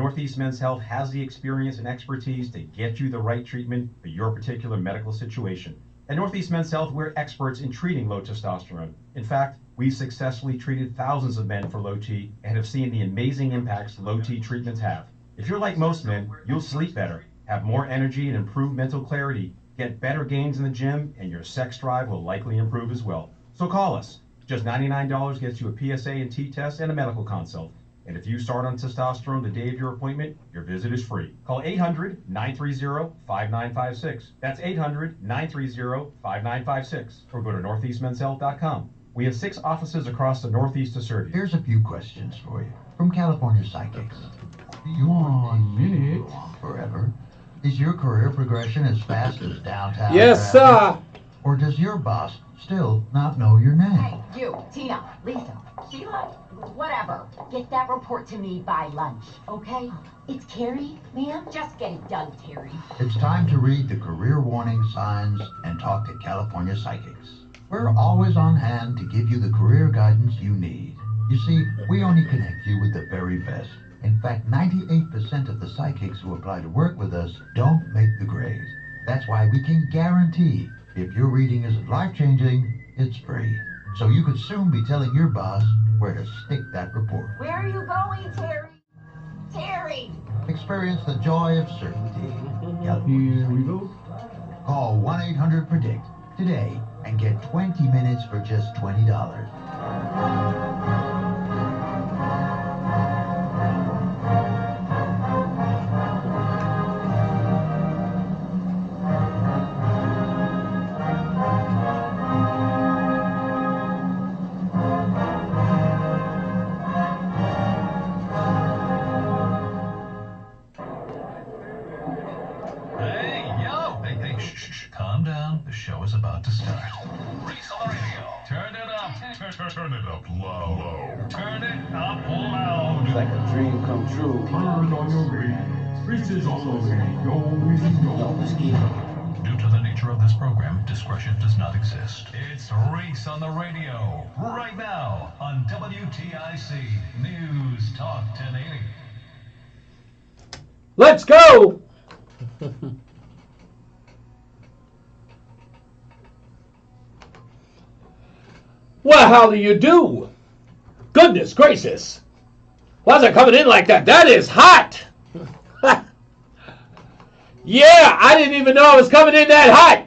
Northeast Men's Health has the experience and expertise to get you the right treatment for your particular medical situation. At Northeast Men's Health, we're experts in treating low testosterone. In fact, we've successfully treated thousands of men for low T and have seen the amazing impacts low T treatments have. If you're like most men, you'll sleep better, have more energy and improved mental clarity, get better gains in the gym, and your sex drive will likely improve as well. So call us. Just $99 gets you a PSA and T test and a medical consult. And if you start on testosterone the day of your appointment, your visit is free. Call 800-930-5956. That's 800-930-5956. Or go to northeastmenshealth.com. We have 6 offices across the Northeast to serve you. Here's a few questions for you from California Psychics. You 1 minute. go on forever? Is your career progression as fast as downtown? Yes, traffic? sir. Or does your boss still not know your name? Hey, you, Tina, Lisa, Sheila, whatever. Get that report to me by lunch, okay? It's Carrie, ma'am. Just get it done, Terry. It's time to read the career warning signs and talk to California Psychics. We're always on hand to give you the career guidance you need. You see, we only connect you with the very best. In fact, 98% of the psychics who apply to work with us don't make the grade. That's why we can guarantee if your reading isn't life-changing, it's free. So you could soon be telling your boss where to stick that report. Where are you going, Terry? Terry! Experience the joy of certainty. Here we go. Call 1-800-PREDICT today and get 20 minutes for just $20. Calm down. The show is about to start. Reese on the radio. Turn it up. Turn it up low. Turn it up loud. It's like a dream come true. Turn on your radio. Reese's on the radio. Due to the nature of this program, discretion does not exist. It's Reese on the radio. Right now on WTIC News Talk 1080. Let's go. Well, how do you do? Goodness gracious. Why is it coming in like that? That is hot. Yeah, I didn't even know it was coming in that hot.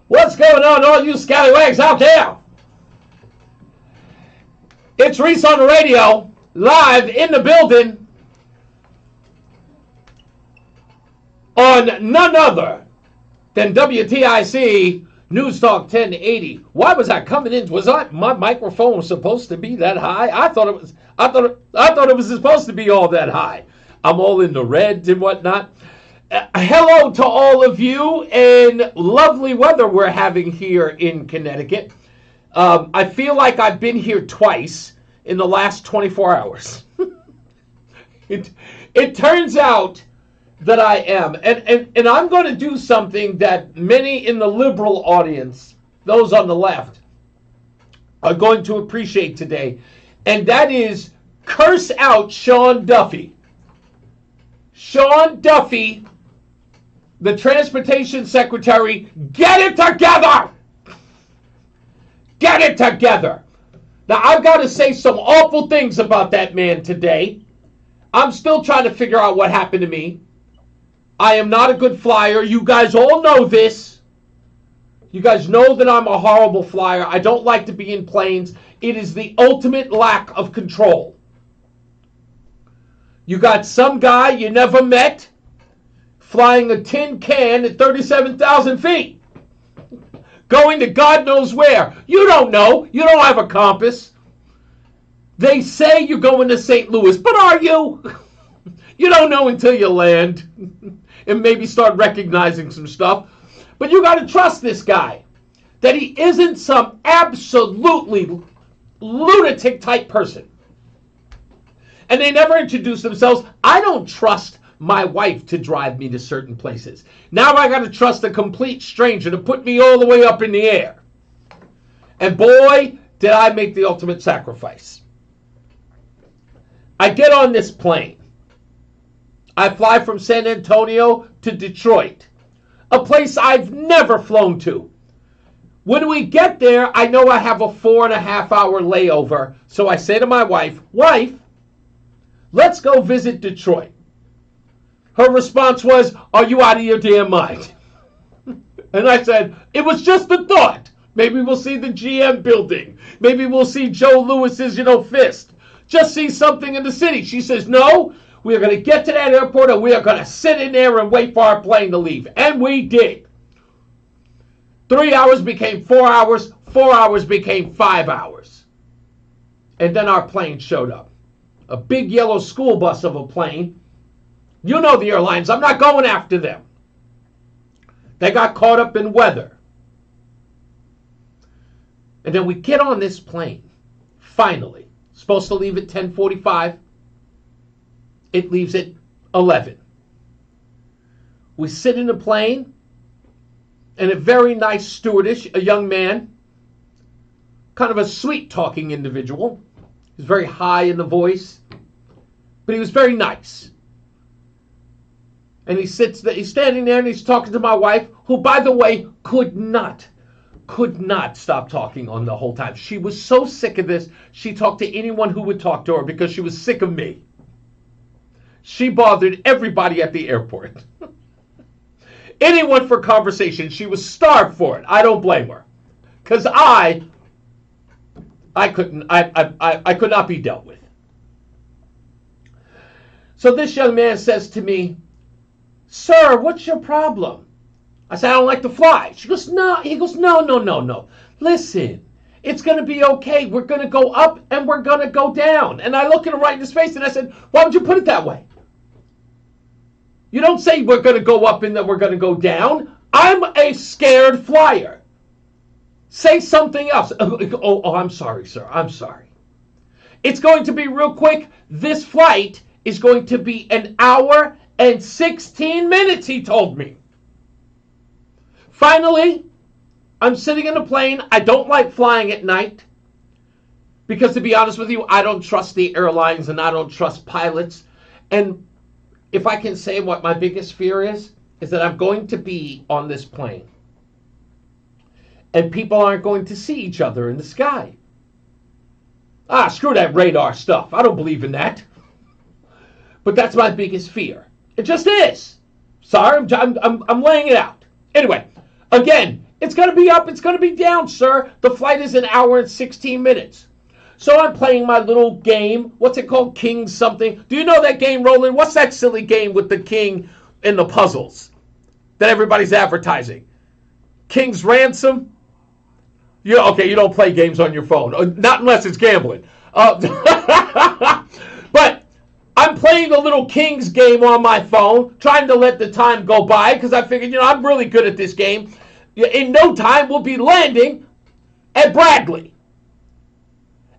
What's going on, all you scallywags out there? It's Reese on the radio, live in the building on none other than WTIC NewsTalk 1080. Why was I coming in? Was my microphone supposed to be that high? I thought it was supposed to be all that high. I'm all in the red and whatnot. Hello to all of you, and lovely weather we're having here in Connecticut. I feel like I've been here twice in the last 24 hours. It turns out that I am. And I'm going to do something that many in the liberal audience, those on the left, are going to appreciate today. And that is curse out Sean Duffy. Sean Duffy, the transportation secretary, get it together! Get it together! Now, I've got to say some awful things about that man today. I'm still trying to figure out what happened to me. I am not a good flyer. You guys all know this. You guys know that I'm a horrible flyer. I don't like to be in planes. It is the ultimate lack of control. You got some guy you never met flying a tin can at 37,000 feet. Going to God knows where. You don't know. You don't have a compass. They say you're going to St. Louis, but are you? You don't know until you land and maybe start recognizing some stuff. But you got to trust this guy, that he isn't some absolutely lunatic type person. And they never introduce themselves. I don't trust my wife to drive me to certain places. Now I got to trust a complete stranger to put me all the way up in the air. And boy, did I make the ultimate sacrifice. I get on this plane. I fly from San Antonio to Detroit, a place I've never flown to. When we get there, I know I have a 4.5-hour layover, so I say to my wife, let's go visit Detroit. Her response was, are you out of your damn mind? And I said, it was just a thought. Maybe we'll see the GM building. Maybe we'll see Joe Lewis's, fist. Just see something in the city. She says, no, we are going to get to that airport and we are going to sit in there and wait for our plane to leave. And we did. 3 hours became 4 hours. 4 hours became 5 hours. And then our plane showed up. A big yellow school bus of a plane. You know the airlines. I'm not going after them. They got caught up in weather. And then we get on this plane. Finally. Supposed to leave at 10:45. It leaves at 11. We sit in the plane. And a very nice stewardess, a young man, kind of a sweet-talking individual. He was very high in the voice, but he was very nice. And he's standing there and he's talking to my wife, who, by the way, could not stop talking on the whole time. She was so sick of this, she talked to anyone who would talk to her because she was sick of me. She bothered everybody at the airport. Anyone for conversation. She was starved for it. I don't blame her. Because I could not be dealt with. So this young man says to me, sir, what's your problem? I said, I don't like to fly. She goes, no. He goes, no. Listen, it's going to be okay. We're going to go up and we're going to go down. And I look at him right in his face and I said, why would you put it that way? You don't say we're going to go up and then we're going to go down. I'm a scared flyer. Say something else. Oh, I'm sorry, sir. I'm sorry. It's going to be real quick. This flight is going to be 1 hour and 16 minutes, he told me. Finally, I'm sitting in a plane. I don't like flying at night because, to be honest with you, I don't trust the airlines and I don't trust pilots. And if I can say what my biggest fear is that I'm going to be on this plane and people aren't going to see each other in the sky. Screw that radar stuff. I don't believe in that. But that's my biggest fear. It just is. Sorry, I'm laying it out. Anyway, again, it's going to be up, it's going to be down, sir. The flight is 1 hour and 16 minutes. So I'm playing my little game. What's it called? King something. Do you know that game, Roland? What's that silly game with the king and the puzzles that everybody's advertising? King's Ransom? You don't play games on your phone. Not unless it's gambling. But I'm playing the little King's game on my phone, trying to let the time go by, because I figured, I'm really good at this game. In no time, we'll be landing at Bradley.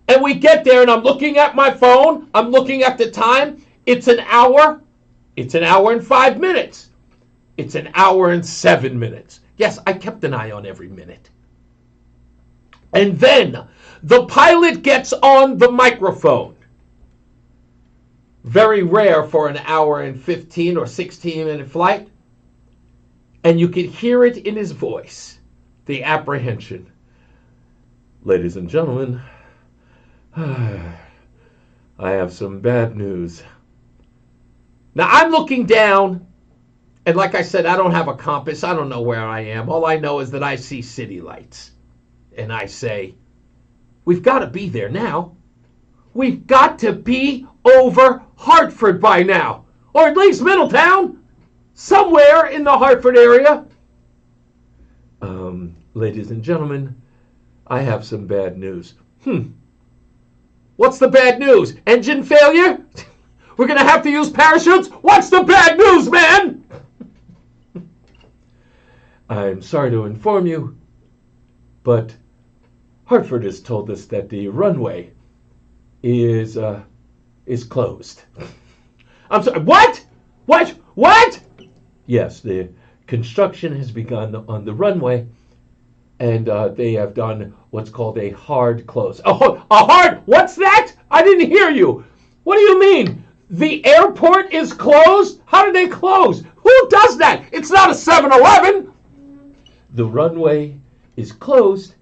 And we get there, and I'm looking at my phone. I'm looking at the time. It's 1 hour. It's 1 hour and 5 minutes. It's 1 hour and 7 minutes. Yes, I kept an eye on every minute. And then the pilot gets on the microphone. Very rare for 1 hour and 15 or 16 minute flight. And you could hear it in his voice, the apprehension. Ladies and gentlemen, I have some bad news. Now I'm looking down, and like I said, I don't have a compass. I don't know where I am. All I know is that I see city lights. And I say, we've got to be there now. We've got to be over Hartford by now. Or at least Middletown. Somewhere in the Hartford area. Ladies and gentlemen, I have some bad news. What's the bad news? Engine failure? We're going to have to use parachutes? What's the bad news, man? I'm sorry to inform you, but Hartford has told us that the runway is closed. I'm sorry, what? What? Yes, the construction has begun on the runway, and they have done what's called a hard close. A hard? What's that? I didn't hear you. What do you mean? The airport is closed? How did they close? Who does that? It's not a 7-Eleven. The runway is closed.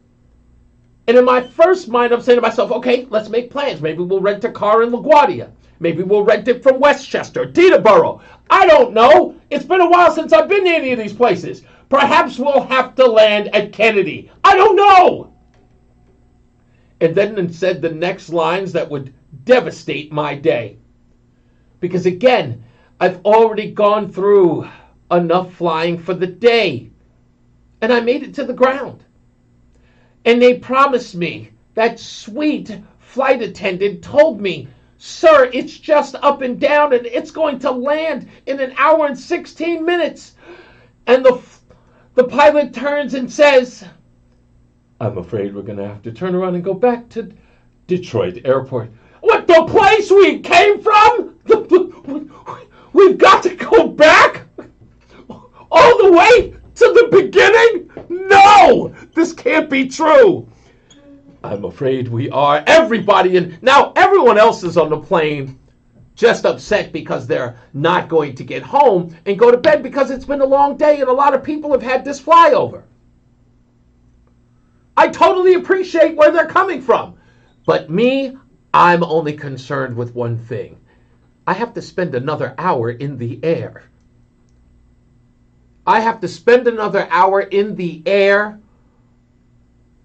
And in my first mind, I'm saying to myself, okay, let's make plans. Maybe we'll rent a car in LaGuardia. Maybe we'll rent it from Westchester, Teterboro. I don't know. It's been a while since I've been to any of these places. Perhaps we'll have to land at Kennedy. I don't know. And then it said the next lines that would devastate my day. Because again, I've already gone through enough flying for the day. And I made it to the ground. And they promised me, that sweet flight attendant told me, sir, it's just up and down and it's going to land in 1 hour and 16 minutes. And the pilot turns and says, I'm afraid we're going to have to turn around and go back to Detroit Airport. What, the place we came from? We've got to go back? All the way to the beginning? No! This can't be true. I'm afraid we are. Everybody now everyone else is on the plane just upset because they're not going to get home and go to bed because it's been a long day and a lot of people have had this flyover. I totally appreciate where they're coming from. But me, I'm only concerned with one thing. I have to spend another hour in the air. I have to spend another hour in the air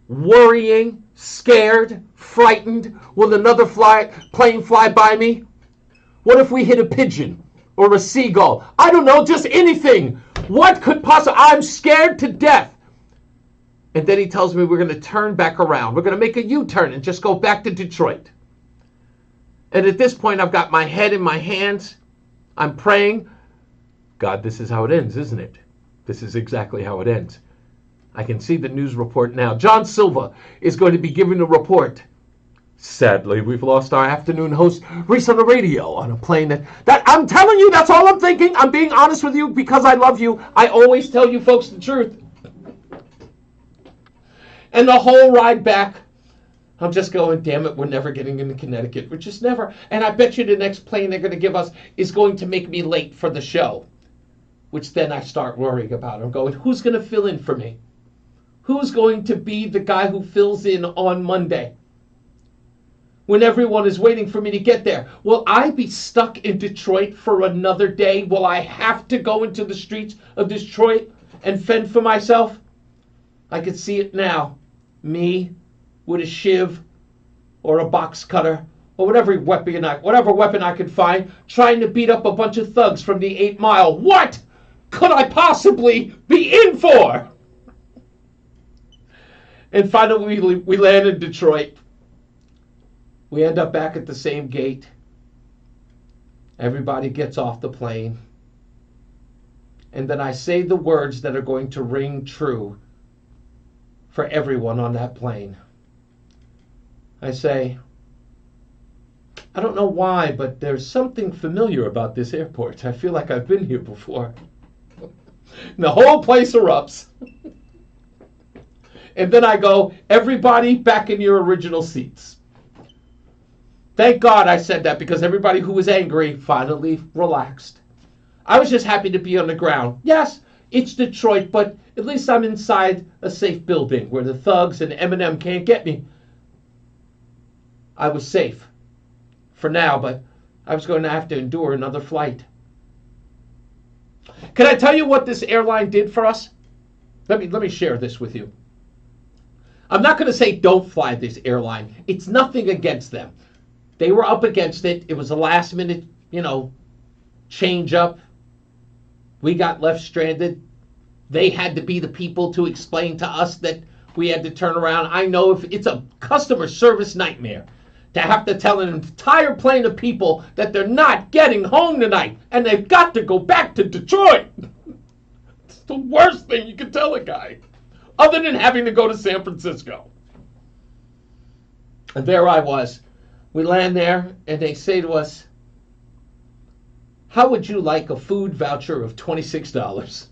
worrying, scared, frightened. Will another plane fly by me? What if we hit a pigeon or a seagull? I don't know, just anything. What could possibly... I'm scared to death. And then he tells me we're going to turn back around. We're going to make a U-turn and just go back to Detroit. And at this point, I've got my head in my hands. I'm praying. God, this is how it ends, isn't it? This is exactly how it ends. I can see the news report now. John Silva is going to be giving a report. Sadly, we've lost our afternoon host, Reese On The Radio, on a plane that I'm telling you, that's all I'm thinking. I'm being honest with you because I love you. I always tell you folks the truth. And the whole ride back, I'm just going, damn it, we're never getting into Connecticut. We're just never. And I bet you the next plane they're going to give us is going to make me late for the show. Which then I start worrying about. I'm going, who's going to fill in for me? Who's going to be the guy who fills in on Monday? When everyone is waiting for me to get there. Will I be stuck in Detroit for another day? Will I have to go into the streets of Detroit and fend for myself? I could see it now. Me with a shiv or a box cutter or whatever weapon I could find, trying to beat up a bunch of thugs from the 8 Mile. What could I possibly be in for? And finally, we land in Detroit. We end up back at the same gate. Everybody gets off the plane. And then I say the words that are going to ring true for everyone on that plane. I say, I don't know why, but there's something familiar about this airport. I feel like I've been here before. And the whole place erupts. And then I go, everybody back in your original seats. Thank God I said that because everybody who was angry finally relaxed. I was just happy to be on the ground. Yes, it's Detroit, but at least I'm inside a safe building where the thugs and Eminem can't get me. I was safe for now, but I was going to have to endure another flight. Can I tell you what this airline did for us? Let me share this with you. I'm not going to say don't fly this airline. It's nothing against them. They were up against it. It was a last minute, change up. We got left stranded. They had to be the people to explain to us that we had to turn around. I know if it's a customer service nightmare to have to tell an entire plane of people that they're not getting home tonight and they've got to go back to Detroit. It's the worst thing you can tell a guy, other than having to go to San Francisco. And there I was. We land there and they say to us, how would you like a food voucher of $26?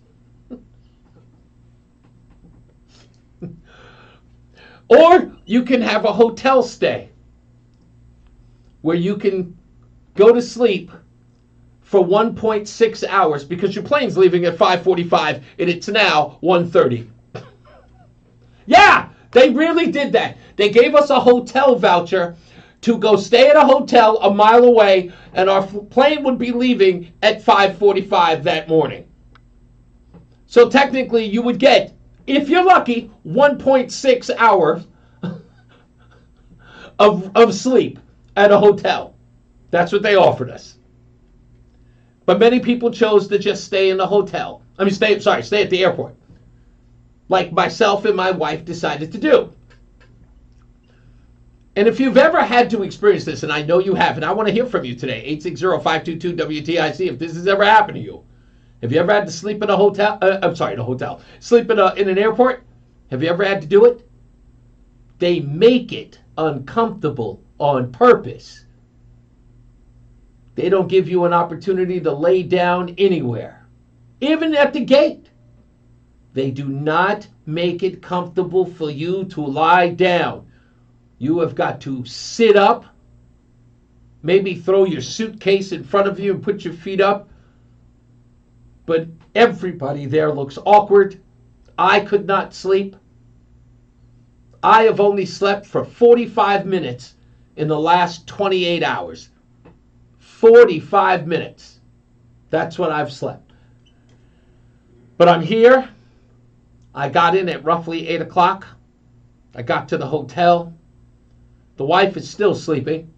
Or you can have a hotel stay where you can go to sleep for 1.6 hours because your plane's leaving at 5:45 and it's now 1:30. Yeah, they really did that. They gave us a hotel voucher to go stay at a hotel a mile away, and our plane would be leaving at 5:45 that morning. So technically you would get, if you're lucky, 1.6 hours of sleep at a hotel. That's what they offered us. But many people chose to just stay in the hotel. Stay at the airport. Like myself and my wife decided to do. And if you've ever had to experience this, and I know you have, and I want to hear from you today, 860-522-WTIC, if this has ever happened to you. Have you ever had to sleep in a hotel? Sleep in an airport? Have you ever had to do it? They make it uncomfortable on purpose. They don't give you an opportunity to lay down anywhere, even at the gate. They do not make it comfortable for you to lie down. You have got to sit up, maybe throw your suitcase in front of you and put your feet up. But everybody there looks awkward. I could not sleep. I have only slept for 45 minutes in the last 28 hours. 45 minutes. That's what I've slept. But I'm here. I got in at roughly 8 o'clock. I got to the hotel. The wife is still sleeping.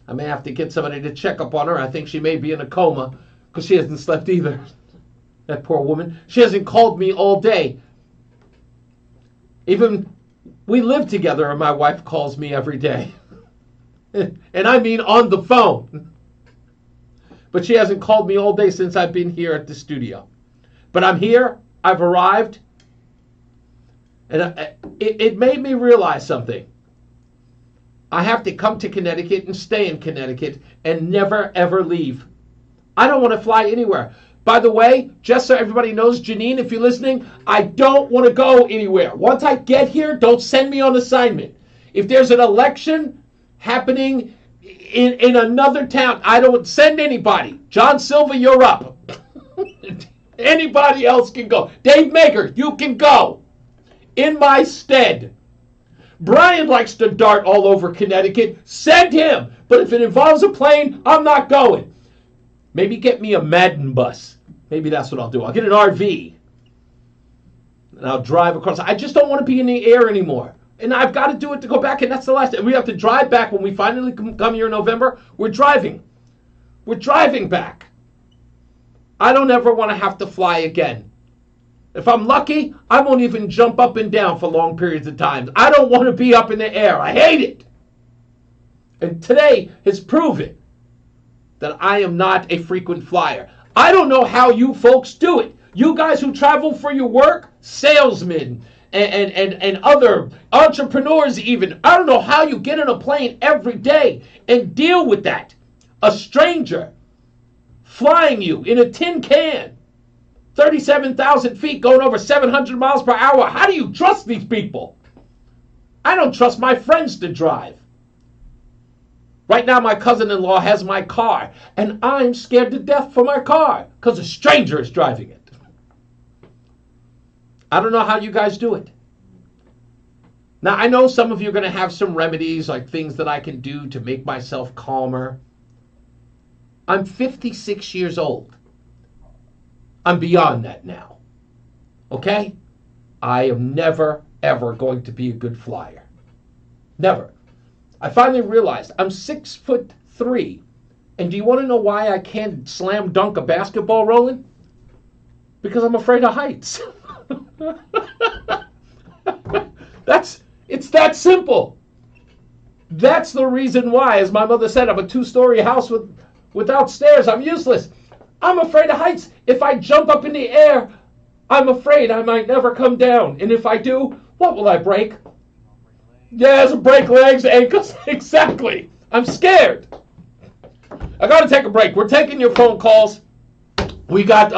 I may have to get somebody to check up on her. I think she may be in a coma because she hasn't slept either. That poor woman. She hasn't called me all day. Even we live together and my wife calls me every day. And I mean on the phone. But she hasn't called me all day since I've been here at the studio. But I'm here. I've arrived. And it made me realize something. I have to come to Connecticut and stay in Connecticut and never, ever leave. I don't want to fly anywhere. By the way, just so everybody knows, Janine, if you're listening, I don't want to go anywhere. Once I get here, don't send me on assignment. If there's an election happening in another town, I don't send anybody. John Silva, you're up. Anybody else can go. Dave Maker, you can go. In my stead. Brian likes to dart all over Connecticut. Send him. But if it involves a plane, I'm not going. Maybe get me a Madden bus. Maybe that's what I'll do. I'll get an RV. And I'll drive across. I just don't want to be in the air anymore. And I've got to do it to go back. And that's the last. And we have to drive back when we finally come here in November. We're driving. We're driving back. I don't ever want to have to fly again. If I'm lucky, I won't even jump up and down for long periods of time. I don't want to be up in the air. I hate it. And today has proven that I am not a frequent flyer. I don't know how you folks do it. You guys who travel for your work, salesmen and other entrepreneurs even. I don't know how you get in a plane every day and deal with that. A stranger flying you in a tin can. 37,000 feet going over 700 miles per hour. How do you trust these people? I don't trust my friends to drive. Right now, my cousin-in-law has my car, and I'm scared to death for my car because a stranger is driving it. I don't know how you guys do it. Now, I know some of you are going to have some remedies, like things that I can do to make myself calmer. I'm 56 years old. I'm beyond that now. Okay? I am never, ever going to be a good flyer. Never. I finally realized I'm 6'3", and do you want to know why I can't slam dunk a basketball, Roland? Because I'm afraid of heights. It's that simple. That's the reason why, as my mother said, I'm a 2-story house without stairs. I'm useless. I'm afraid of heights. If I jump up in the air, I'm afraid I might never come down. And if I do, what will I break? Yes, break legs, ankles. Exactly. I'm scared. I got to take a break. We're taking your phone calls. We got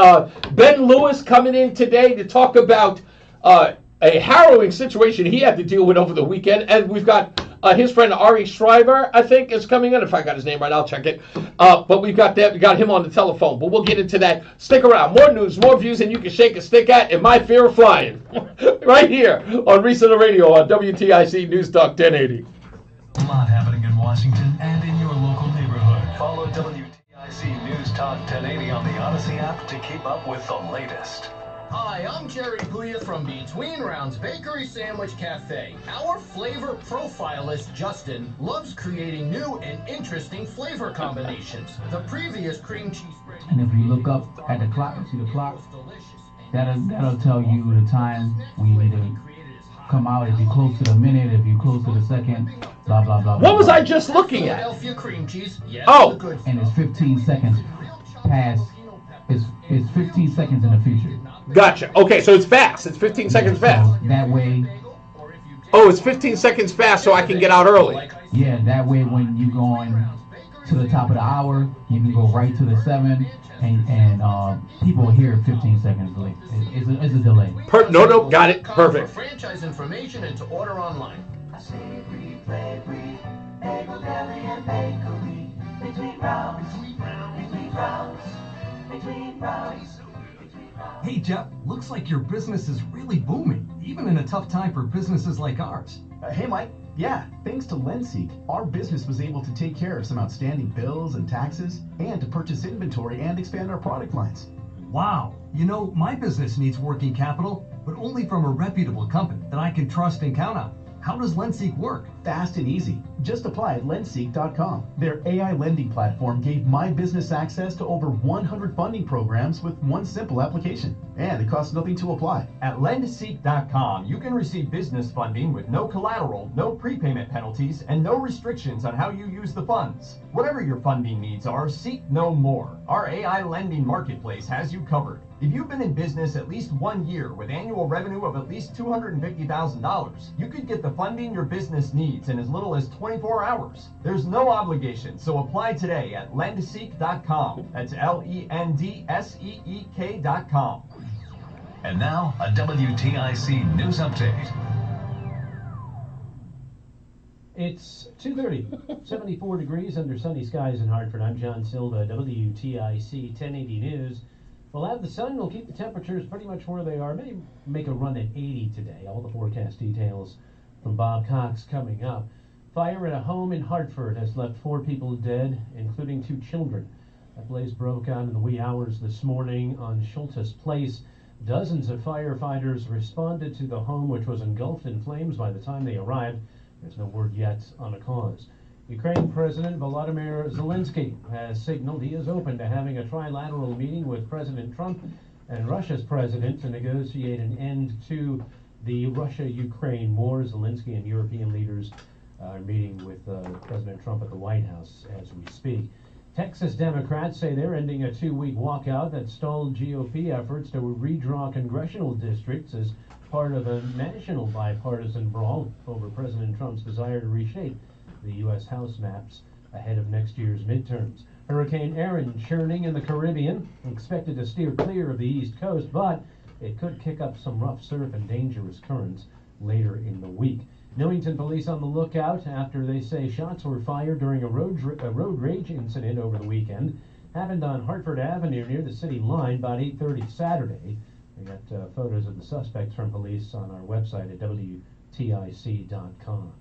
Ben Lewis coming in today to talk about a harrowing situation he had to deal with over the weekend. And we've got His friend Ari Shriver, I think, is coming in. If I got his name right, I'll check it. But we got him on the telephone. But we'll get into that. Stick around. More news, more views than you can shake a stick at, and my fear of flying. Right here on Reese On The Radio on WTIC News Talk 1080. A lot happening in Washington and in your local neighborhood. Follow WTIC News Talk 1080 on the Odyssey app to keep up with the latest. Hi, I'm Jerry Puya from Between Rounds Bakery Sandwich Cafe. Our flavor profilist, Justin, loves creating new and interesting flavor combinations. The previous cream cheese spread... And if you look up at the clock, see the clock, that'll tell you the time we need to come out. If you're close to the minute, if you're close to the second, blah, blah, blah. What was I just looking at? Philadelphia cream cheese. Yes, oh! And it's 15 seconds past. It's 15 seconds in the future. Gotcha. Okay, so it's fast. It's 15 seconds fast. So that way. Oh, it's 15 seconds fast, so I can get out early. Yeah, that way when you're going to the top of the hour, you can go right to the 7, and people will hear 15 seconds late. It's a delay. No, got it. Perfect. For franchise information and to order online. Hey Jeff, looks like your business is really booming, even in a tough time for businesses like ours. Hey Mike, yeah, thanks to LendSeek, our business was able to take care of some outstanding bills and taxes, and to purchase inventory and expand our product lines. Wow, you know, my business needs working capital, but only from a reputable company that I can trust and count on. How does LendSeek work? Fast and easy. Just apply at lendseek.com. Their AI lending platform gave my business access to over 100 funding programs with one simple application. And it costs nothing to apply. At lendseek.com, you can receive business funding with no collateral, no prepayment penalties, and no restrictions on how you use the funds. Whatever your funding needs are, seek no more. Our AI lending marketplace has you covered. If you've been in business at least 1 year with annual revenue of at least $250,000, you could get the funding your business needs in as little as 24 hours. There's no obligation, so apply today at lendseek.com. That's LENDSEEK.com. And now, a WTIC News Update. It's 2:30, 74 degrees under sunny skies in Hartford. I'm John Silva, WTIC 1080 News. We'll have the sun. We'll keep the temperatures pretty much where they are. Maybe make a run at 80 today. All the forecast details from Bob Cox coming up. Fire at a home in Hartford has left 4 people dead, including 2 children. That blaze broke out in the wee hours this morning on Schultes Place. Dozens of firefighters responded to the home, which was engulfed in flames by the time they arrived. There's no word yet on a cause. Ukraine President Volodymyr Zelensky has signaled he is open to having a trilateral meeting with President Trump and Russia's president to negotiate an end to the Russia-Ukraine war. Zelensky and European leaders are meeting with President Trump at the White House as we speak. Texas Democrats say they're ending a 2-week walkout that stalled GOP efforts to redraw congressional districts as part of a national bipartisan brawl over President Trump's desire to reshape the U.S. House maps ahead of next year's midterms. Hurricane Erin churning in the Caribbean, expected to steer clear of the East Coast, but it could kick up some rough surf and dangerous currents later in the week. Newington police on the lookout after they say shots were fired during a road rage incident over the weekend. Happened on Hartford Avenue near the city line about 8:30 Saturday. We got photos of the suspects from police on our website at WTIC.com.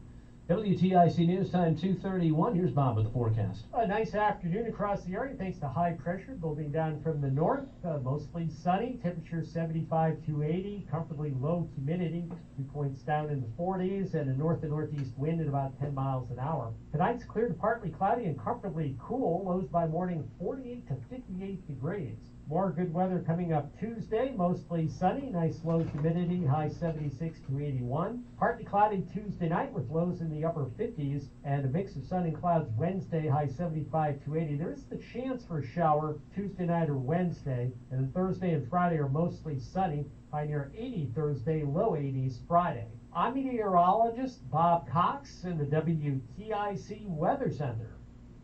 WTIC News Time 2:31. Here's Bob with the forecast. A nice afternoon across the area thanks to high pressure building down from the north. Mostly sunny. Temperature 75 to 80. Comfortably low humidity. Dew points down in the 40s and a north and northeast wind at about 10 miles an hour. Tonight's clear to partly cloudy and comfortably cool. Lows by morning 48 to 58 degrees. More good weather coming up Tuesday, mostly sunny, nice low humidity, high 76 to 81. Partly cloudy Tuesday night with lows in the upper 50s, and a mix of sun and clouds Wednesday, high 75 to 80. There is the chance for a shower Tuesday night or Wednesday, and then Thursday and Friday are mostly sunny, high near 80 Thursday, low 80s Friday. I'm meteorologist Bob Cox in the WTIC Weather Center.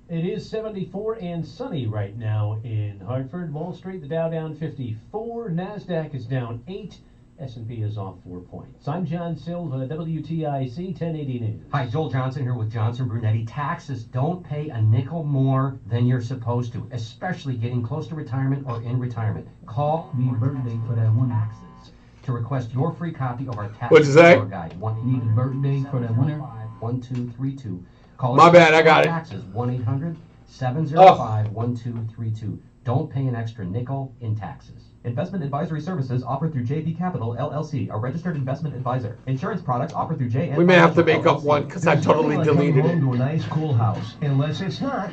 It is 74 and sunny right now in Hartford. Wall Street, the Dow down 54. NASDAQ is down 8. S&P is off 4 points. I'm John Silva, WTIC 1080 News. Hi, Joel Johnson here with Johnson Brunetti. Taxes, don't pay a nickel more than you're supposed to, especially getting close to retirement or in retirement. Call Need birthday for that winner. Taxes to request your free copy of our tax What'd you say? guide. Need a birthday for that winner. 1232. Call My us bad, I got it. taxes 1-800-705-1232. Don't pay an extra nickel in taxes. Investment advisory services offered through JV Capital LLC, a registered investment advisor. Insurance products offered through JN. We may have to make up one because I totally deleted it. To a nice cool house, unless it's not.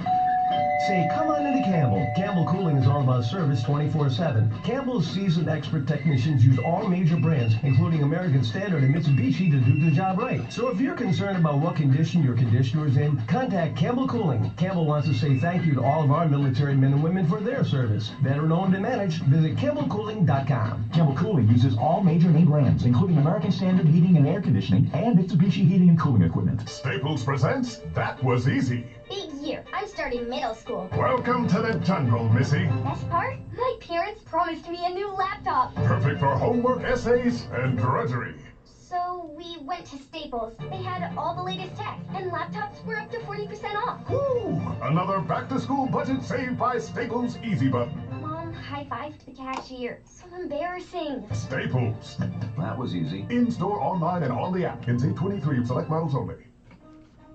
Say, come on into Campbell. Campbell Cooling is all about service 24/7. Campbell's seasoned expert technicians use all major brands, including American Standard and Mitsubishi, to do the job right. So if you're concerned about what condition your conditioner is in, contact Campbell Cooling. Campbell wants to say thank you to all of our military men and women for their service. Veteran owned and managed. Visit CampbellCooling.com. Campbell Cooling uses all major name brands, including American Standard Heating and Air Conditioning and Mitsubishi Heating and Cooling Equipment. Staples presents That Was Easy. Big year. I'm starting middle school. Welcome to the jungle, Missy. Best part? My parents promised me a new laptop. Perfect for homework, essays, and drudgery. So we went to Staples. They had all the latest tech, and laptops were up to 40% off. Woo! Another back-to-school budget saved by Staples Easy Button. Mom high-fived the cashier. So embarrassing. Staples. That was easy. In-store, online, and on the app. In 23 select models only.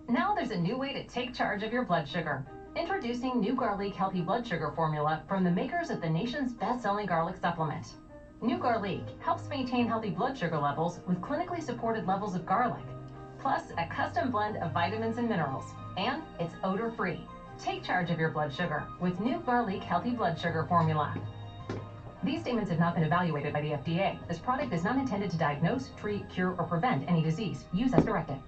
Now there's a new way to take charge of your blood sugar. Introducing New Garlic Healthy Blood Sugar Formula from the makers of the nation's best-selling garlic supplement. New Garlic helps maintain healthy blood sugar levels with clinically supported levels of garlic, plus a custom blend of vitamins and minerals, and it's odor-free. Take charge of your blood sugar with New Garlic Healthy Blood Sugar Formula. These statements have not been evaluated by the FDA. This product is not intended to diagnose, treat, cure, or prevent any disease. Use as directed.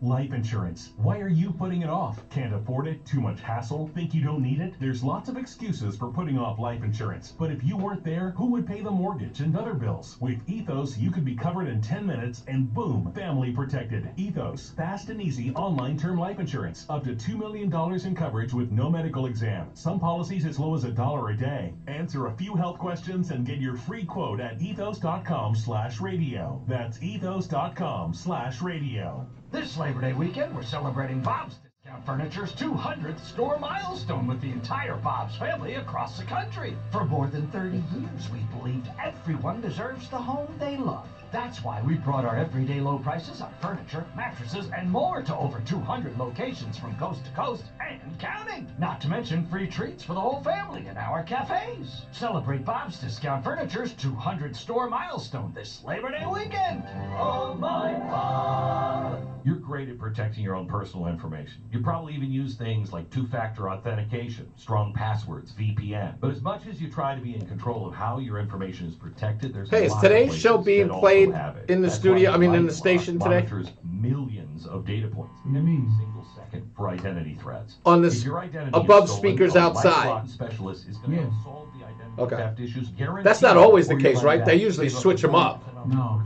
Life insurance. Why are you putting it off? Can't afford it? Too much hassle? Think you don't need it? There's lots of excuses for putting off life insurance. But if you weren't there, who would pay the mortgage and other bills? With Ethos, you could be covered in 10 minutes and boom, family protected. Ethos, fast and easy online term life insurance. Up to $2 million in coverage with no medical exam. Some policies as low as $1 a day. Answer a few health questions and get your free quote at ethos.com/radio. That's ethos.com/radio. This Labor Day weekend, we're celebrating Bob's Discount Furniture's 200th store milestone with the entire Bob's family across the country. For more than 30 years, we've believed everyone deserves the home they love. That's why we brought our everyday low prices on furniture, mattresses, and more to over 200 locations from coast to coast and counting. Not to mention free treats for the whole family in our cafes. Celebrate Bob's Discount Furniture's 200 store milestone this Labor Day weekend. Oh my Bob! You're great at protecting your own personal information. You probably even use things like two-factor authentication, strong passwords, VPN. But as much as you try to be in control of how your information is protected, there's Hey, a is lot today's of places show being that also played have it. in the That's studio? why I mean, in the LifeLock station today? monitors millions of data points every single second for identity threats. On this If your identity above is stolen, speakers a outside. LifeLock specialist is going to solve the identity Okay. theft issues. That's not always the case, right? They usually switch them up. No.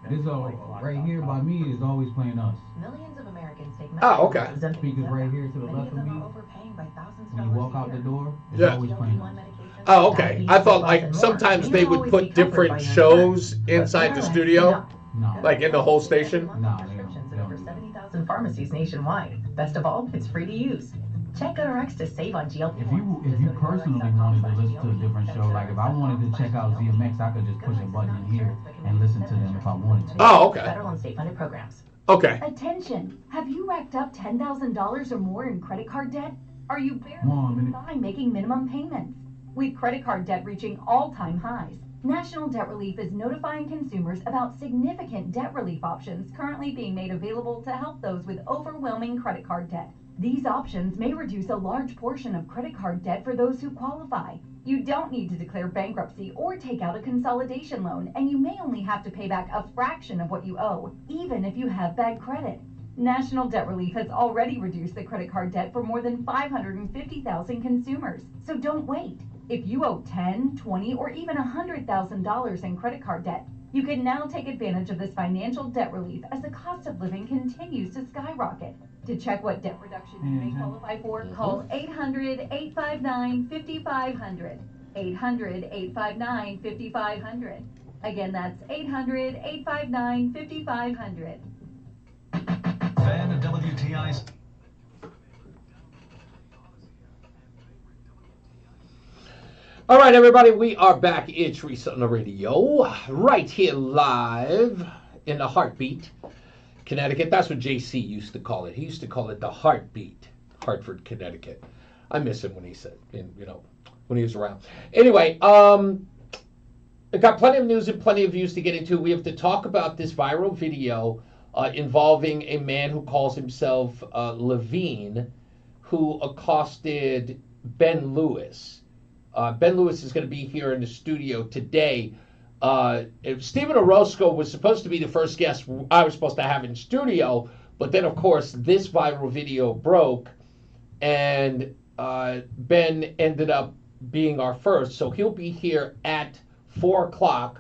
This right here by me is always playing us. Millions of Americans take Oh, okay. Speakers right here to the left of me. When you walk out the door, it's Yeah. always playing us. Oh, okay. I thought like sometimes they would put different shows inside the studio, like in the whole station. No, Prescriptions at over 70,000 pharmacies nationwide. Best of all, it's free to use. Check GoodRx to save on GLP-1. If you personally wanted to listen to a different show, like if I wanted to check out ZMX, I could just push a button in here and listen to them if I wanted to. Oh, okay. Federal and state-funded programs. Okay. Attention! Have you racked up $10,000 or more in credit card debt? Are you barely by making minimum payments? With credit card debt reaching all-time highs, National Debt Relief is notifying consumers about significant debt relief options currently being made available to help those with overwhelming credit card debt. These options may reduce a large portion of credit card debt for those who qualify. You don't need to declare bankruptcy or take out a consolidation loan, and you may only have to pay back a fraction of what you owe, even if you have bad credit. National Debt Relief has already reduced the credit card debt for more than 550,000 consumers, so don't wait. If you owe $10,000, $20,000, or even $100,000 in credit card debt, you can now take advantage of this financial debt relief as the cost of living continues to skyrocket. To check what debt reduction you may qualify for, call 800-859-5500. 800-859-5500. Again, that's 800-859-5500. Fan of WTI's. All right, everybody, we are back. It's Reese on the Radio, right here live in the Heartbeat, Connecticut. That's what JC used to call it. He used to call it the Heartbeat, Hartford, Connecticut. I miss him when he said, when he was around. Anyway, I've got plenty of news and plenty of views to get into. We have to talk about this viral video involving a man who calls himself Levine, who accosted Ben Lewis. Ben Lewis is going to be here in the studio today. Stephen Orozco was supposed to be the first guest I was supposed to have in studio, but then, of course, this viral video broke, and Ben ended up being our first. So he'll be here at 4 o'clock.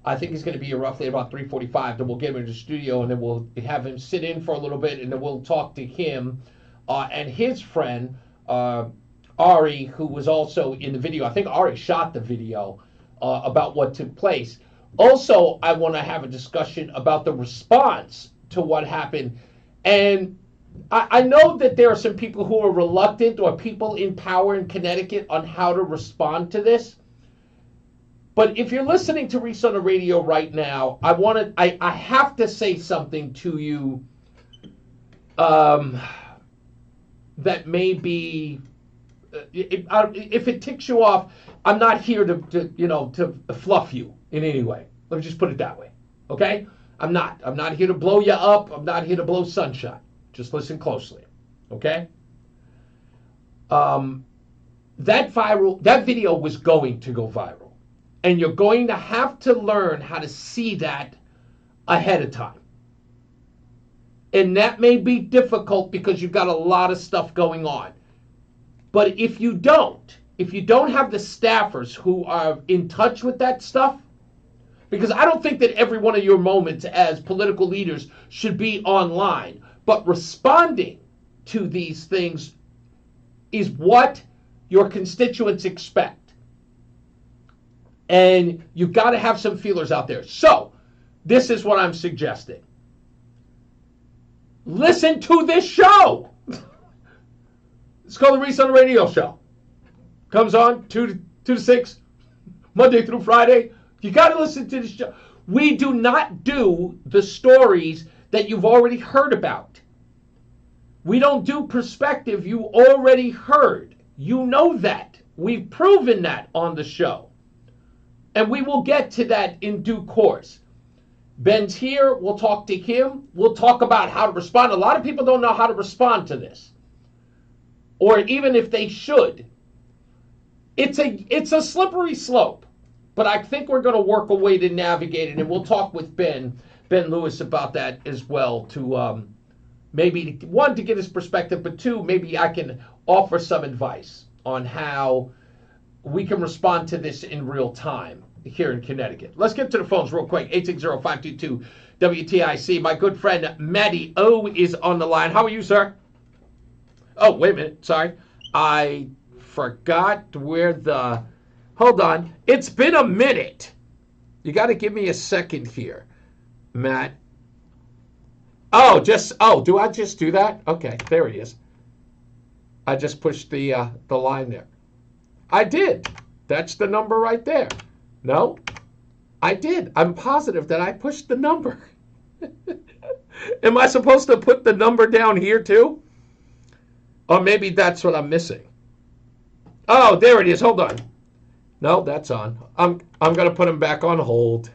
I think he's going to be here roughly about 3:45. Then we'll get him into the studio, and then we'll have him sit in for a little bit, and then we'll talk to him and his friend, Ari, who was also in the video. I think Ari shot the video about what took place. Also, I want to have a discussion about the response to what happened. And I know that there are some people who are reluctant, or people in power in Connecticut, on how to respond to this. But if you're listening to Reese on the Radio right now, I have to say something to you that may be... if it ticks you off, I'm not here to fluff you in any way. Let me just put it that way, okay? I'm not here to blow you up. I'm not here to blow sunshine. Just listen closely, okay? That video was going to go viral, and you're going to have to learn how to see that ahead of time. And that may be difficult because you've got a lot of stuff going on. But if you don't have the staffers who are in touch with that stuff, because I don't think that every one of your moments as political leaders should be online, but responding to these things is what your constituents expect. And you've got to have some feelers out there. So, this is what I'm suggesting. Listen to this show. It's called the Reese on the Radio Show. Comes on 2 to 6, Monday through Friday. You got to listen to this show. We do not do the stories that you've already heard about. We don't do perspective you already heard. You know that. We've proven that on the show. And we will get to that in due course. Ben's here. We'll talk to him. We'll talk about how to respond. A lot of people don't know how to respond to this, or even if they should. It's a slippery slope, but I think we're going to work a way to navigate it, and we'll talk with Ben Lewis about that as well, to maybe, one, to get his perspective, but two, maybe I can offer some advice on how we can respond to this in real time here in Connecticut. Let's get to the phones real quick. 860-522-WTIC. My good friend Matty O is on the line. How are you, sir? Oh, wait a minute. Sorry. I forgot where the... Hold on. It's been a minute. You got to give me a second here, Matt. Oh, do I just do that? Okay, there he is. I just pushed the line there. I did. That's the number right there. No, I did. I'm positive that I pushed the number. Am I supposed to put the number down here too? Or maybe that's what I'm missing. Oh, there it is. Hold on. No, that's on. I'm going to put him back on hold.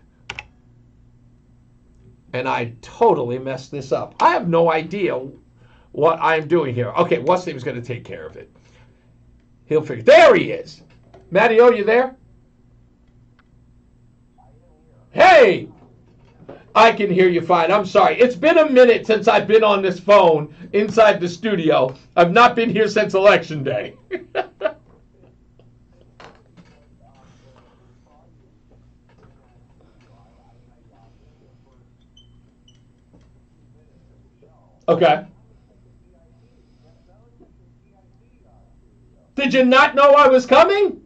And I totally messed this up. I have no idea what I'm doing here. Okay, Wesley's going to take care of it. He'll figure. There he is. Matty O, you there? Hey! I can hear you fine. I'm sorry. It's been a minute since I've been on this phone inside the studio. I've not been here since Election Day. Okay. Did you not know I was coming?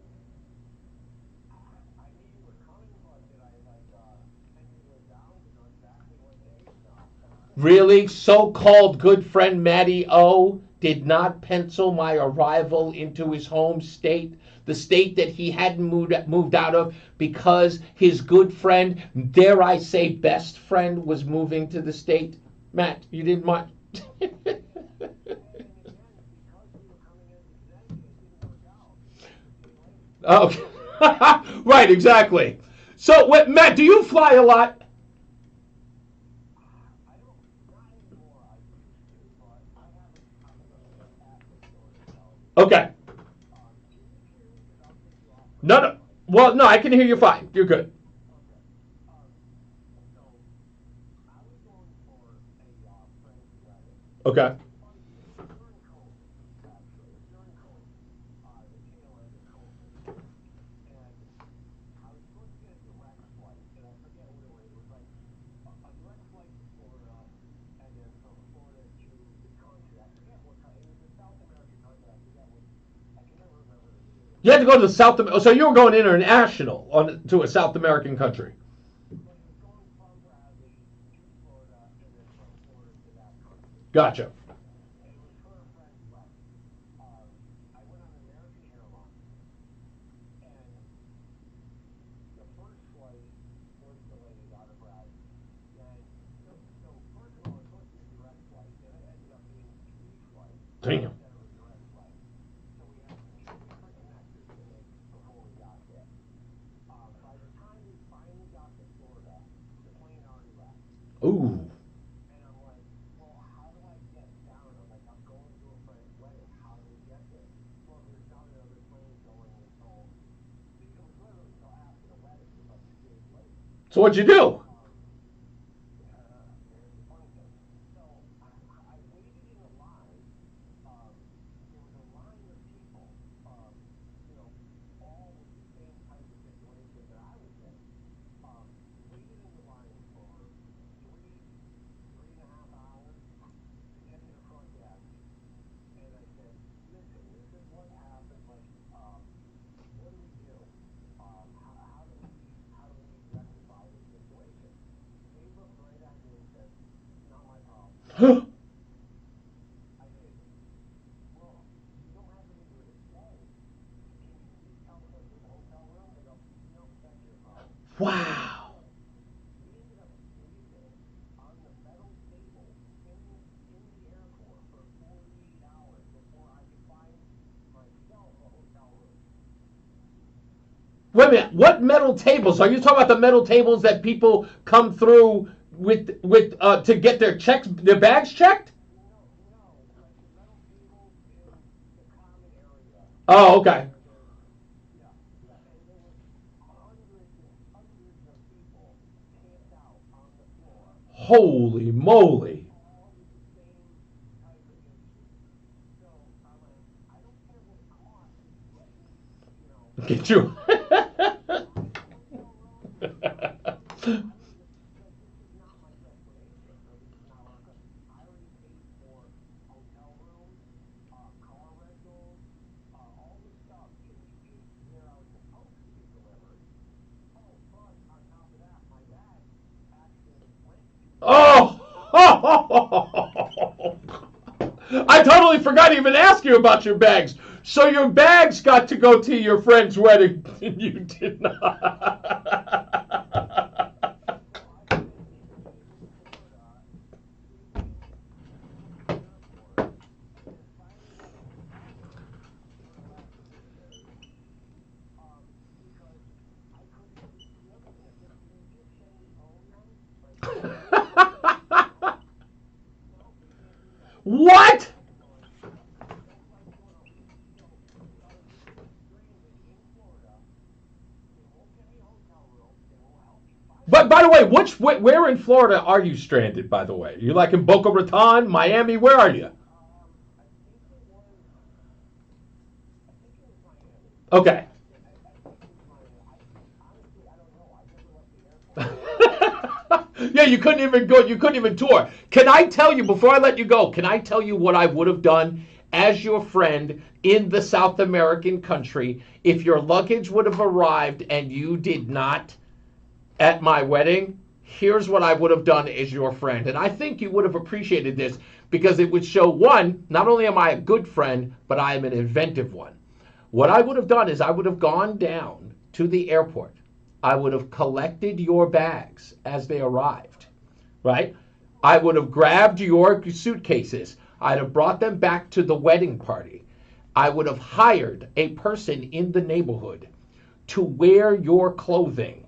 Really? So-called good friend Matty O did not pencil my arrival into his home state, the state that he hadn't moved out of, because his good friend, dare I say best friend, was moving to the state? Matt, you didn't mind? Okay. Right, exactly. So, Matt, do you fly a lot? Okay. No. Well, no, I can hear you fine. You're good. Okay. You had to go to the South. So you were going international to a South American country. Gotcha. Damn. Ooh. So what'd you do? Wow. Wait a minute. What metal tables? Are you talking about the metal tables that people come through with to get their bags checked? Oh, okay. Holy moly. Get you. Oh! I totally forgot to even ask you about your bags. So your bags got to go to your friend's wedding, and you did not. What? But by the way, where in Florida are you stranded, by the way? You like in Boca Raton, Miami? Where are you? Okay. Yeah, you couldn't even go. You couldn't even tour. Can I tell you, before I let you go, can I tell you what I would have done as your friend in the South American country if your luggage would have arrived and you did not at my wedding? here's what I would have done as your friend. And I think you would have appreciated this because it would show, one, not only am I a good friend, but I am an inventive one. What I would have done is I would have gone down to the airport. I would have collected your bags as they arrived, right? I would have grabbed your suitcases. I'd have brought them back to the wedding party. I would have hired a person in the neighborhood to wear your clothing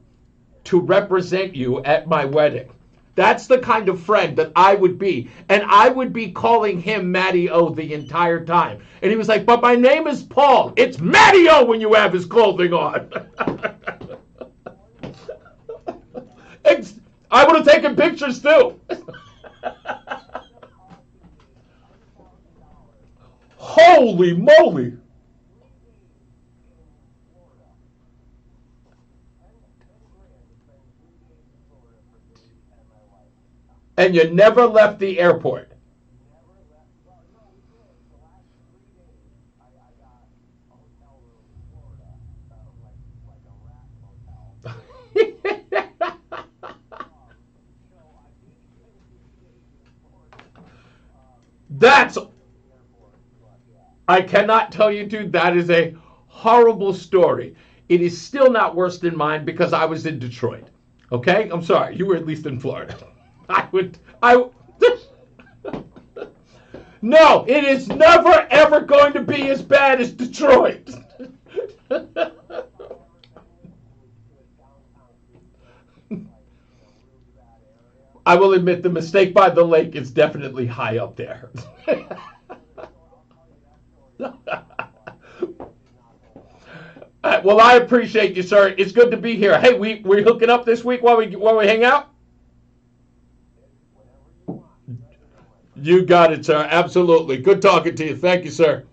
to represent you at my wedding. That's the kind of friend that I would be. And I would be calling him Matty O the entire time. And he was like, but my name is Paul. It's Matty O when you have his clothing on. I would have taken pictures too. Holy moly. And you never left the airport. I cannot tell you, dude, that is a horrible story. It is still not worse than mine because I was in Detroit. Okay? I'm sorry. You were at least in Florida. No, it is never, ever going to be as bad as Detroit. I will admit the mistake by the lake is definitely high up there. Well, I appreciate you, sir. It's good to be here. Hey, we're hooking up this week while we hang out? You got it, sir. Absolutely. Good talking to you. Thank you, sir.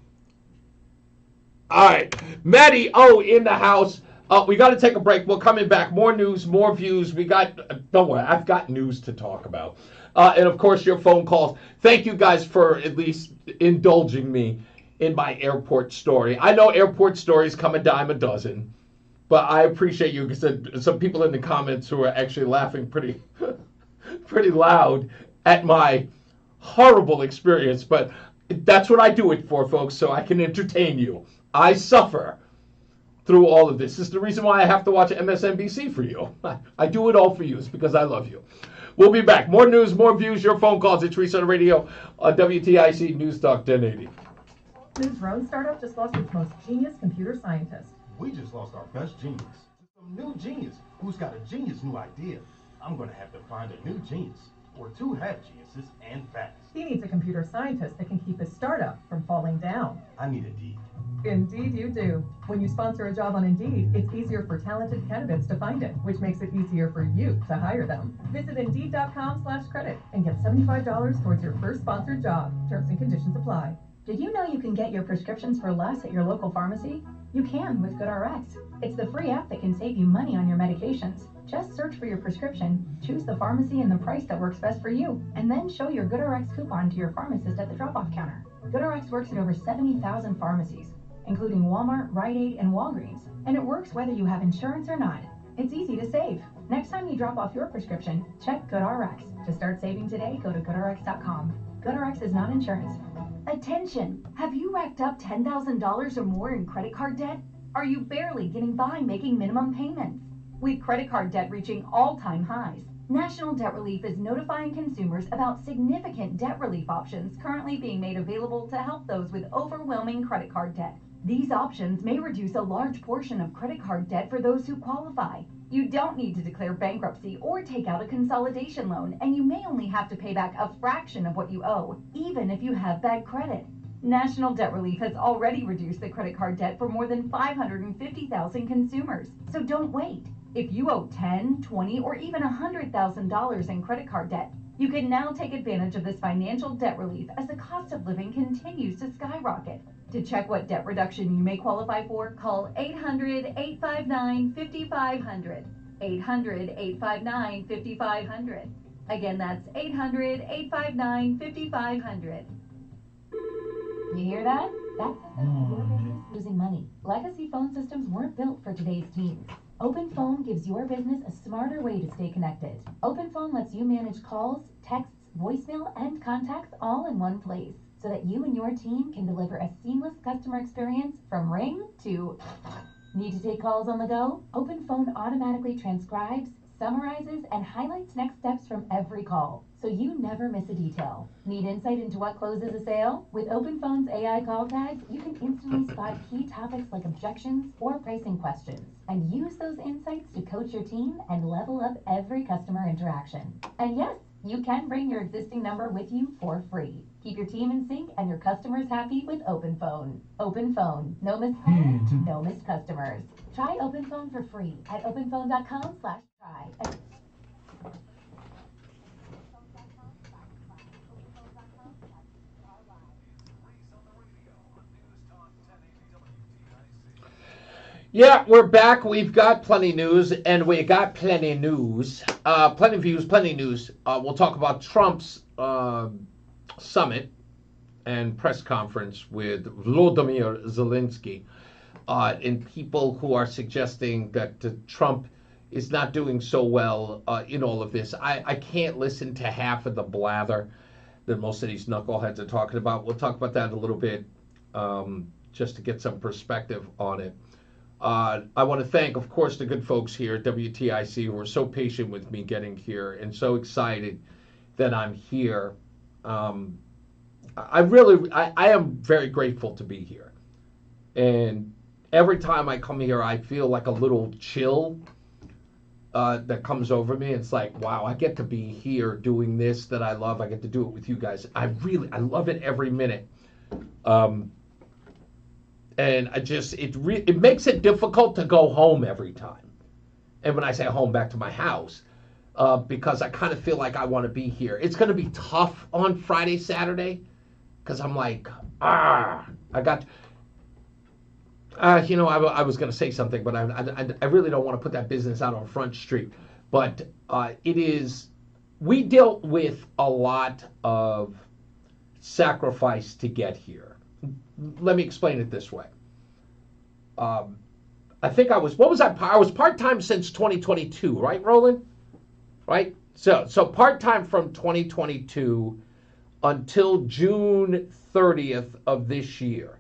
All right. Matty O in the house. We got to take a break. We're coming back. More news, more views. Don't worry, I've got news to talk about. And, of course, your phone calls. Thank you guys for at least indulging me in my airport story. I know airport stories come a dime a dozen, but I appreciate you because some people in the comments who are actually laughing pretty loud at my horrible experience. But that's what I do it for, folks, so I can entertain you. I suffer through all of this. This is the reason why I have to watch MSNBC for you. I do it all for you. It's because I love you. We'll be back. More news, more views, your phone calls. It's Reese On The Radio, WTIC NewsTalk 1080. New drone startup just lost its most genius computer scientist. We just lost our best genius. Some new genius who's got a genius new idea. I'm going to have to find a new genius, or two have geniuses and fast. He needs a computer scientist that can keep his startup from falling down. I need Indeed. Indeed you do. When you sponsor a job on Indeed, it's easier for talented candidates to find it, which makes it easier for you to hire them. Visit Indeed.com/credit and get $75 towards your first sponsored job. Terms and conditions apply. Did you know you can get your prescriptions for less at your local pharmacy? You can with GoodRx. It's the free app that can save you money on your medications. Just search for your prescription, choose the pharmacy and the price that works best for you, and then show your GoodRx coupon to your pharmacist at the drop-off counter. GoodRx works at over 70,000 pharmacies, including Walmart, Rite Aid, and Walgreens, and it works whether you have insurance or not. It's easy to save. Next time you drop off your prescription, check GoodRx. To start saving today, go to GoodRx.com. GoodRx is not insurance. Attention! Have you racked up $10,000 or more in credit card debt? Are you barely getting by making minimum payments? With credit card debt reaching all-time highs, National Debt Relief is notifying consumers about significant debt relief options currently being made available to help those with overwhelming credit card debt. These options may reduce a large portion of credit card debt for those who qualify. You don't need to declare bankruptcy or take out a consolidation loan, and you may only have to pay back a fraction of what you owe, even if you have bad credit. National Debt Relief has already reduced the credit card debt for more than 550,000 consumers. So don't wait. If you owe $10,000, $20,000, or even $100,000 in credit card debt, you can now take advantage of this financial debt relief as the cost of living continues to skyrocket. To check what debt reduction you may qualify for, call 800-859-5500. 800-859-5500. Again, that's 800-859-5500. You hear that? That's your business losing money. Legacy phone systems weren't built for today's teens. Open Phone gives your business a smarter way to stay connected. Open Phone lets you manage calls, texts, voicemail, and contacts all in one place, so that you and your team can deliver a seamless customer experience from ring to... Need to take calls on the go? Open Phone automatically transcribes, summarizes, and highlights next steps from every call, so you never miss a detail. Need insight into what closes a sale? With Open Phone's AI call tags, you can instantly spot key topics like objections or pricing questions, and use those insights to coach your team and level up every customer interaction. And yes, you can bring your existing number with you for free. Keep your team in sync and your customers happy with Open Phone. Open Phone. No missed calls, no missed customers. Try Open Phone for free at openphone.com/try. Yeah, we're back. We've got plenty news, and we got plenty news. Plenty views, plenty news. We'll talk about Trump's summit and press conference with Volodymyr Zelensky, and people who are suggesting that Trump is not doing so well in all of this. I can't listen to half of the blather that most of these knuckleheads are talking about. We'll talk about that a little bit just to get some perspective on it. I want to thank, of course, the good folks here at WTIC who are so patient with me getting here and so excited that I'm here. I am very grateful to be here. And every time I come here, I feel like a little chill that comes over me. It's like, wow, I get to be here doing this that I love. I get to do it with you guys. I love it every minute. And it makes it difficult to go home every time. And when I say home, back to my house, because I kind of feel like I want to be here. It's going to be tough on Friday, Saturday, because I'm like, I was going to say something, but I really don't want to put that business out on Front Street. But we dealt with a lot of sacrifice to get here. Let me explain it this way. I think I was part-time since 2022, right, Roland? Right? So part-time from 2022 until June 30th of this year.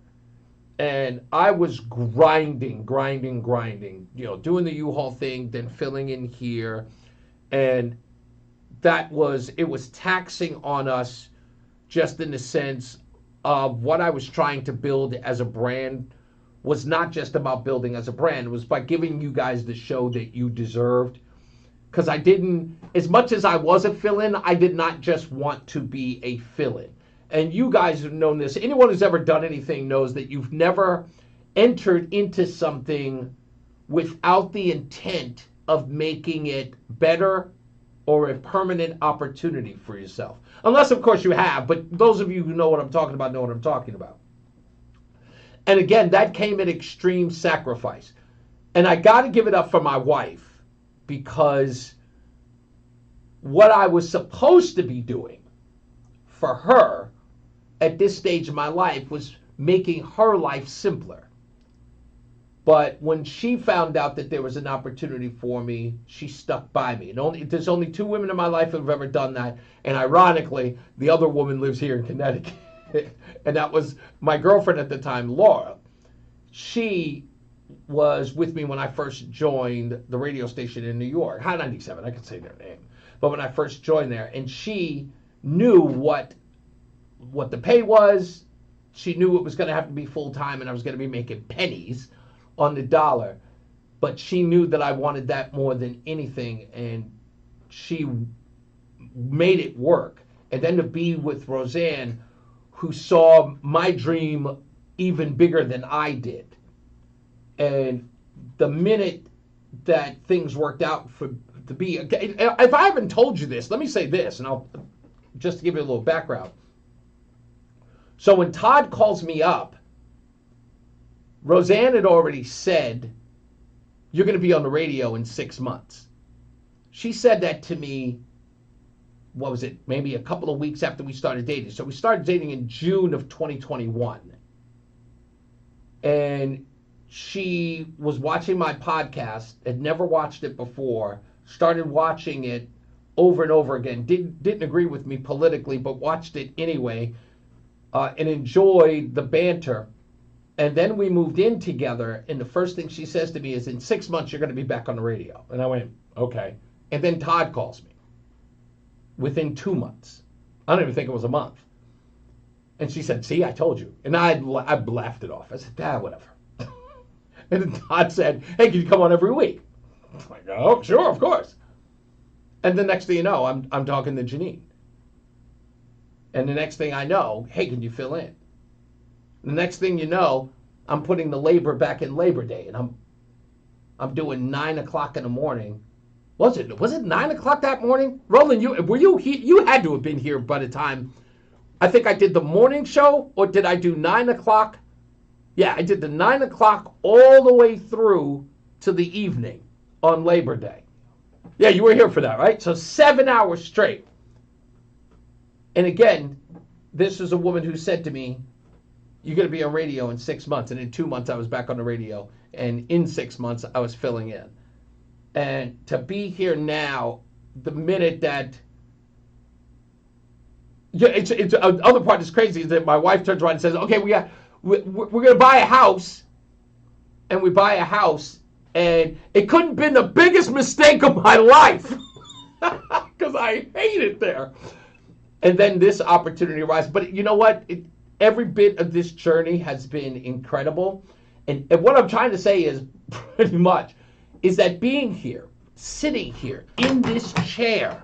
And I was grinding, doing the U-Haul thing, then filling in here. And it was taxing on us just in the sense of what I was trying to build as a brand was not just about building as a brand. It was by giving you guys the show that you deserved. Because as much as I was a fill-in, I did not just want to be a fill-in. And you guys have known this. Anyone who's ever done anything knows that you've never entered into something without the intent of making it better or a permanent opportunity for yourself. Unless, of course, you have. But those of you who know what I'm talking about know what I'm talking about. And again, that came at extreme sacrifice. And I got to give it up for my wife, because what I was supposed to be doing for her at this stage of my life was making her life simpler. But when she found out that there was an opportunity for me, she stuck by me. There's only 2 women in my life who have ever done that. And ironically, the other woman lives here in Connecticut. And that was my girlfriend at the time, Laura. She was with me when I first joined the radio station in New York. High 97, I could say their name. But when I first joined there, and she knew what the pay was. She knew it was going to have to be full-time, and I was going to be making pennies on the dollar. But she knew that I wanted that more than anything, and she made it work. And then to be with Roseanne, who saw my dream even bigger than I did. And the minute that things worked out to be, if I haven't told you this, let me say this, and I'll just to give you a little background. So when Todd calls me up, Roseanne had already said, you're going to be on the radio in 6 months. She said that to me, what was it, maybe a couple of weeks after we started dating. So we started dating in June of 2021. And she was watching my podcast, had never watched it before, started watching it over and over again, didn't agree with me politically, but watched it anyway, and enjoyed the banter. And then we moved in together, and the first thing she says to me is, in 6 months, you're going to be back on the radio. And I went, okay. And then Todd calls me within 2 months. I don't even think it was a month. And she said, see, I told you. And I laughed it off. I said, whatever. And then Todd said, hey, can you come on every week? I'm like, oh, sure, of course. And the next thing you know, I'm talking to Janine. And the next thing I know, hey, can you fill in? The next thing you know, I'm putting the labor back in Labor Day, and I'm doing 9 o'clock in the morning. Was it 9 o'clock that morning? Roland, you had to have been here by the time. I think I did the morning show, or did I do 9 o'clock? Yeah, I did the 9 o'clock all the way through to the evening on Labor Day. Yeah, you were here for that, right? So 7 hours straight. And again, this is a woman who said to me, you're going to be on radio in 6 months. And in 2 months, I was back on the radio. And in 6 months, I was filling in. And to be here now, the minute that... Yeah, it's other part that's crazy is that my wife turns around and says, okay, we're going to buy a house. And we buy a house. And it couldn't have been the biggest mistake of my life. Because I hate it there. And then this opportunity arises. But you know what? Every bit of this journey has been incredible. And what I'm trying to say is pretty much is that being here, sitting here in this chair,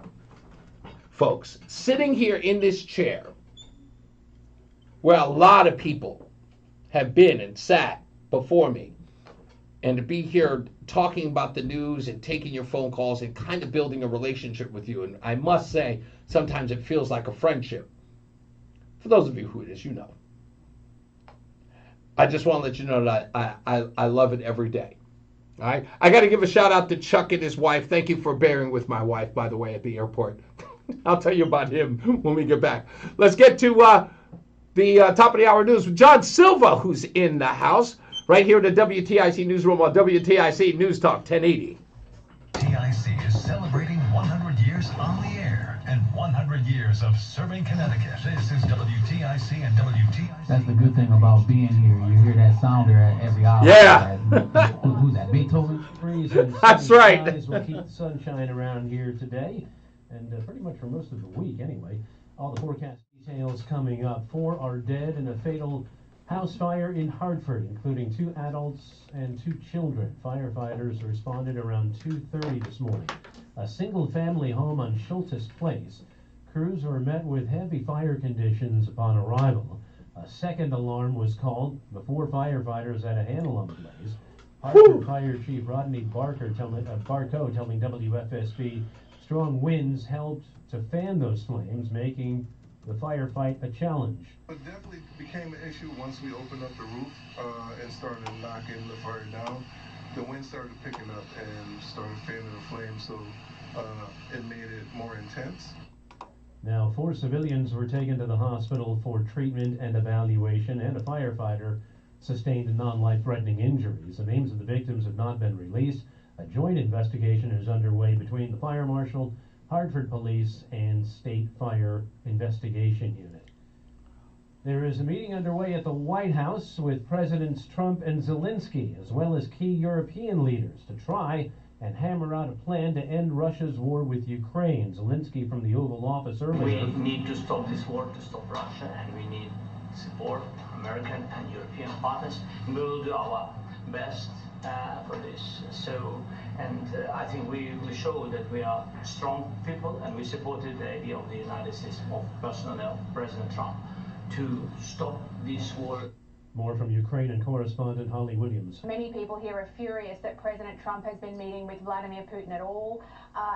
folks, sitting here in this chair where a lot of people have been and sat before me, and to be here talking about the news and taking your phone calls and kind of building a relationship with you. And I must say, sometimes it feels like a friendship. For those of you who it is, you know. I just want to let you know that I love it every day. All right? I got to give a shout out to Chuck and his wife. Thank you for bearing with my wife, by the way, at the airport. I'll tell you about him when we get back. Let's get to the top of the hour news with John Silva, who's in the house, right here in the WTIC newsroom on WTIC News Talk 1080. TIC is celebrating 100 years on the air and 100 years of serving Connecticut. This is WTIC and WTIC. That's the good thing about being here. You hear that sounder at every hour. Yeah. Who's that, Beethoven? That's right. We'll keep the sunshine around here today, and pretty much for most of the week anyway. All the forecast details coming up. 4 are dead in a fatal house fire in Hartford, including 2 adults and 2 children. Firefighters responded around 2:30 this morning. A single-family home on Schultes Place. Crews were met with heavy fire conditions upon arrival. A second alarm was called before firefighters had a handle on the blaze. Hartford Fire Chief Rodney Barco telling WFSB strong winds helped to fan those flames, making the firefight a challenge. It definitely became an issue once we opened up the roof and started knocking the fire down. The wind started picking up and started fanning the flames, so it made it more intense. Now, 4 civilians were taken to the hospital for treatment and evaluation, and a firefighter sustained non-life-threatening injuries. The names of the victims have not been released. A joint investigation is underway between the fire marshal, Hartford Police, and State Fire Investigation Unit. There is a meeting underway at the White House with Presidents Trump and Zelensky, as well as key European leaders, to try and hammer out a plan to end Russia's war with Ukraine. Zelensky from the Oval Office earlier. We need to stop this war, to stop Russia, and we need support from American and European partners. We will do our best for this. I think we show that we are strong people, and we supported the idea of the United States, of personnel, President Trump, to stop this war. More from Ukrainian correspondent Holly Williams. Many people here are furious that President Trump has been meeting with Vladimir Putin at all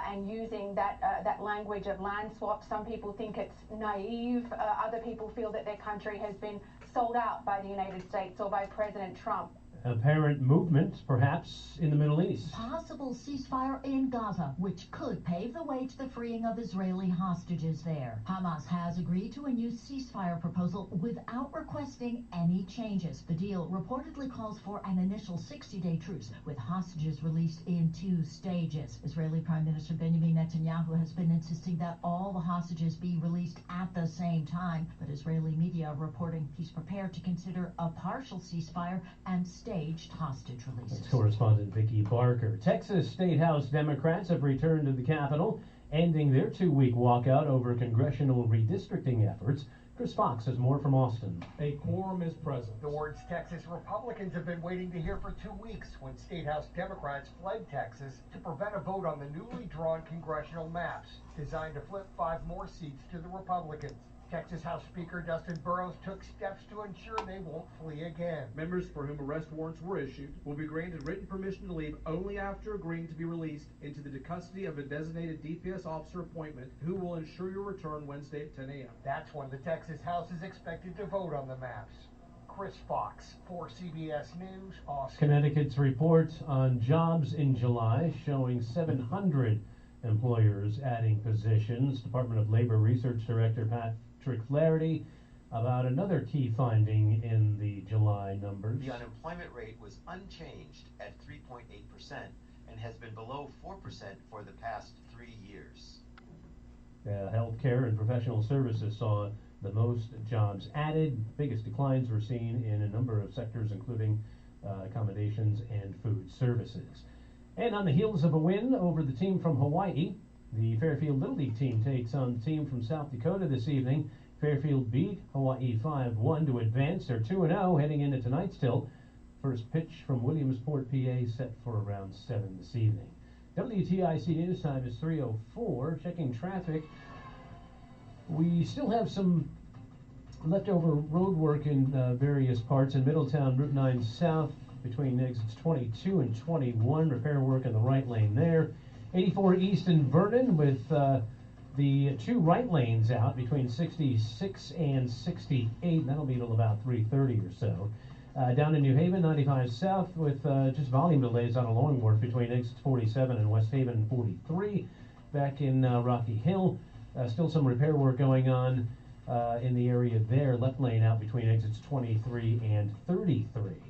and using that language of land swap. Some people think it's naive. Other people feel that their country has been sold out by the United States or by President Trump. Apparent movement, perhaps, in the Middle East. Possible ceasefire in Gaza, which could pave the way to the freeing of Israeli hostages there. Hamas has agreed to a new ceasefire proposal without requesting any changes. The deal reportedly calls for an initial 60-day truce, with hostages released in 2 stages. Israeli Prime Minister Benjamin Netanyahu has been insisting that all the hostages be released at the same time, but Israeli media are reporting he's prepared to consider a partial ceasefire and staged hostage releases. That's correspondent Vicki Barker. Texas State House Democrats have returned to the Capitol, ending their 2-week walkout over congressional redistricting efforts. Chris Fox has more from Austin. A quorum is present. The words Texas Republicans have been waiting to hear for 2 weeks when State House Democrats fled Texas to prevent a vote on the newly drawn congressional maps designed to flip 5 more seats to the Republicans. Texas House Speaker Dustin Burrows took steps to ensure they won't flee again. Members for whom arrest warrants were issued will be granted written permission to leave only after agreeing to be released into the custody of a designated DPS officer appointment who will ensure your return Wednesday at 10 a.m. That's when the Texas House is expected to vote on the maps. Chris Fox for CBS News, Austin. Connecticut's report on jobs in July showing 700 employers adding positions. Department of Labor Research Director Patrick Flaherty about another key finding in the July numbers. The unemployment rate was unchanged at 3.8% and has been below 4% for the past 3 years. Healthcare and professional services saw the most jobs added. Biggest declines were seen in a number of sectors, including accommodations and food services. And on the heels of a win over the team from Hawaii, the Fairfield Little League team takes on the team from South Dakota this evening. Fairfield beat Hawaii 5-1 to advance. They're 2-0 heading into tonight's tilt. First pitch from Williamsport, PA, set for around 7 this evening. WTIC News Time is 3:04. Checking traffic. We still have some leftover road work in various parts in Middletown, Route 9 South, between exits 22 and 21. Repair work in the right lane there. 84 East in Vernon with the 2 right lanes out between 66 and 68. That'll be till about 3:30 or so. Down in New Haven, 95 South with just volume delays on a Long Wharf between exits 47 and West Haven 43. Back in Rocky Hill, still some repair work going on in the area there. Left lane out between exits 23 and 33.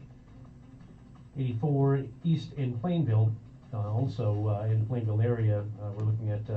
84 East in Plainville. Also in the Plainville area, we're looking at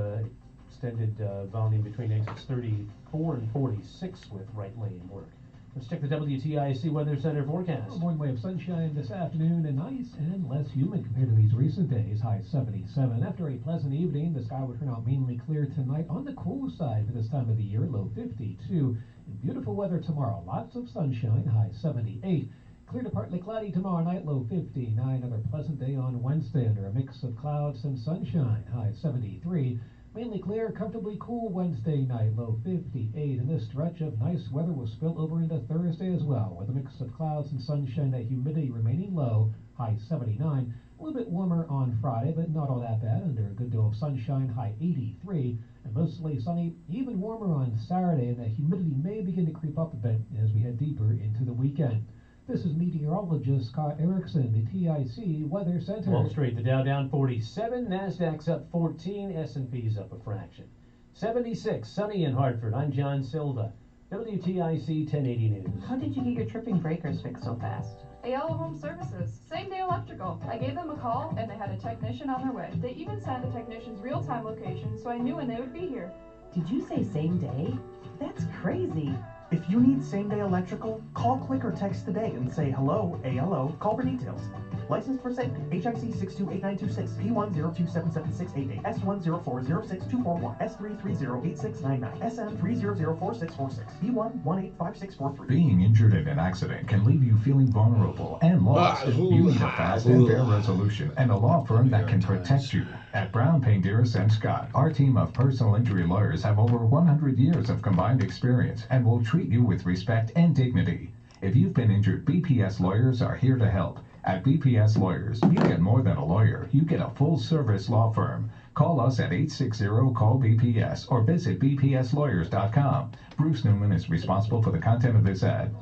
extended volume between exits 34 and 46 with right lane work. Let's check the WTIC Weather Center forecast. One way of sunshine this afternoon, and nice and less humid compared to these recent days. High 77. After a pleasant evening, the sky will turn out mainly clear tonight. On the cool side for this time of the year, low 52. And beautiful weather tomorrow. Lots of sunshine. High 78. Clear to partly cloudy tomorrow night, low 59. Another pleasant day on Wednesday under a mix of clouds and sunshine. High 73. Mainly clear, comfortably cool Wednesday night, low 58. And this stretch of nice weather will spill over into Thursday as well, with a mix of clouds and sunshine, that humidity remaining low, high 79. A little bit warmer on Friday, but not all that bad, under a good deal of sunshine, high 83. And mostly sunny, even warmer on Saturday, and the humidity may begin to creep up a bit as we head deeper into the weekend. This is meteorologist Scott Erickson, the TIC Weather Center. Wall Street, the Dow down 47, NASDAQ's up 14, S&P's up a fraction. 76, sunny in Hartford. I'm John Silva, WTIC 1080 News. How did you get your tripping breakers fixed so fast? Ayala Home Services, same day electrical. I gave them a call and they had a technician on their way. They even sent the technician's real-time location, so I knew when they would be here. Did you say same day? That's crazy. If you need same-day electrical, call, click, or text today and say hello, ALO, call for details. Licensed for safety, HIC 628926, P102776888, S104062441, S3308699, SM3004646, B1185643. Being injured in an accident can leave you feeling vulnerable and lost. You need a fast and fair resolution and a law firm that can protect you. At Brown, Painteris & Scott, our team of personal injury lawyers have over 100 years of combined experience and will treat you with respect and dignity. If you've been injured, BPS lawyers are here to help. At BPS Lawyers, you get more than a lawyer. You get a full-service law firm. Call us at 860-CALL-BPS or visit bpslawyers.com. Bruce Newman is responsible for the content of this ad.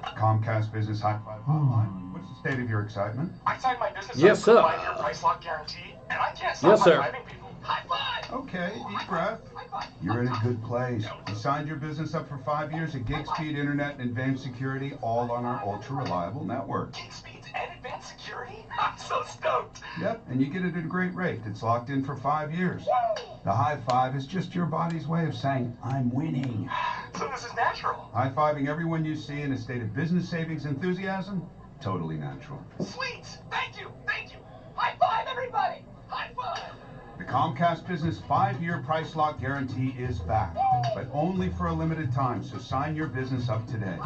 Comcast Business High Five Hotline. What's the state of your excitement? I signed my business Yes, up sir. for a 5-year price lock guarantee, and I can't stop Yes, sir. high-fiving people. High five! Okay, deep breath. You're in a good place. You signed your business up for 5 years of gig speed internet and advanced security, all on our ultra-reliable network. Gig speeds and advanced security? I'm so stoked! Yep, and you get it at a great rate. It's locked in for 5 years. The high five is just your body's way of saying, I'm winning. So this is natural. High-fiving everyone you see in a state of business savings enthusiasm, totally natural. Sweet! Thank you! Thank you! High five, everybody! High five! The Comcast Business 5-year price lock guarantee is back, but only for a limited time, so sign your business up today.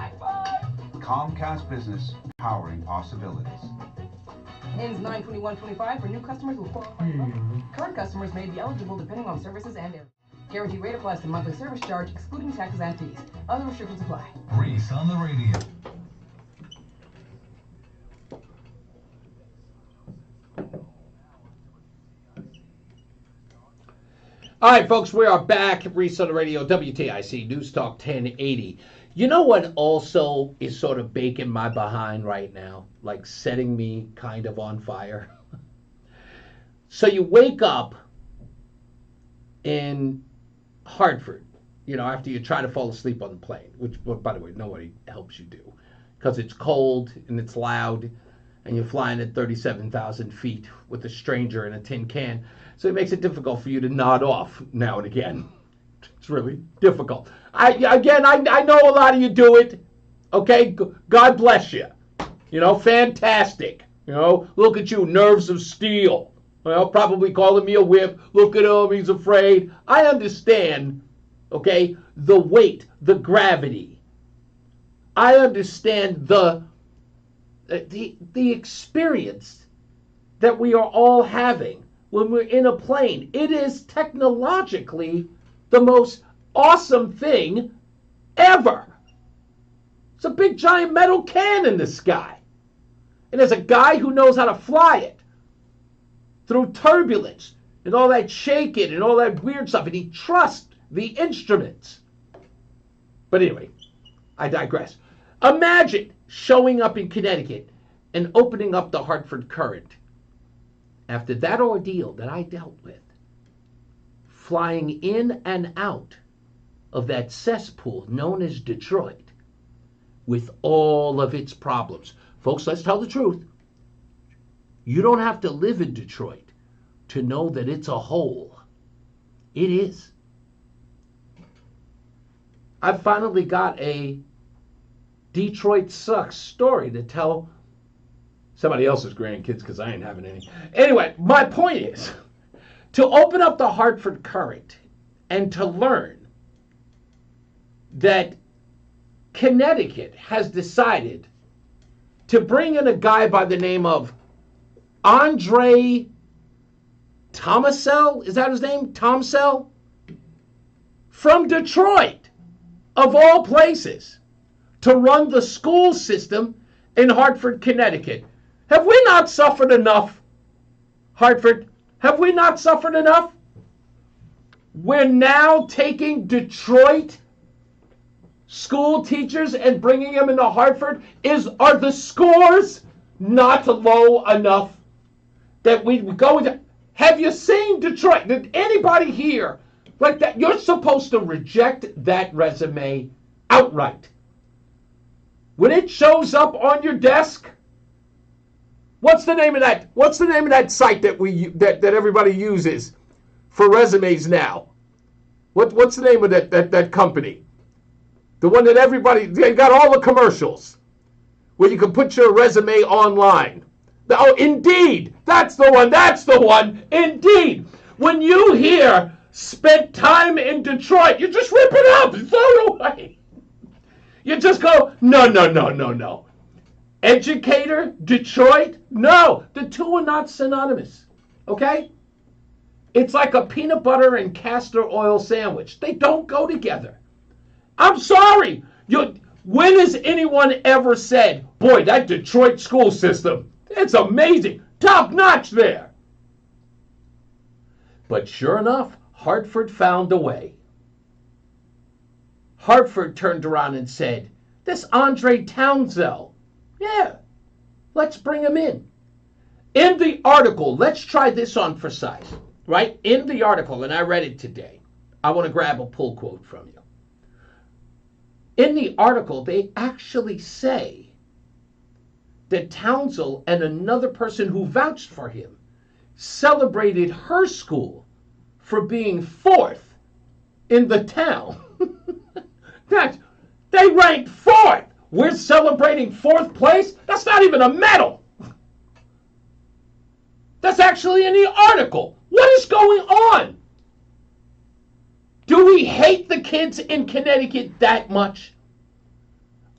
Comcast Business, powering possibilities. Ends 9/21/25 for new customers will qualify. Current customers may be eligible depending on services and areas. Guarantee rate applies to monthly service charge, excluding taxes and fees. Other restrictions apply. Reese on the Radio. All right, folks, we are back. Reese on the Radio, WTIC, News Talk 1080. You know what also is sort of baking my behind right now? Like setting me kind of on fire? So you wake up in Hartford, you know, after you try to fall asleep on the plane, which, by the way, nobody helps you do, because it's cold and it's loud, and you're flying at 37,000 feet with a stranger in a tin can. So it makes it difficult for you to nod off now and again. It's really difficult. I know a lot of you do it. Okay, God bless you. You know, fantastic. You know, look at you, nerves of steel. Well, probably calling me a whip. Look at him, he's afraid. I understand, okay, the weight, the gravity. I understand the experience that we are all having when we're in a plane. It is technologically the most awesome thing ever. It's a big giant metal can in the sky. And there's a guy who knows how to fly it through turbulence and all that shaking and all that weird stuff. And he trusts the instruments. But anyway, I digress. Imagine showing up in Connecticut and opening up the Hartford Current after that ordeal that I dealt with, flying in and out of that cesspool known as Detroit with all of its problems. Folks, let's tell the truth. You don't have to live in Detroit to know that it's a hole. It is. I finally got a Detroit sucks story to tell somebody else's grandkids, because I ain't having any. Anyway, my point is to open up the Hartford Current and to learn that Connecticut has decided to bring in a guy by the name of Andre Tomasel. Is that his name? Tomsell? From Detroit, of all places, to run the school system in Hartford, Connecticut. Have we not suffered enough, Hartford? Have we not suffered enough? We're now taking Detroit school teachers and bringing them into Hartford. Are the scores not low enough that we go into? Have you seen Detroit? Did anybody here like that? You're supposed to reject that resume outright. When it shows up on your desk, what's the name of that? What's the name of that site that everybody uses for resumes now? What's the name of that company? The one that they got all the commercials where you can put your resume online. Oh, Indeed. That's the one. That's the one. Indeed. When you hear spent time in Detroit, you just rip it up and throw it away. You just go, no. Educator, Detroit, no. The two are not synonymous, okay? It's like a peanut butter and castor oil sandwich. They don't go together. I'm sorry. When has anyone ever said, boy, that Detroit school system, it's amazing, top notch there? But sure enough, Hartford found a way. Hartford turned around and said, this Andre Townsell, yeah, Let's bring them in. In the article, let's try this on for size, right? In the article, and I read it today. I want to grab a pull quote from you. In the article, they actually say that Townsend and another person who vouched for him celebrated her school for being 4th in the town. They ranked 4th. We're celebrating 4th place? That's not even a medal. That's actually in the article. What is going on? Do we hate the kids in Connecticut that much?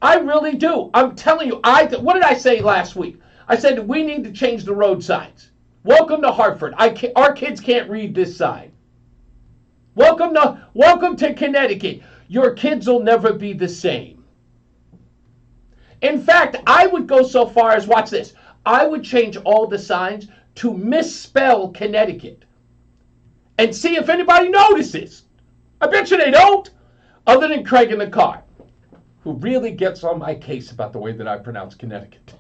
I really do. I'm telling you, what did I say last week? I said we need to change the road signs. Welcome to Hartford. Our kids can't read this sign. Welcome to Connecticut. Your kids will never be the same. In fact, I would go so far as, watch this, I would change all the signs to misspell Connecticut and see if anybody notices. I bet you they don't, other than Craig in the car, who really gets on my case about the way that I pronounce Connecticut.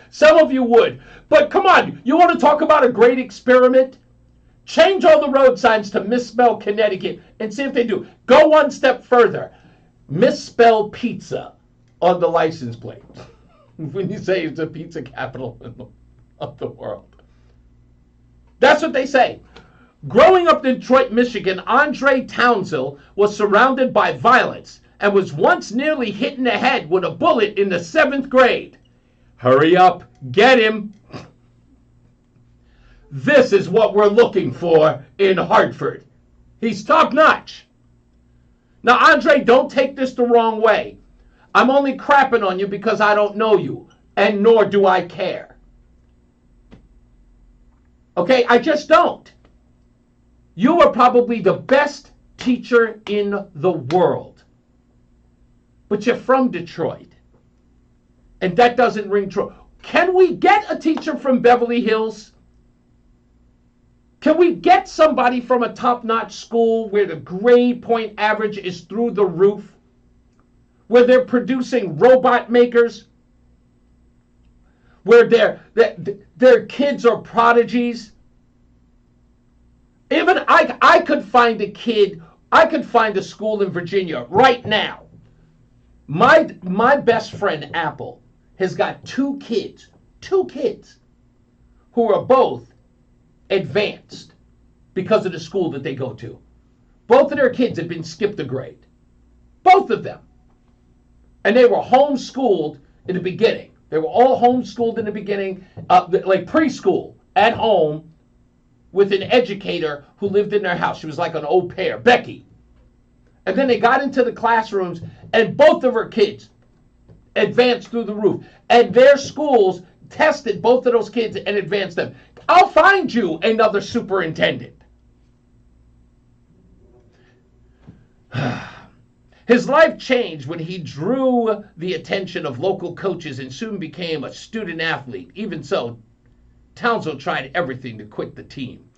Some of you would, but come on, you want to talk about a great experiment? Change all the road signs to misspell Connecticut and see if they do. Go one step further. Misspell pizza on the license plate when you say it's the pizza capital of the world. That's what they say. Growing up in Detroit, Michigan, Andre Townsend was surrounded by violence and was once nearly hit in the head with a bullet in the 7th grade. Hurry up, get him. This is what we're looking for in Hartford. He's top-notch. Now, Andre, don't take this the wrong way. I'm only crapping on you because I don't know you, and nor do I care. Okay, I just don't. You are probably the best teacher in the world. But you're from Detroit. And that doesn't ring true. Can we get a teacher from Beverly Hills? Can we get somebody from a top-notch school where the grade point average is through the roof? Where they're producing robot makers? Where their kids are prodigies? Even I could find a school in Virginia right now. My best friend, Apple, has got two kids who are both advanced because of the school that they go to. Both of their kids have been skipped a grade. Both of them. And they were homeschooled in the beginning. They were all homeschooled in the beginning, like preschool, at home, with an educator who lived in their house. She was like an au pair, Becky. And then they got into the classrooms, and both of her kids advanced through the roof. And their schools tested both of those kids and advanced them. I'll find you another superintendent. His life changed when he drew the attention of local coaches and soon became a student athlete. Even so, Townsend tried everything to quit the team.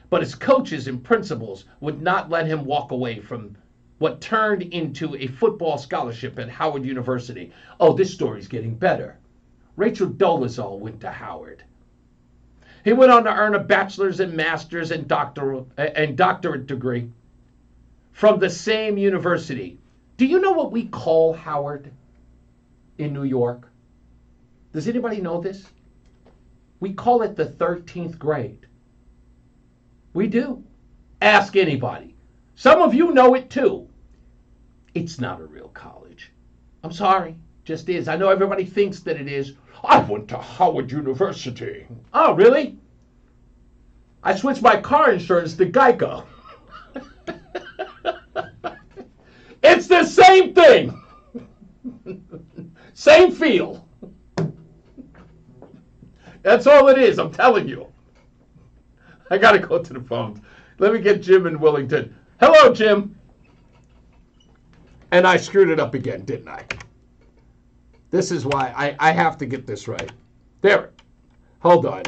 But his coaches and principals would not let him walk away from what turned into a football scholarship at Howard University. Oh, this story's getting better. Rachel Dolezal went to Howard. He went on to earn a bachelor's and master's and doctorate degree from the same university. Do you know what we call Howard in New York? Does anybody know this? We call it the 13th grade. We do. Ask anybody. Some of you know it too. It's not a real college. I'm sorry, just is. I know everybody thinks that it is. I went to Howard University. Oh, really? I switched my car insurance to Geico. It's the same thing. Same feel. That's all it is, I'm telling you. I got to go to the phones. Let me get Jim in Willington. Hello, Jim. And I screwed it up again, didn't I? This is why I have to get this right. There. Hold on.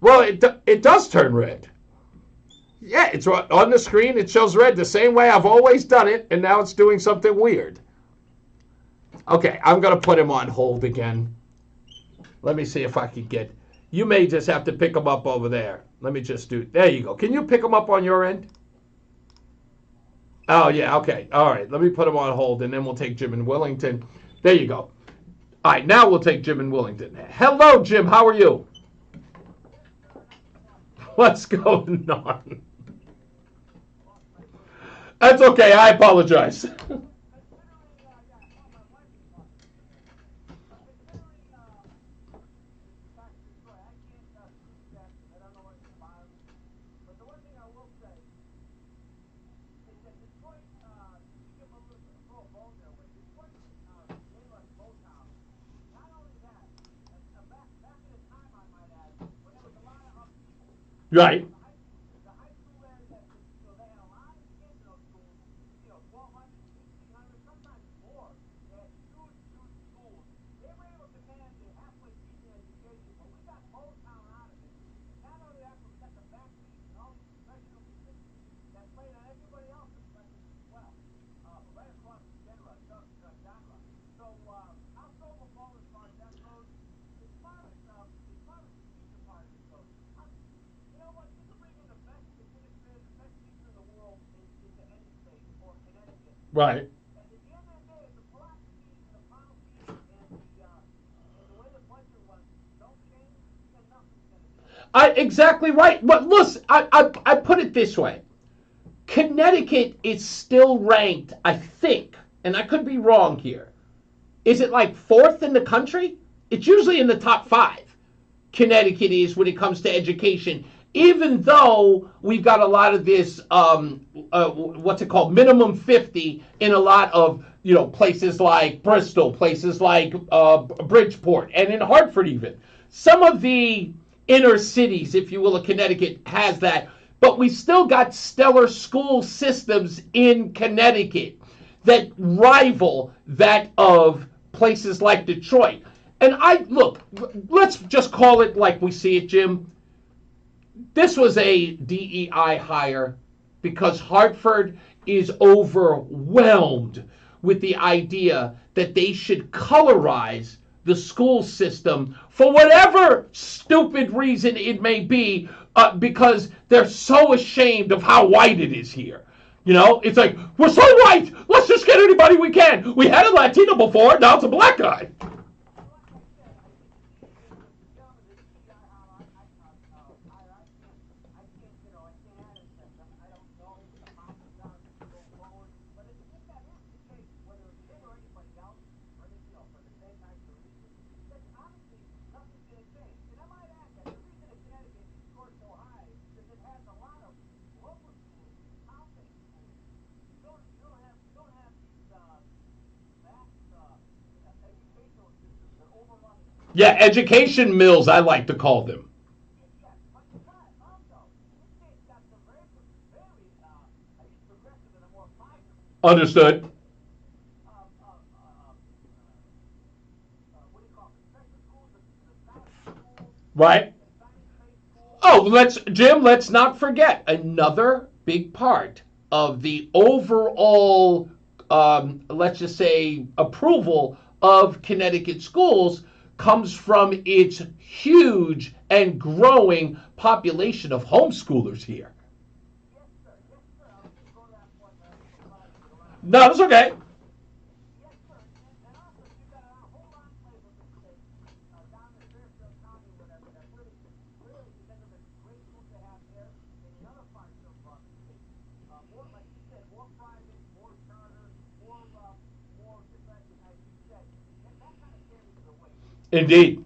Well, it does turn red. Yeah, it's on the screen. It shows red the same way I've always done it, and now it's doing something weird. Okay, I'm going to put him on hold again. Let me see if I can get... You may just have to pick him up over there. Let me just do... There you go. Can you pick him up on your end? Oh, yeah, okay. All right, let me put him on hold, and then we'll take Jim in Willington. There you go. All right, now we'll take Jim in Willington. Hello, Jim. How are you? What's going on? That's okay. I apologize. Right. Right. Exactly right. But listen, I put it this way. Connecticut is still ranked, I think, and I could be wrong here. Is it like 4th in the country? It's usually in the top 5. Connecticut is when it comes to education. Even though we've got a lot of this, what's it called, minimum 50 in a lot of, places like Bristol, places like Bridgeport, and in Hartford even. Some of the inner cities, if you will, of Connecticut has that. But we still got stellar school systems in Connecticut that rival that of places like Detroit. And let's just call it like we see it, Jim. This was a DEI hire because Hartford is overwhelmed with the idea that they should colorize the school system for whatever stupid reason it may be, because they're so ashamed of how white it is here. It's like, we're so white, let's just get anybody we can. We had a Latino before, now it's a black guy. Yeah, education mills, I like to call them. Understood. Right. Oh, Jim, let's not forget another big part of the overall, let's just say, approval of Connecticut schools comes from its huge and growing population of homeschoolers here. No, that's okay. Indeed.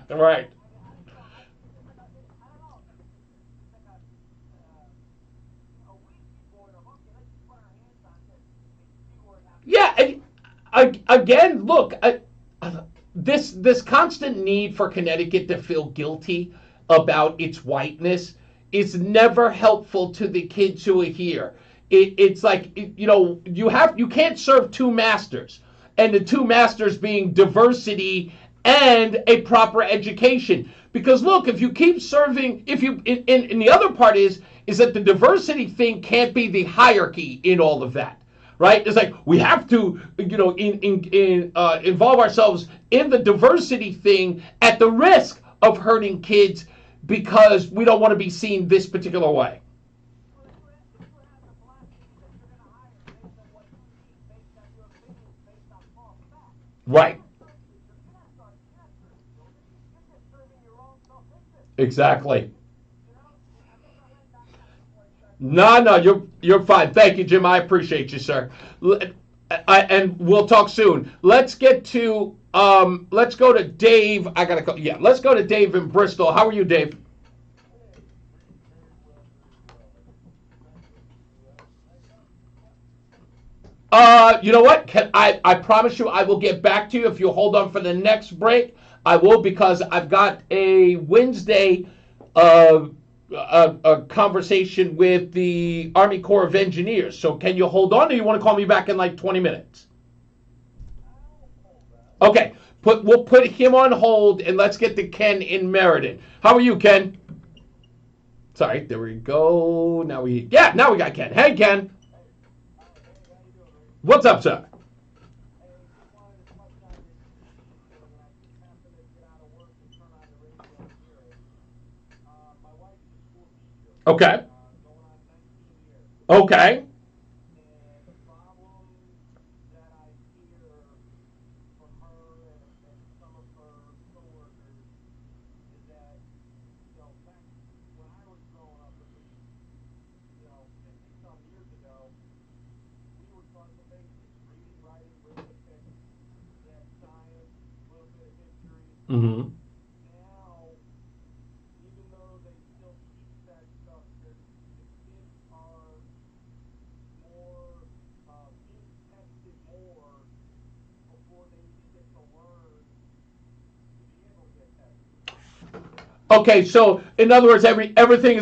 Right. Yeah, again, look, this constant need for Connecticut to feel guilty about its whiteness is never helpful to the kids who are here. It's like, you can't serve two masters, and the two masters being diversity and a proper education. Because look, if you keep serving, and the other part is that the diversity thing can't be the hierarchy in all of that, right? It's like we have to, involve ourselves in the diversity thing at the risk of hurting kids because we don't want to be seen this particular way. Right. Exactly. No, you're fine. Thank you, Jim. I appreciate you, sir. And we'll talk soon. Let's go to Dave. Let's go to Dave in Bristol. How are you, Dave? You know what? I promise you I will get back to you if you hold on for the next break. I will, because I've got a Wednesday a conversation with the Army Corps of Engineers. So can you hold on, or you want to call me back in like 20 minutes? Okay. We'll put him on hold, and let's get to Ken in Meriden. How are you, Ken? Sorry, there we go. Now we got Ken. Hey, Ken. What's up, sir? Okay. Okay. Mm-hmm. Okay, so in other words, everything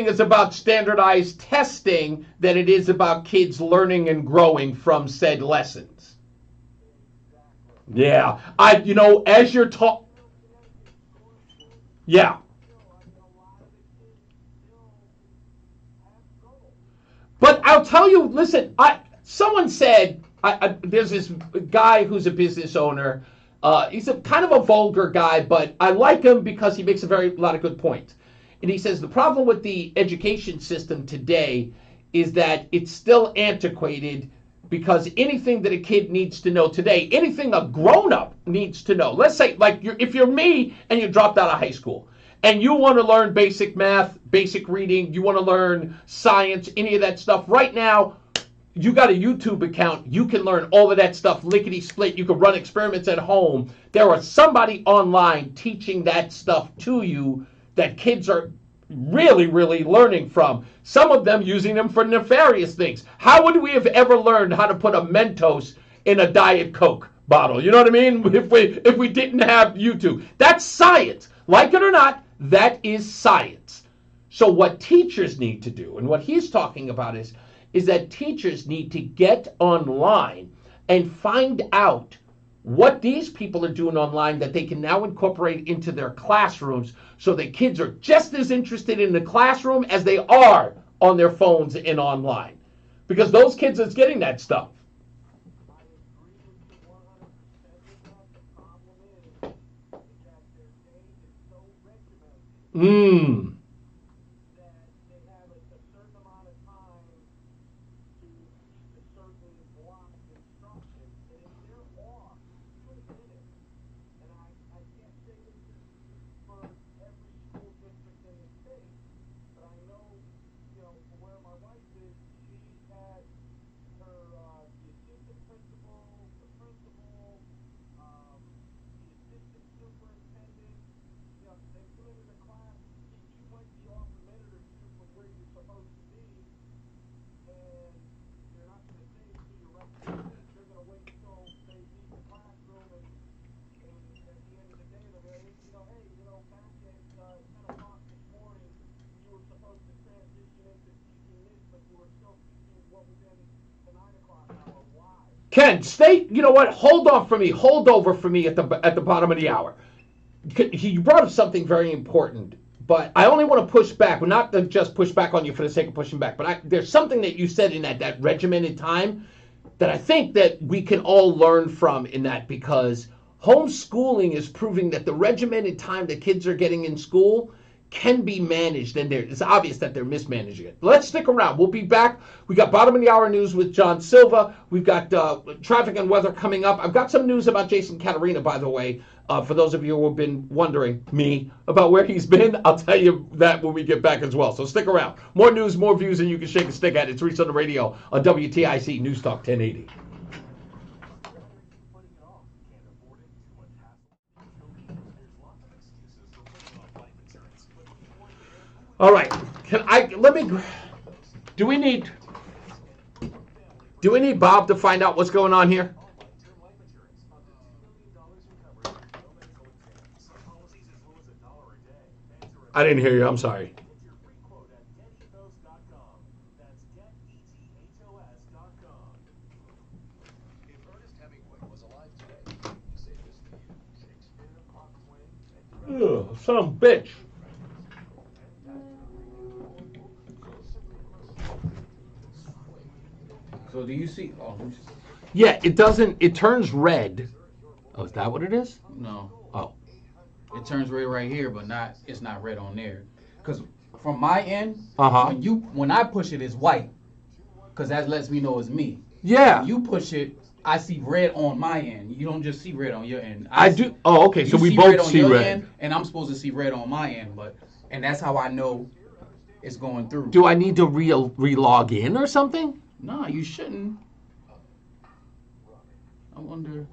is about standardized testing than it is about kids learning and growing from said lessons. Yeah, as you're talking, yeah. But I'll tell you, listen, someone said, there's this guy who's a business owner. He's a kind of a vulgar guy, but I like him because he makes a lot of good points. And he says the problem with the education system today is that it's still antiquated, because anything that a kid needs to know today, anything a grown-up needs to know. Let's say, like, if you're me and you dropped out of high school and you want to learn basic math, basic reading, you want to learn science, any of that stuff, right now, you got a YouTube account. You can learn all of that stuff lickety-split. You can run experiments at home. There is somebody online teaching that stuff to you that kids are really, really learning from. Some of them using them for nefarious things. How would we have ever learned how to put a Mentos in a Diet Coke bottle? You know what I mean? If we didn't have YouTube. That's science. Like it or not, that is science. So what teachers need to do, and what he's talking about is that teachers need to get online and find out what these people are doing online that they can now incorporate into their classrooms, so that kids are just as interested in the classroom as they are on their phones and online. Because those kids is getting that stuff. Ken, stay. You know what? Hold on for me. Hold over for me at the bottom of the hour. You brought up something very important, but I only want to push back. Well, not to just push back on you for the sake of pushing back, but there's something that you said in that regimented time that I think that we can all learn from in that, because homeschooling is proving that the regimented time that kids are getting in school can be managed, and it's obvious that they're mismanaging it. Let's stick around. We'll be back. We got bottom of the hour news with John Silva. We've got traffic and weather coming up. I've got some news about Jason Caterina, by the way. For those of you who have been wondering, about where he's been, I'll tell you that when we get back as well. So stick around. More news, more views than you can shake a stick at. It's Reese on the Radio on WTIC News Talk 1080. All right, do we need Bob to find out what's going on here? I didn't hear you, I'm sorry. Ugh, son of a bitch. So do you see? Yeah, it doesn't. It turns red. Oh, is that what it is? No. Oh. It turns red right here, but it's not red on there. Because from my end, when I push it, it's white. Because that lets me know it's me. Yeah. When you push it, I see red on my end. You don't just see red on your end. I do. Oh, okay. So we both see red. End, and I'm supposed to see red on my end, and that's how I know it's going through. Do I need to re-log in or something? No, you shouldn't. I wonder.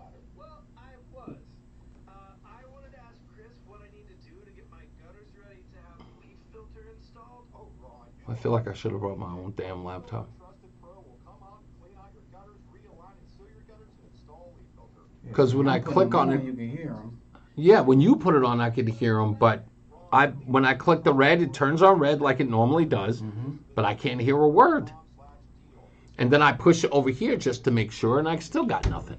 I feel like I should have brought my own damn laptop. Because when I click on it, you can hear them. Yeah, when you put it on, I can hear them. But when I click the red, it turns on red like it normally does. But I can't hear a word. And then I push it over here just to make sure, and I still got nothing.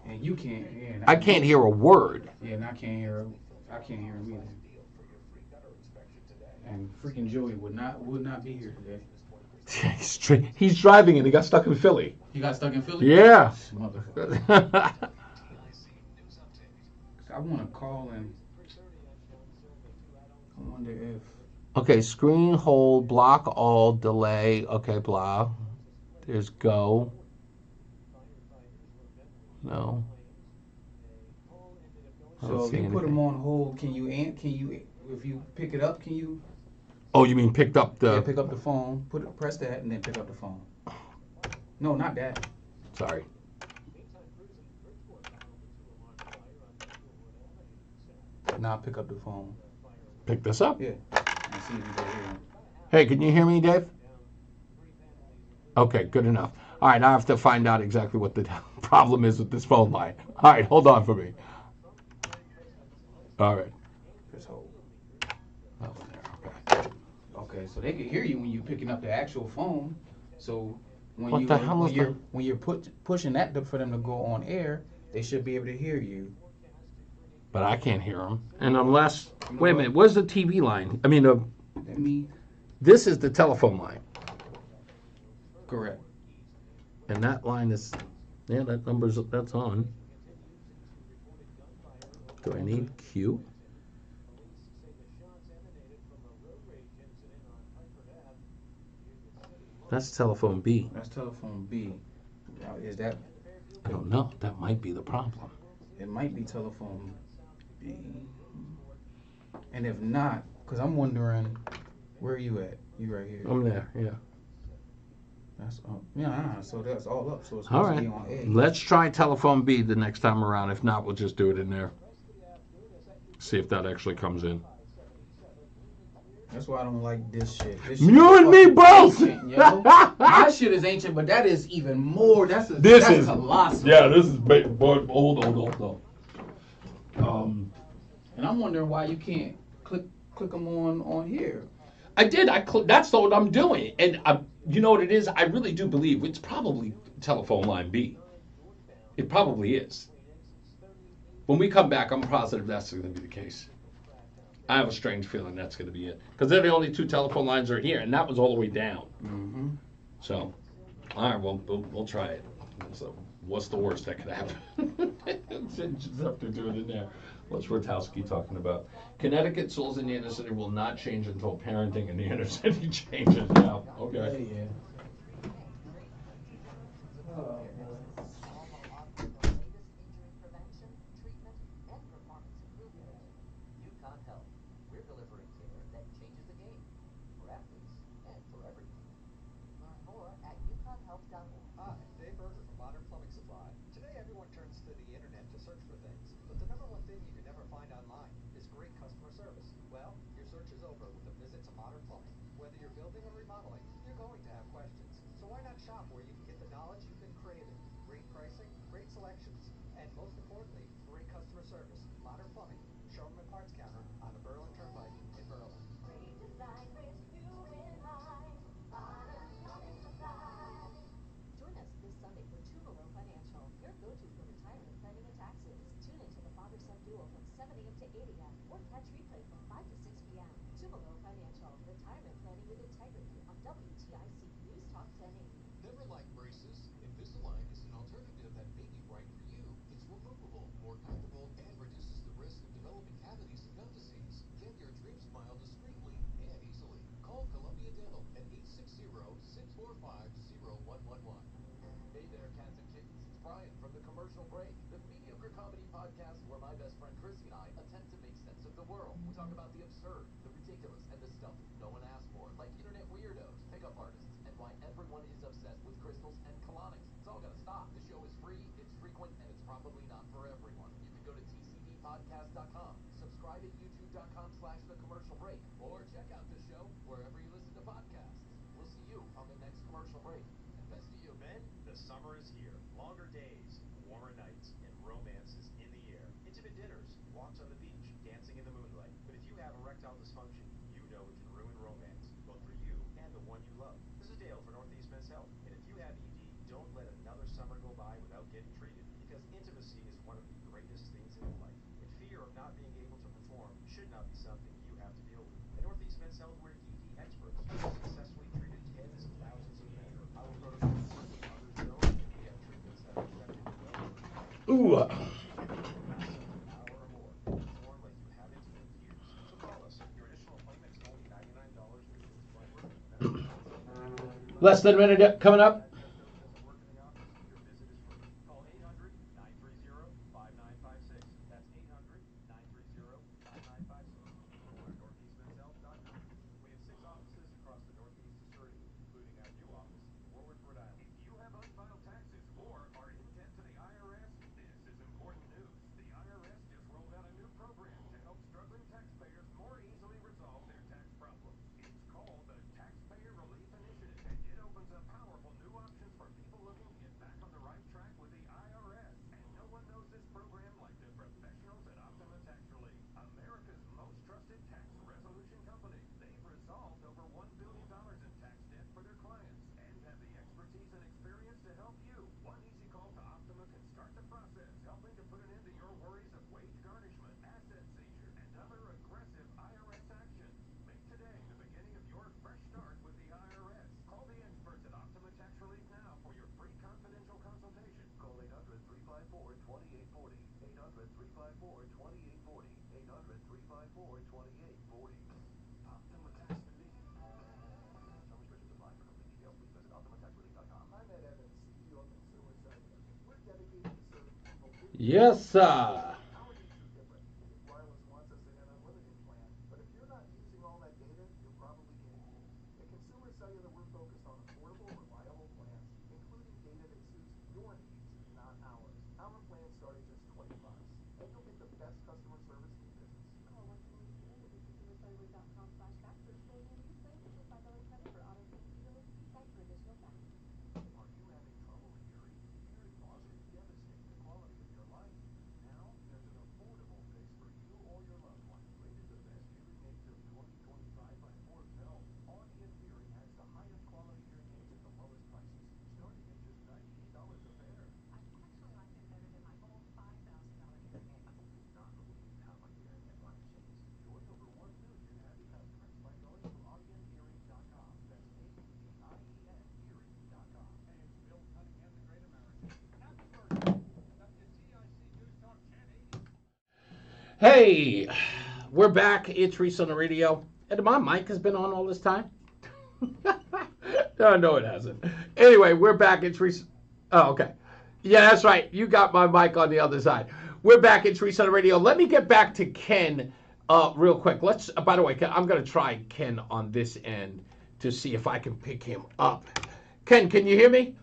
And you can't. Yeah, I can't hear a word. Yeah, and I can't hear him either. And freaking Joey would not be here today. He's driving and he got stuck in Philly. He got stuck in Philly? Yeah. Motherfucker. I want to call him. I wonder if. Okay, screen hold, block all, delay. Okay, blah. There's go. No. So if you put them on hold, can you if you pick it up, can you? Oh, you mean picked up the? Yeah, pick up the phone. Press that, and then pick up the phone. No, not that. Sorry. Now pick up the phone. Pick this up? Yeah. And see if you can hear him. Hey, can you hear me, Dave? Okay, good enough. All right, I have to find out exactly what the problem is with this phone line. All right, hold on for me. All right. Just hold. Okay, so they can hear you when you're picking up the actual phone. So when you're pushing that for them to go on air, they should be able to hear you. But I can't hear them. And unless, wait a minute, where's the TV line? I mean, this is the telephone line. Correct. And that line is, yeah, that's on. Do I need Q? That's telephone B. That's telephone B. Now, is that? I don't know. That might be the problem. It might be telephone B. And if not, because I'm wondering, where are you at? You right here. I'm there, yeah. That's up. Yeah, so that's all up. So it's all supposed right. to be on A. Let's try telephone B the next time around. If not, we'll just do it in there. See if that actually comes in. That's why I don't like this shit. You and me both. Ancient, yo. My shit is ancient, but that is even more. That's colossal. Yeah, this is big. Hold on. And I'm wondering why you can't click them on here. I did. That's what I'm doing. And you know what it is? I really do believe it's probably telephone line B. It probably is. When we come back, I'm positive that's going to be the case. I have a strange feeling that's going to be it. Because they're the only two telephone lines are here, and that was all the way down. Mm-hmm. So, all right, we'll try it. So, what's the worst that could happen? Just have to do it in there. What's Rutowski talking about? Connecticut schools in the inner city will not change until parenting in the inner city changes. Now, okay. Yeah. Ooh. Less than a minute coming up. Yes, sir. Hey, we're back. It's Reese on the radio. And my mic has been on all this time? No, it hasn't. Anyway, we're back. It's Reese. Oh, okay. Yeah, that's right. You got my mic on the other side. We're back. It's Reese on the radio. Let me get back to Ken real quick. By the way, I'm going to try Ken on this end to see if I can pick him up. Ken, can you hear me?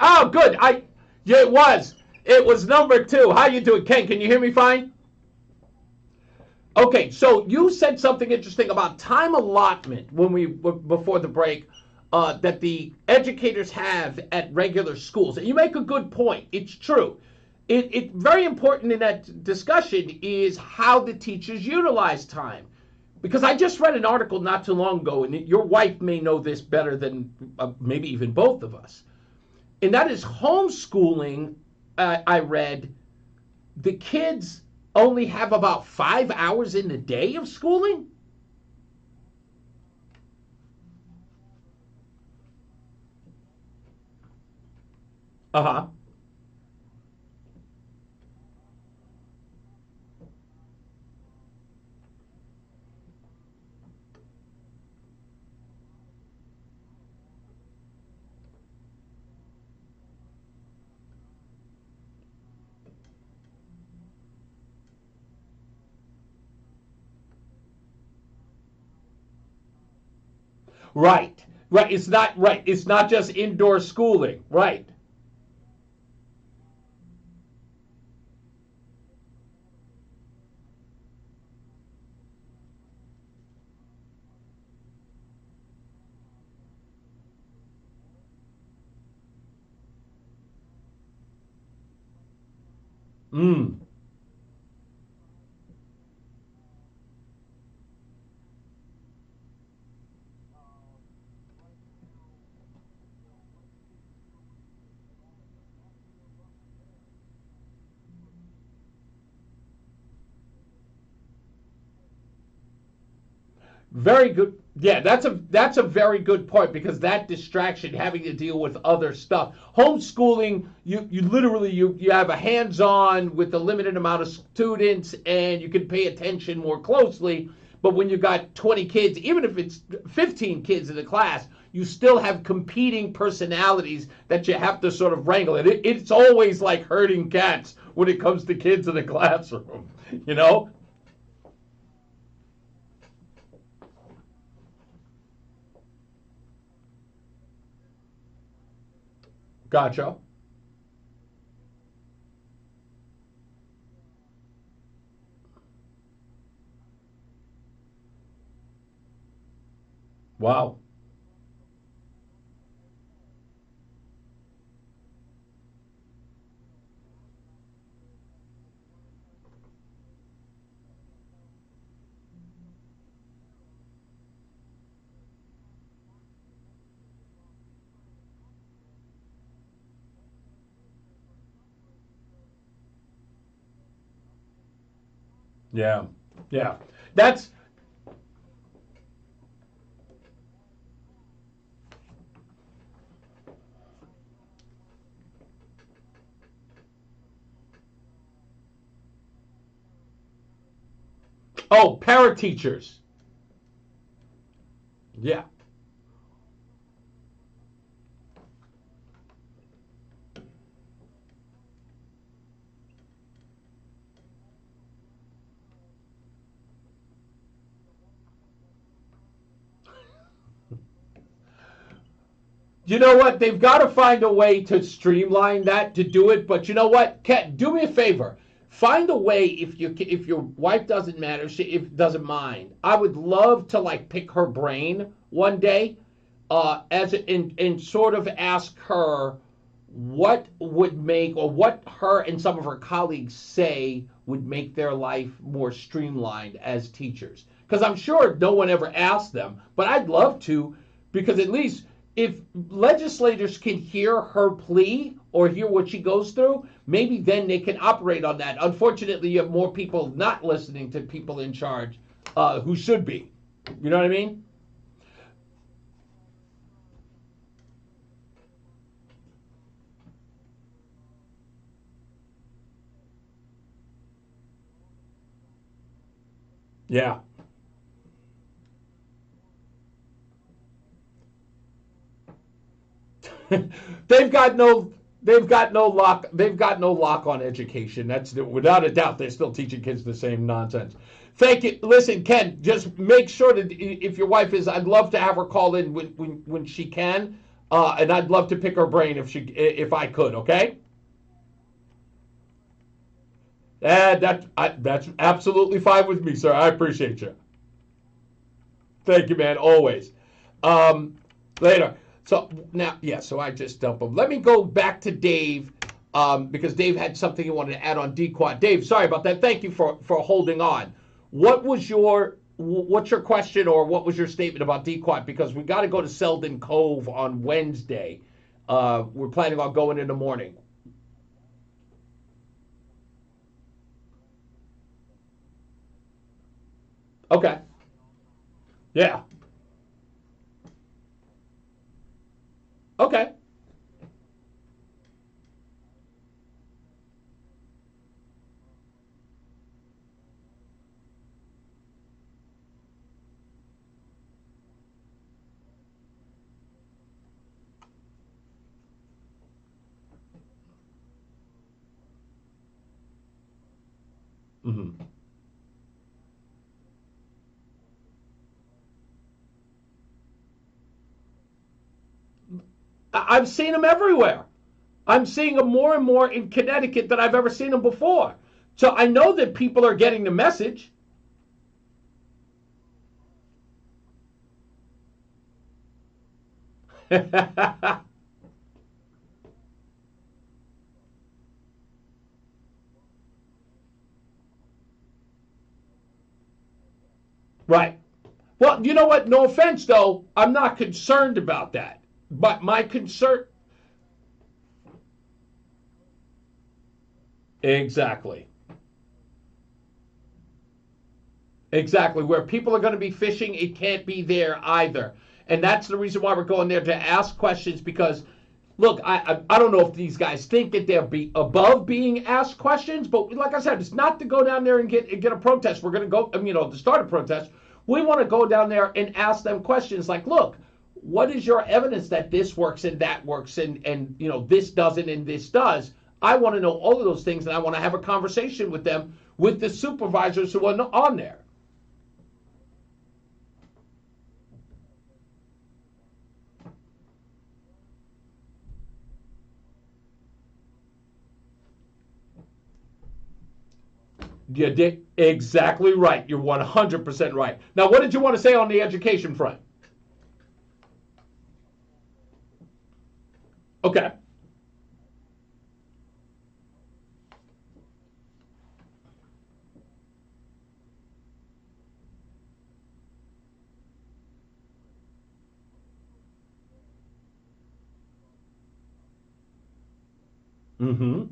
Oh, good. Yeah, it was. It was number 2. How you doing, Ken? Can you hear me fine? Okay, so you said something interesting about time allotment before the break that the educators have at regular schools. And you make a good point. It's true. It very important in that discussion is how the teachers utilize time. Because I just read an article not too long ago, and your wife may know this better than maybe even both of us. And that is homeschooling. I read the kids only have about 5 hours in the day of schooling? Uh-huh. Right. Right. It's not right. It's not just indoor schooling. Right. Mm. Very good. Yeah, that's a very good point, because that distraction, having to deal with other stuff. Homeschooling, you literally you have a hands-on with a limited amount of students, and you can pay attention more closely. But when you got 20 kids, even if it's 15 kids in the class, you still have competing personalities that you have to sort of wrangle. It's always like herding cats when it comes to kids in the classroom, you know? Gotcha. Wow. Yeah. Yeah. That's para teachers. Yeah. You know what? They've got to find a way to streamline that to do it. But you know what? Kat, do me a favor. Find a way, if your wife doesn't matter, if doesn't mind. I would love to like pick her brain one day, and sort of ask her what would make, or what her and some of her colleagues say would make their life more streamlined as teachers. Because I'm sure no one ever asked them, but I'd love to, because at least if legislators can hear her plea or hear what she goes through, maybe then they can operate on that. Unfortunately, you have more people not listening to people in charge who should be. You know what I mean? Yeah. They've got no lock on education. That's without a doubt. They're still teaching kids the same nonsense. Thank you. Listen, Ken, just make sure that if your wife is, I'd love to have her call in when she can, and I'd love to pick her brain if I could. Okay. That's absolutely fine with me, sir. I appreciate you. Thank you, man. Always. Later. So now, yeah, so I just dumped him. Let me go back to Dave, because Dave had something he wanted to add on DQuad. Dave, sorry about that. Thank you for holding on. What's your question, or what was your statement about DQuad? Because we got to go to Selden Cove on Wednesday. We're planning on going in the morning. Okay. Yeah. Okay. Mm-hmm. I've seen them everywhere. I'm seeing them more and more in Connecticut than I've ever seen them before. So I know that people are getting the message. Right. Well, you know what? No offense, though. I'm not concerned about that. But my concern... Exactly. Exactly. Where people are going to be fishing, it can't be there either. And that's the reason why we're going there, to ask questions, because, look, I don't know if these guys think that they're above being asked questions, but like I said, it's not to go down there and get a protest. We're going to go, to start a protest. We want to go down there and ask them questions like, look, what is your evidence that this works and that works and this doesn't and this does? I want to know all of those things, and I want to have a conversation with them, with the supervisors who are on there. You're exactly right. You're 100% right. Now, what did you want to say on the education front? Okay. Mm-hmm.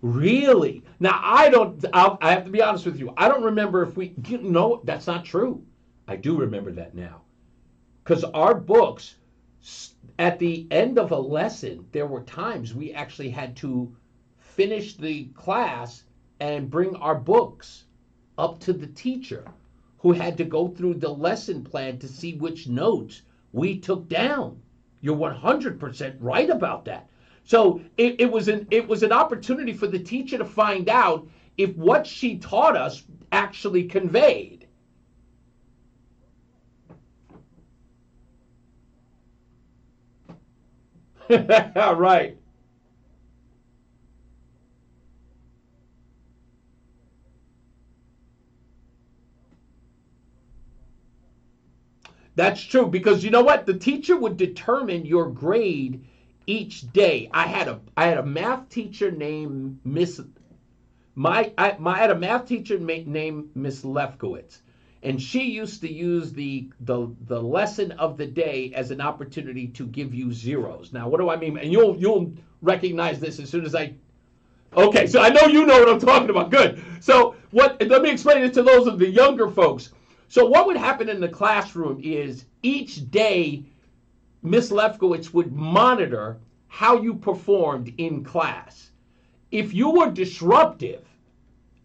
Really? Now, I have to be honest with you. I don't remember if that's not true. I do remember that now. Because our books, at the end of a lesson, there were times we actually had to finish the class and bring our books up to the teacher, who had to go through the lesson plan to see which notes we took down. You're 100% right about that. So it was an opportunity for the teacher to find out if what she taught us actually conveyed. Right. That's true, because you know what? The teacher would determine your grade each day. I had a math teacher named Miss I had a math teacher named Miss Lefkowitz, and she used to use the lesson of the day as an opportunity to give you zeros. Now, what do I mean? And you'll recognize this as soon as I Okay, so I know you know what I'm talking about. Good. So let me explain it to those of the younger folks. So what would happen in the classroom is each day Miss Lefkowitz would monitor how you performed in class. If you were disruptive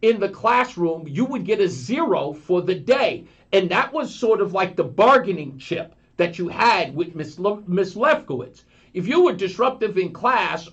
in the classroom, you would get a 0 for the day. And that was sort of like the bargaining chip that you had with Miss Lefkowitz. If you were disruptive in class,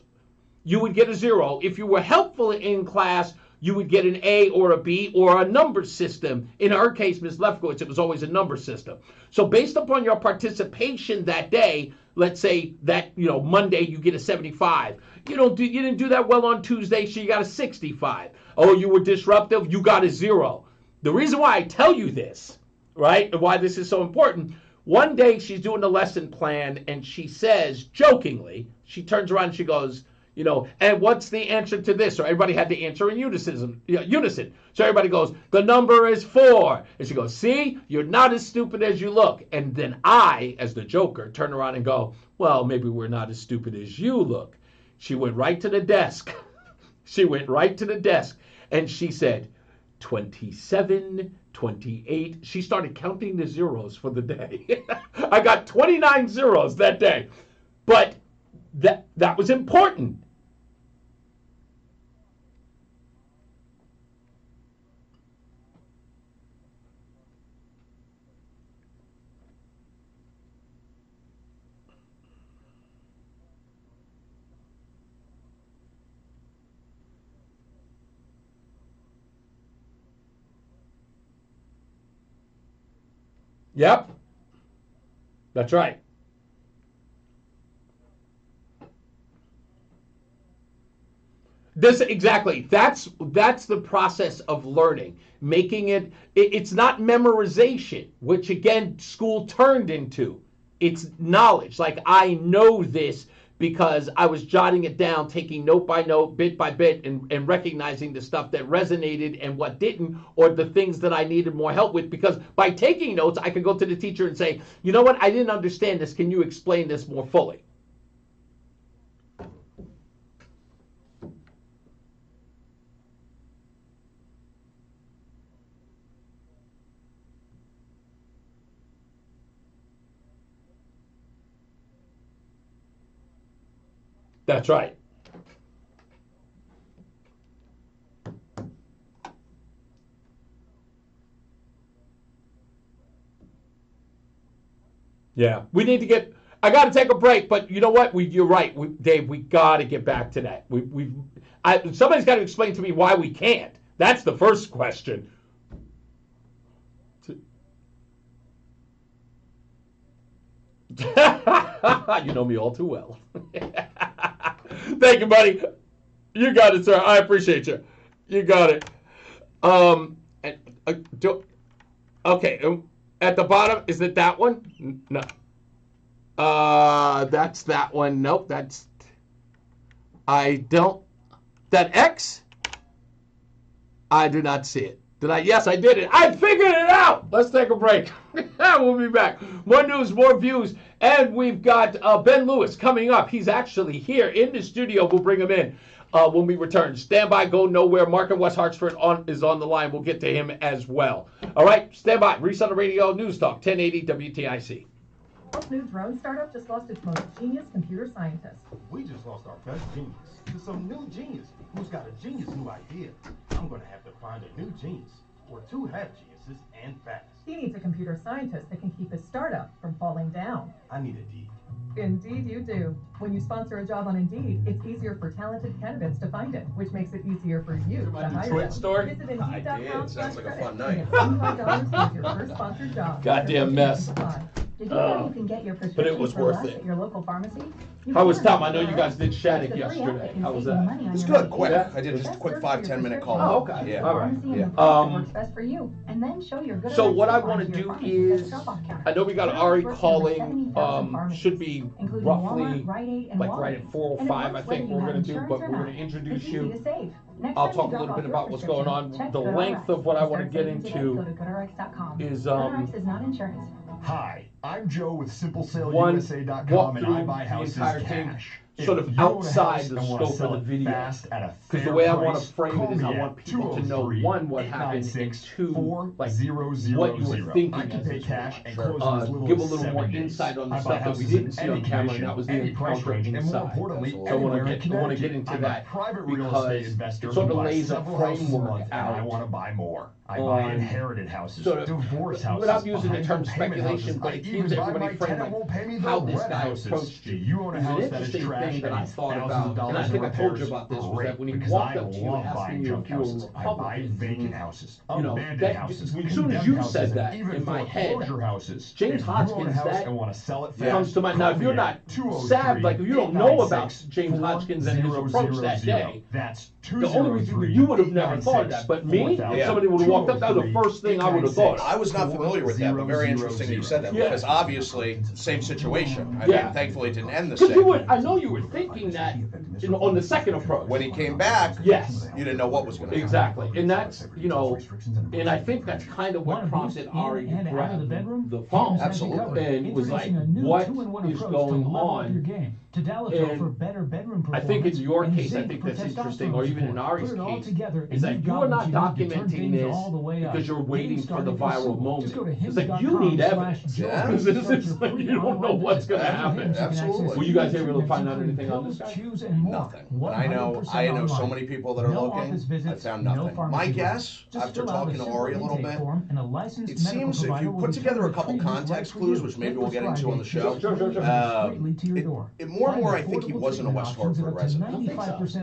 you would get a 0. If you were helpful in class, you would get an A or a B or a number system. In her case, Ms. Lefkowitz, it was always a number system. So based upon your participation that day, let's say that, Monday you get a 75. You didn't do that well on Tuesday, so you got a 65. Oh, you were disruptive, you got a 0. The reason why I tell you this, right, and why this is so important, one day she's doing the lesson plan and she says, jokingly, she turns around and she goes, and what's the answer to this? So everybody had to answer in unison. So everybody goes, the number is 4. And she goes, see, you're not as stupid as you look. And then I, as the joker, turn around and go, well, maybe we're not as stupid as you look. She went right to the desk. And she said, 27, 28. She started counting the zeros for the day. I got 29 zeros that day. But that was important. Yep. That's right. Exactly. That's the process of learning. Making it's not memorization, which again school turned into. It's knowledge. Like I know this because I was jotting it down, taking note by note, bit by bit, and recognizing the stuff that resonated and what didn't, or the things that I needed more help with. Because by taking notes, I could go to the teacher and say, you know what, I didn't understand this. Can you explain this more fully? That's right. Yeah, we need to get. I got to take a break, but you know what? You're right, Dave. We got to get back to that. Somebody's got to explain to me why we can't. That's the first question. You know me all too well. Thank you, buddy. You got it, sir. I appreciate you. You got it. Okay. At the bottom, is it that one? No. That's that one. Nope. That X? I do not see it. Did I? Yes, I did it. I figured it out. Let's take a break. We'll be back. More news, more views. And we've got Ben Lewis coming up. He's actually here in the studio. We'll bring him in when we return. Stand by, go nowhere. Mark in West Hartford is on the line. We'll get to him as well. All right, stand by. Reese on the Radio, News Talk, 1080 WTIC. This new drone startup just lost its most genius computer scientist. We just lost our best genius to some new genius who's got a genius new idea. I'm going to have to find a new genius or two have geniuses and fast. He needs a computer scientist that can keep his startup from falling down. I need a deed. Indeed you do. When you sponsor a job on Indeed, it's easier for talented candidates to find it, which makes it easier for you to hire them. Story? Visit Indeed.com. Sounds like a fun night. $75 towards your first sponsored job. Goddamn mess. Did you know you can get your But it was worth it. At your local pharmacy? How was Tom? I know you guys did Shattuck yesterday. How was that? It's good, quick. I did just a quick 5-10 minute call. Oh, okay. Yeah. All right. Yeah. Works best for you. And then show your good. So what I want to do is, I know we got Ari calling. Should be roughly like right at 4:05. I think we're going to do, but we're going to introduce you. I'll talk a little bit about what's going on. The length of what I want to get into is not insurance. Hi, I'm Joe with SimpleSaleUSA.com and I buy houses cash. sort of outside the scope of the video. Because the way I want to frame it is I want people to know, one, what happened, and two, like, what you were thinking as this give a little more insight on the stuff that we didn't see on camera, and that was the encounter inside. So I want to get into that because it sort of lays a framework out. I want to buy more. I buy inherited houses, divorce houses. Without using the term speculation, but it gives everybody frame how this guy approached it. You own a house that is thing that I thought about, and I think I told you about this, was that when he walked up to you asking you if you were a Republican, vacant houses, you know, as soon as you said that, in my head, James Hodgkins, that comes to mind. Now, if you're not sad, like if you don't know about James Hodgkins and his approach that day, the only reason you would have never thought of that. But me, if somebody would have walked up, that was the first thing I would have thought. I was not familiar with that, but very interesting that you said that, because obviously, same situation. I mean, thankfully it didn't end the same. I know you were thinking that on the second approach. When he came back, yes, you didn't know what was going to happen. Exactly, and that's, you know, and I think that's kind of what prompted Ari to grab the phone. Absolutely. And it was like, what is going on? To Dallas for better bedroom I think in your case, I think that's interesting, or even in Ari's case, is that you are not documenting this because you're waiting for the viral moment. It's like you need evidence. It's like you don't know what's going to happen. Absolutely. Were you guys able to find out anything on this guy? Nothing. I know so many people that are looking. I found nothing. My guess, after talking to Ari a little bit, it seems if you put together a couple context clues, which maybe we'll get into on the show, it more and more I think he wasn't a West Hartford resident.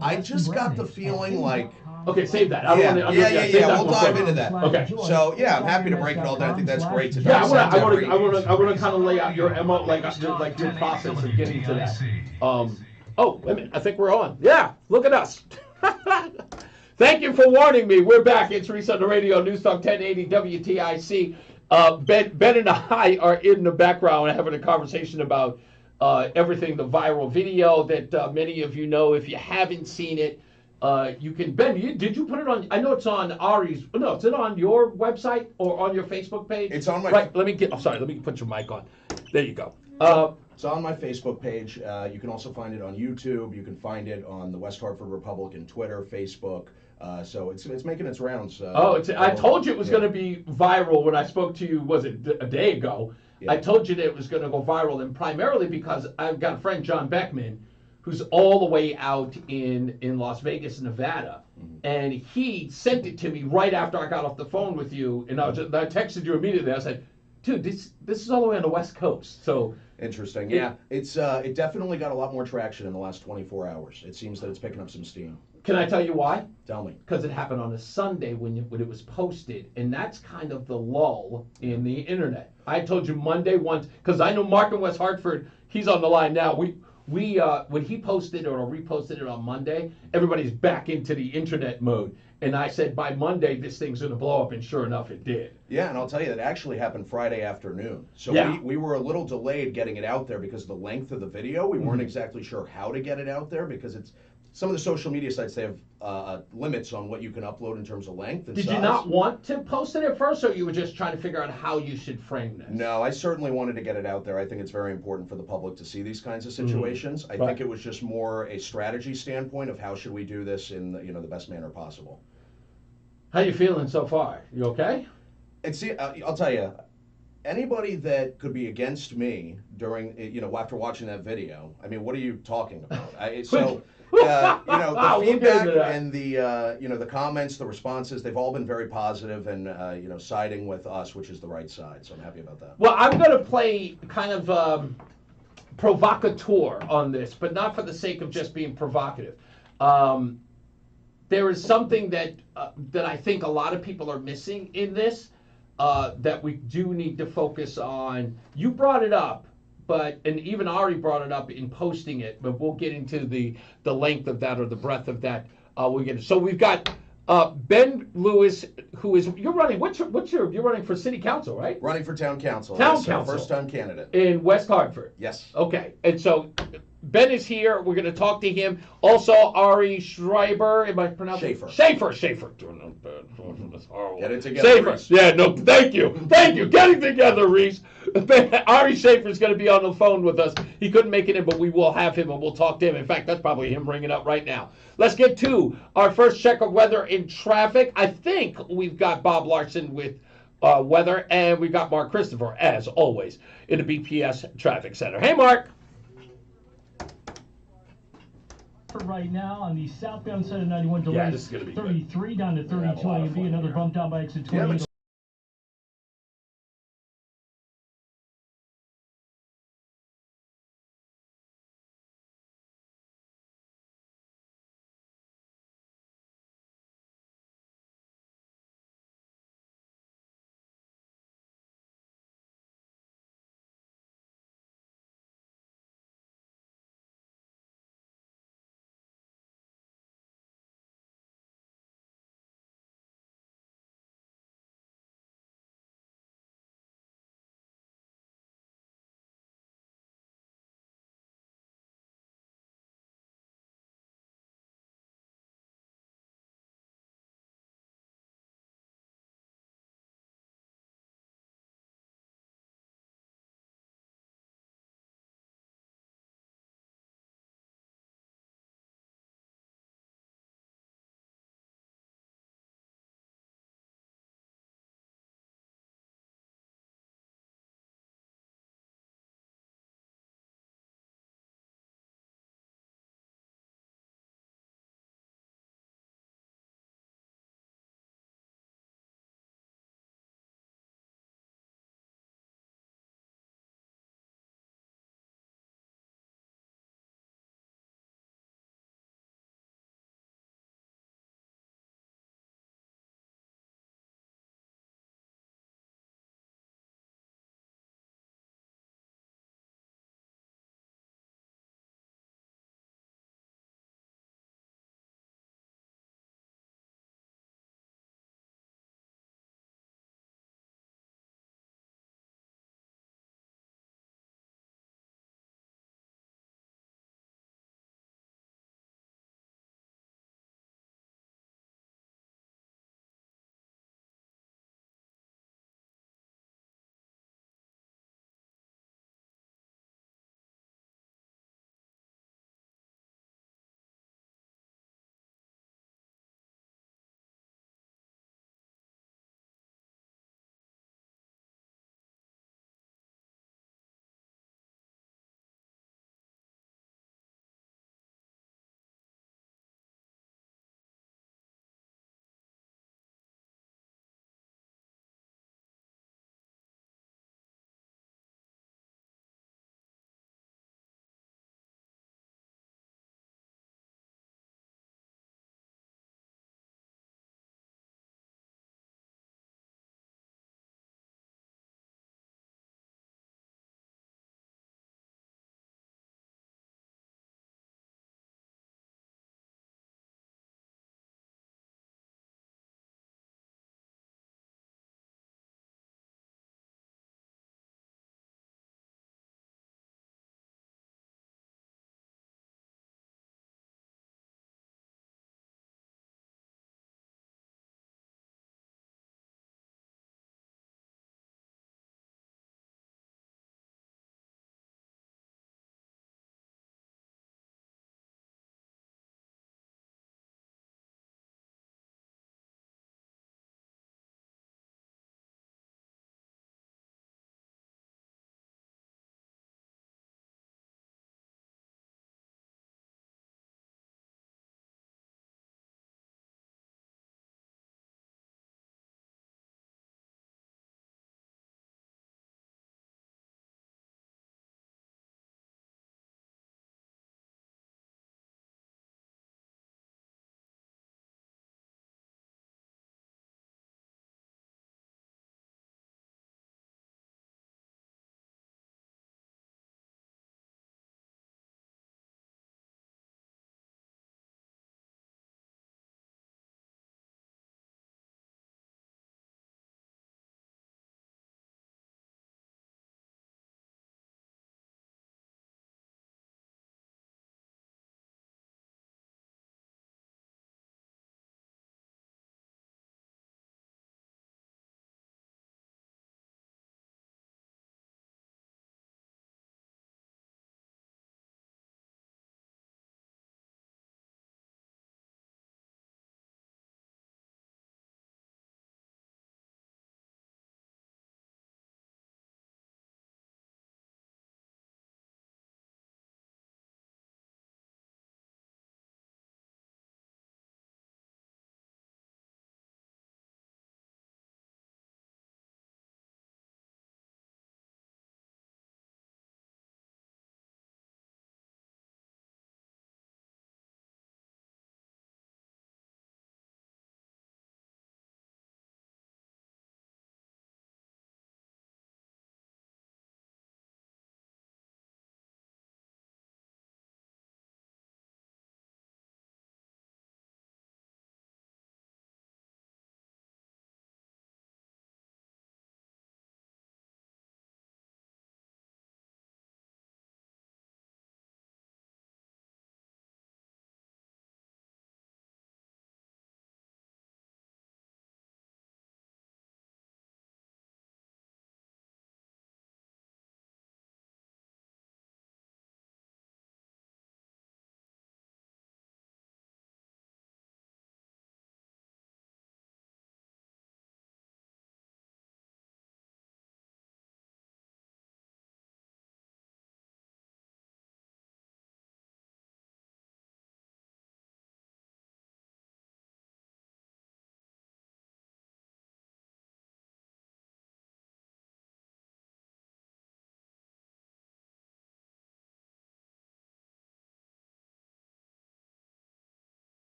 I just got the feeling like. Okay, save that. We'll dive into that. Okay. So yeah, I'm happy to break it all down. I think that's great to know. Yeah, I want to kind of lay out your MO, like your process of getting to that. Oh, wait a minute. I think we're on. Yeah, look at us. Thank you for warning me. We're back. It's Reese on the Radio, NewsTalk 1080 WTIC. Ben and I are in the background having a conversation about everything, the viral video that many of you know. If you haven't seen it, you can. Ben, did you put it on? I know it's on Ari's. No, is it on your website or on your Facebook page? It's on my. Right. Let me put your mic on. There you go. It's on my Facebook page. You can also find it on YouTube. You can find it on the West Hartford Republican Twitter, Facebook. So it's making its rounds. I told you it was going to be viral when I spoke to you. Was it a day ago? Yeah. I told you that it was going to go viral, and primarily because I've got a friend, John Beckman, who's all the way out in Las Vegas, Nevada, and he sent it to me right after I got off the phone with you, and I texted you immediately. I said, dude, this is all the way on the West Coast. So interesting. Yeah, it definitely got a lot more traction in the last 24 hours. It seems that it's picking up some steam. Can I tell you why? Tell me. Because it happened on a Sunday when it was posted, and that's kind of the lull in the internet. I told you Monday once, because I know Mark in West Hartford, he's on the line now. We when he posted it or reposted it on Monday, everybody's back into the internet mode. And I said, by Monday, this thing's going to blow up, and sure enough, it did. Yeah, and I'll tell you, that actually happened Friday afternoon. So we were a little delayed getting it out there because of the length of the video. We weren't exactly sure how to get it out there because it's some of the social media sites, they have limits on what you can upload in terms of length and size. Did you not want to post it at first, or you were just trying to figure out how you should frame this? No, I certainly wanted to get it out there. I think it's very important for the public to see these kinds of situations. I think it was just more a strategy standpoint of how should we do this in the best manner possible. How you feeling so far? You okay? I'll tell you, anybody that could be against me during, after watching that video, I mean, what are you talking about? The feedback and the comments, the responses, they've all been very positive and, siding with us, which is the right side. So I'm happy about that. Well, I'm going to play kind of provocateur on this, but not for the sake of just being provocative. There is something that I think a lot of people are missing in this that we do need to focus on. You brought it up, and even Ari brought it up in posting it, but we'll get into the length of that or the breadth of that. So we've got Ben Lewis, who is you're running for city council, right? Running for town council. Town council. First time candidate. In West Hartford. Yes. Okay. And so Ben is here. We're going to talk to him. Also, Ari Schreiber. Am I pronouncing Schaefer. Schaefer. Get it together. Schaefer. Yeah, no, thank you. Getting together, Reese. Ari Schaefer's going to be on the phone with us. He couldn't make it in, but we will have him and we'll talk to him. In fact, that's probably him ringing up right now. Let's get to our first check of weather in traffic. I think we've got Bob Larson with weather, and we've got Mark Christopher, as always, in the BPS Traffic Center. Hey, Mark. Right now on the southbound side of 91, delays 33 down to 32 A&B, another bump down by exit 28.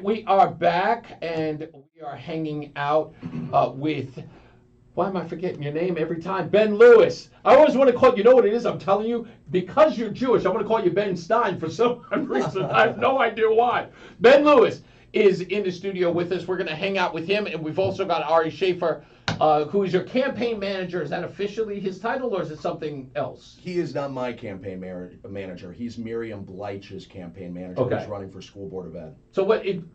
We are back, and we are hanging out with, why am I forgetting your name every time? Ben Lewis. I always want to call, you know what it is? I'm telling you, because you're Jewish, I want to call you Ben Stein for some reason. I have no idea why. Ben Lewis is in the studio with us. We're going to hang out with him, and we've also got Ari Schaefer, who is your campaign manager. Is that officially his title, or is it something else? He is not my campaign manager. He's Miriam Bleich's campaign manager. Okay. Who's running for school board of ed. So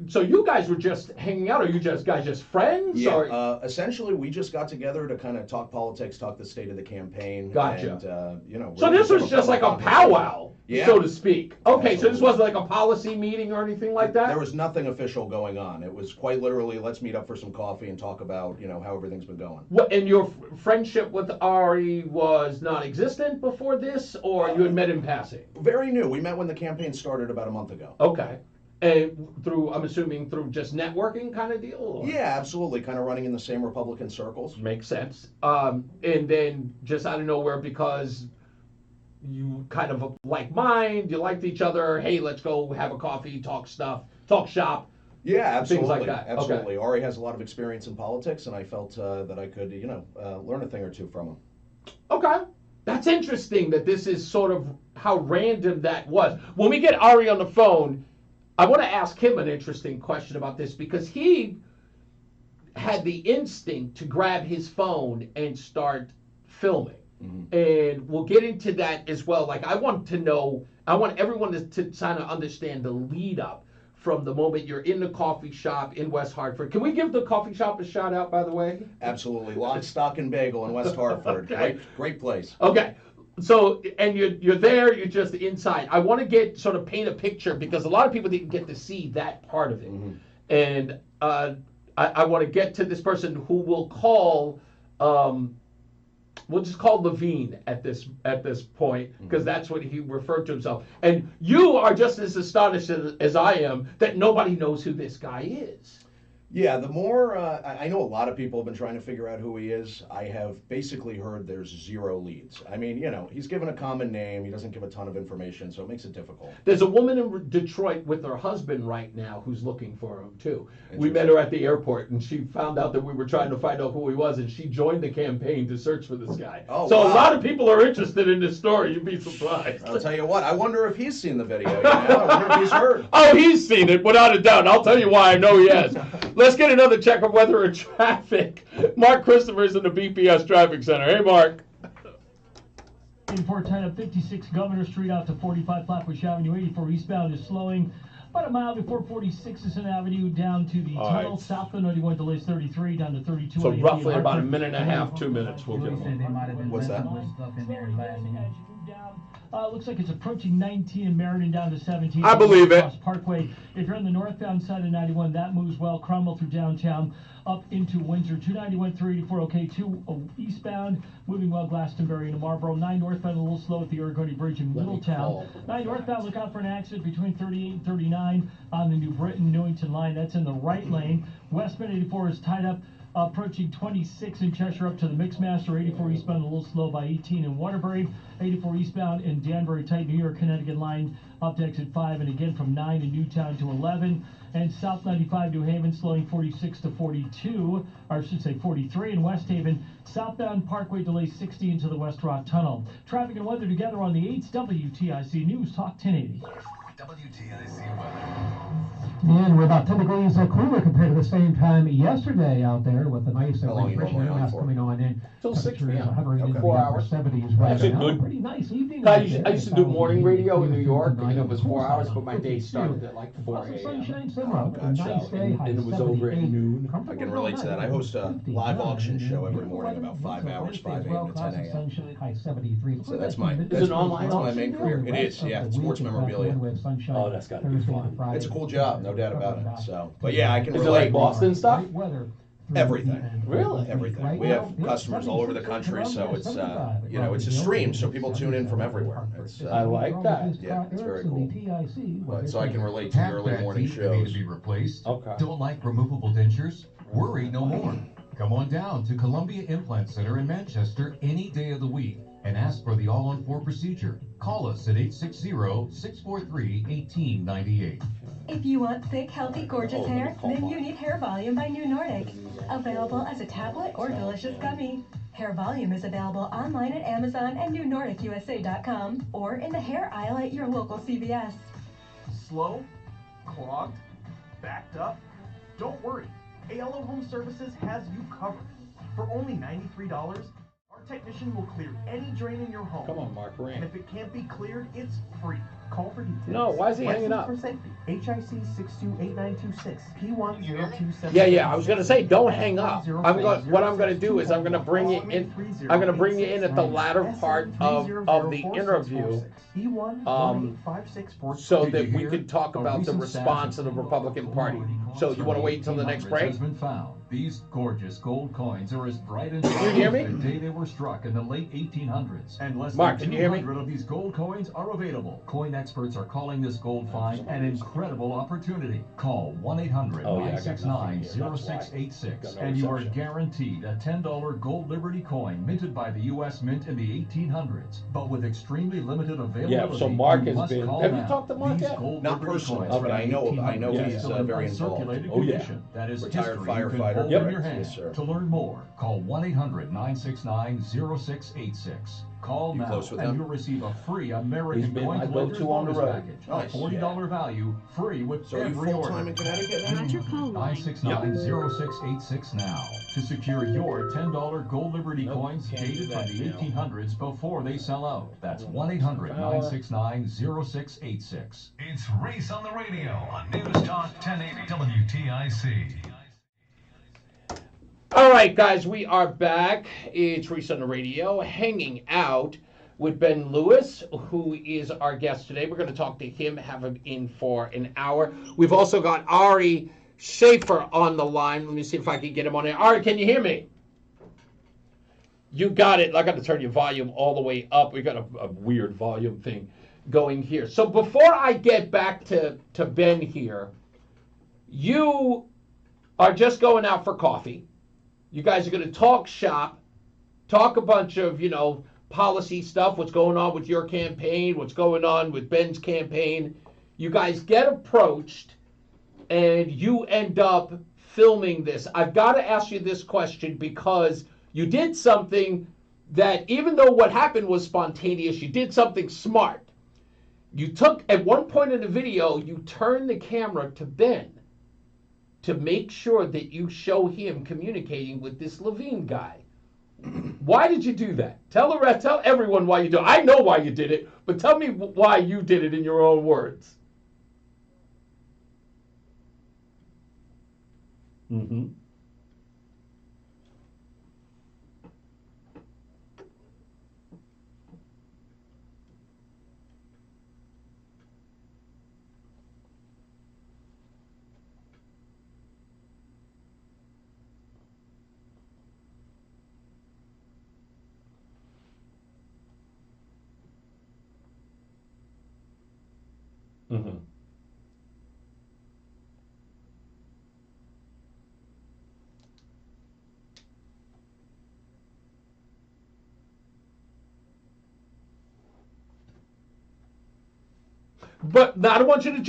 so you guys were just hanging out, or you guys just friends? Yeah. Or? Essentially, we just got together to kind of talk politics, talk the state of the campaign. Gotcha. And, so this was just like a powwow, yeah, so to speak. Okay, absolutely. so this wasn't like a policy meeting or anything like that? There was nothing official going on. It was quite literally, let's meet up for some coffee and talk about, how everything's been going. And your friendship with Ari was non-existent before this, or you had met in passing? Very new. We met when the campaign started about a month ago. Okay. And I'm assuming through just networking kind of deal? Or? Yeah, absolutely. Kind of running in the same Republican circles. Makes sense. And then just out of nowhere, because you kind of like mind, you liked each other, hey, let's go have a coffee, talk shop. Yeah, absolutely. Things like that. Absolutely. Okay. Ari has a lot of experience in politics, and I felt that I could, learn a thing or two from him. Okay. That's interesting that this is sort of how random that was. When we get Ari on the phone, I want to ask him an interesting question about this, because he had the instinct to grab his phone and start filming. Mm-hmm. And we'll get into that as well. Like, I want everyone to kind of understand the lead up from the moment you're in the coffee shop in West Hartford. Can we give the coffee shop a shout out, by the way? Absolutely. Lock, Stock, and Bagel in West Hartford. Okay. Great place. Okay. So, and you're there, you're just inside. I want to paint a picture, because a lot of people didn't get to see that part of it. Mm-hmm. And I want to get to this person who we'll call, we'll just call Levine at this point, because that's what he referred to himself. And you are just as astonished as I am that nobody knows who this guy is. Yeah, the more, I know a lot of people have been trying to figure out who he is. I have basically heard there's zero leads. I mean, he's given a common name. He doesn't give a ton of information, so it makes it difficult. There's a woman in Detroit with her husband right now who's looking for him, too. We met her at the airport, and she found out that we were trying to find out who he was, and she joined the campaign to search for this guy. Oh, so wow. A lot of people are interested in this story. You'd be surprised. I'll tell you what, I wonder if he's seen the video. I wonder if he's heard. Oh, he's seen it, without a doubt. I'll tell you why I know he has. Let's get another check of weather and traffic. Mark Christopher's in the BPS Traffic Center. Hey, Mark. 8410 up 56 Governor Street out to 45 Flatbush Avenue. 84 eastbound is slowing. About a mile before 46th Avenue down to the tunnel. Right. Southbound 91 delays 33 down to 32. So roughly about a minute and a half, 2 minutes. We'll give them. What's that? Looks like it's approaching 19 in Meriden down to 17. I believe it. Parkway. If you're on the northbound side of 91, that moves well. Cromwell through downtown up into Windsor. 291, 384, okay. 2 eastbound, moving well. Glastonbury into Marlboro. 9 northbound, a little slow at the Oregon Bridge in Middletown. 9 northbound, look out for an accident between 38 and 39 on the New Britain-Newington line. That's in the right lane. Westbound 84 is tied up. Approaching 26 in Cheshire up to the Mixmaster. 84 eastbound a little slow by 18 in Waterbury. 84 eastbound in Danbury tight New York Connecticut line up to exit 5, and again from 9 in Newtown to 11. And South 95 New Haven slowing 46 to 42, or I should say 43 in West Haven. Southbound Parkway delays 60 into the West Rock Tunnel. Traffic and weather together on the 8th WTIC News Talk 1080. WTIC weather. And we're about 10 degrees cooler compared to the same time yesterday out there, with a nice refreshing air mass coming on in. Till 6 p.m. Hovering in the 4 upper hours. 70s right Actually now. good. Pretty nice evening. I used to do morning radio in New York, and it was 4 hours, but my day started at like 4 a.m. Sunshine somewhere. Nice day. And it was over at noon. I can relate to that. I host a live auction show every morning, about 5 hours, 5 a.m. to 10 a.m. So that's my main career. It is, yeah. Sports memorabilia. Oh, that's got to be fun. It's a cool job, no doubt about it. So, but yeah, I can Is relate. it like Boston stuff? Everything. Really? Everything. We have customers all over the country, so it's it's a stream, so people tune in from everywhere. I like that. Yeah, it's very cool. But, so I can relate to the early morning shows. To be replaced. Okay. Don't like removable dentures? Worry no more. Come on down to Columbia Implant Center in Manchester any day of the week. and ask for the all-on-4 procedure. Call us at 860-643-1898. If you want thick, healthy, gorgeous hair, then you need Hair Volume by New Nordic. Available as a tablet or delicious gummy. Hair Volume is available online at Amazon and NewNordicUSA.com or in the hair aisle at your local CVS. Slow? Clogged? Backed up? Don't worry. ALO Home Services has you covered. For only $93, our technician will clear any drain in your home. Come on, Mark Rand. And if it can't be cleared, it's free. Call for details. No, why is he hanging up? For safety. HIC 628926 P10276. Yeah. I was gonna say, don't hang up. What I'm gonna do is I'm gonna bring you in. I'm gonna bring you in at the latter part of the interview, so that we can talk about the response of the Republican Party. So you want to wait until the next break? Has been found. These gorgeous gold coins are as bright and Can you hear me? the day they were struck in the late 1800s, and less Mark, than can you hear me? 200 of these gold coins are available. Coin experts are calling this gold find an incredible opportunity. Call 1-800-969-0686 and you are guaranteed a $10 gold Liberty coin minted by the U.S. Mint in the 1800s, but with extremely limited availability. Yeah, so Mark you has must been. call Have you now. talked to Mark These yet? gold Not Liberty personally, coins but I know he's still in very involved. uncirculated Oh, yeah. condition. That is Retired history you can firefighter. hold Yep. in your hand. Yes, sir. To learn more, call 1-800-969-0686. Call You now close with and him? you'll receive a free He's American been my Coin go-to Collector's on the bonus road. package. Nice. A $40 value, free with So are you every full-time order. in Connecticut now? 969-0686 now to secure your $10 gold Liberty coins dated from the 1800s before they sell out. That's 1-800-969-0686. It's Reese on the Radio on NewsTalk 1080 WTIC. All right, guys, we are back. It's Reese on the Radio, hanging out with Ben Lewis, who is our guest today. We're going to talk to him, have him in for an hour. We've also got Ari Schaefer on the line. Let me see if I can get him on there. Ari, can you hear me? You got it. I got to turn your volume all the way up. We got a weird volume thing going here. So before I get back to Ben here, you are just going out for coffee. You guys are going to talk shop, talk a bunch of, policy stuff, what's going on with your campaign, what's going on with Ben's campaign. You guys get approached, and you end up filming this. I've got to ask you this question because you did something that, even though what happened was spontaneous, you did something smart. You took, at one point in the video, you turned the camera to Ben to make sure that you show him communicating with this Levine guy. Why did you do that? Tell everyone why you do it. I know why you did it, but tell me why you did it in your own words. Mm-hmm. Mm-hmm. But I don't want you to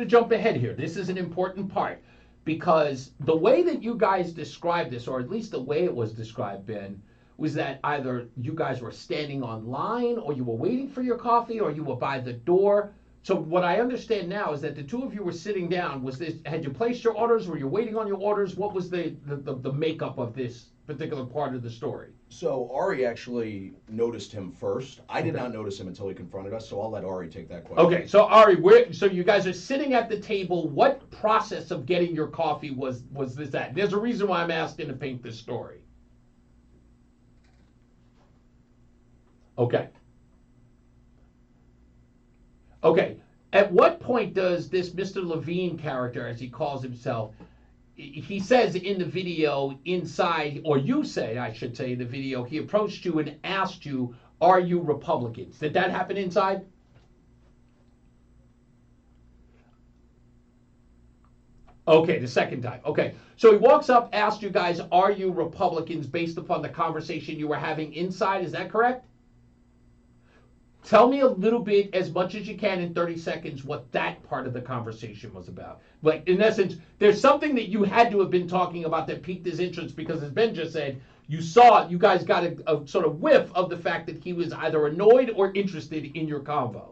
jump ahead here. This is an important part because the way that you guys described this, or at least the way it was described, Ben, was that either you guys were standing online or you were waiting for your coffee or you were by the door. So what I understand now is that the two of you were sitting down. Had you placed your orders? Were you waiting on your orders? What was the makeup of this particular part of the story? So Ari actually noticed him first. I did not notice him until he confronted us, so I'll let Ari take that question. Okay, so Ari, so you guys are sitting at the table. What process of getting your coffee was this at? There's a reason why I'm asking to paint this story. Okay. Okay, at what point does this Mr. Levine character, as he calls himself, he says in the video inside, or you say, I should say in the video, he approached you and asked you, are you Republicans? Did that happen inside? Okay, the second time. Okay, so he walks up, asked you guys, are you Republicans based upon the conversation you were having inside, is that correct? Tell me a little bit, as much as you can in 30 seconds, what that part of the conversation was about. Like, in essence, there's something that you had to have been talking about that piqued his interest because, as Ben just said, you guys got a sort of whiff of the fact that he was either annoyed or interested in your convo.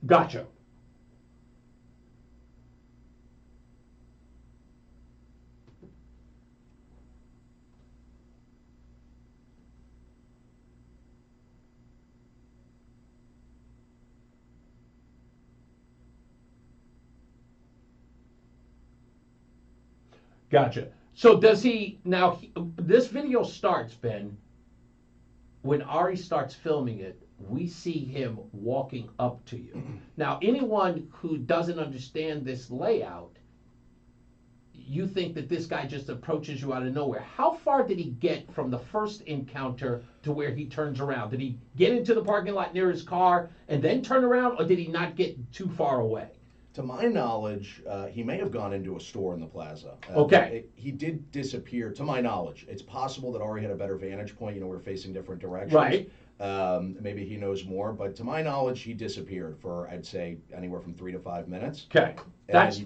Gotcha. Gotcha. So does he now? This video starts, Ben. When Ari starts filming it, we see him walking up to you. Now, anyone who doesn't understand this layout, you think that this guy just approaches you out of nowhere. How far did he get from the first encounter to where he turns around? Did he get into the parking lot near his car and then turn around, or did he not get too far away? To my knowledge, he may have gone into a store in the plaza. Okay. He did disappear, to my knowledge. It's possible that Ari had a better vantage point. You know, we're facing different directions. Right. Maybe he knows more. But to my knowledge, he disappeared for, I'd say, anywhere from 3 to 5 minutes. Okay. That's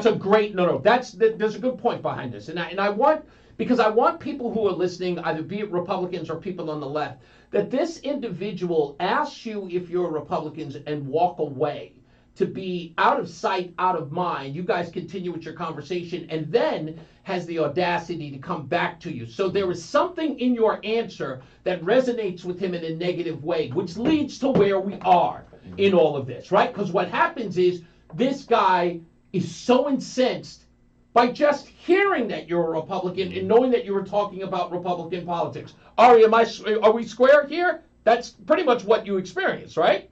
a great, there's a good point behind this. And I want, because I want people who are listening, either be it Republicans or people on the left, that this individual asks you if you're Republicans and walk away. To be out of sight, out of mind. You guys continue with your conversation and then has the audacity to come back to you. So there is something in your answer that resonates with him in a negative way, which leads to where we are in all of this, right? Because what happens is this guy is so incensed by just hearing that you're a Republican and knowing that you were talking about Republican politics. Ari, are we square here? That's pretty much what you experienced, right?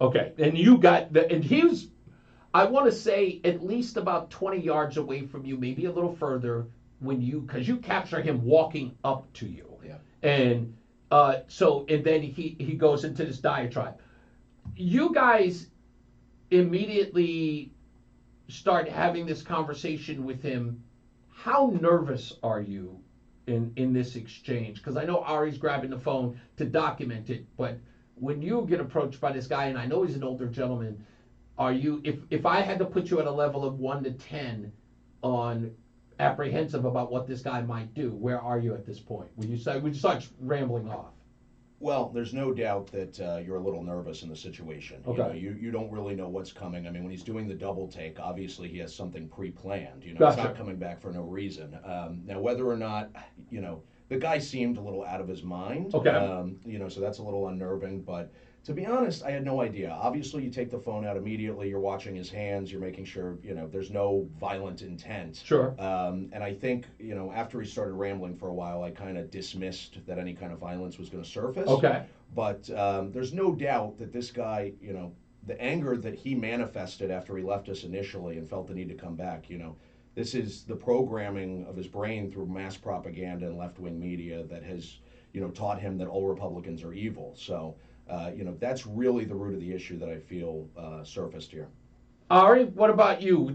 Okay, and you got and he was, I want to say, at least about 20 yards away from you, maybe a little further, because you capture him walking up to you. Yeah. And and then he goes into this diatribe. You guys immediately start having this conversation with him. How nervous are you in this exchange? Because I know Ari's grabbing the phone to document it, but when you get approached by this guy, and I know he's an older gentleman, are you, if I had to put you at a level of 1 to 10 on apprehensive about what this guy might do, where are you at this point? Would you start rambling off? Well, there's no doubt that you're a little nervous in the situation. Okay. You don't really know what's coming. I mean, when he's doing the double take, obviously he has something pre-planned. Gotcha. It's not coming back for no reason. Now, whether or not, the guy seemed a little out of his mind. Okay. So that's a little unnerving. But to be honest, I had no idea. Obviously, you take the phone out immediately. You're watching his hands. You're making sure, there's no violent intent. Sure. And I think, after he started rambling for a while, I kind of dismissed that any kind of violence was going to surface. Okay. But there's no doubt that this guy, the anger that he manifested after he left us initially and felt the need to come back, this is the programming of his brain through mass propaganda and left-wing media that has, taught him that all Republicans are evil. So, that's really the root of the issue that I feel surfaced here. Ari, what about you?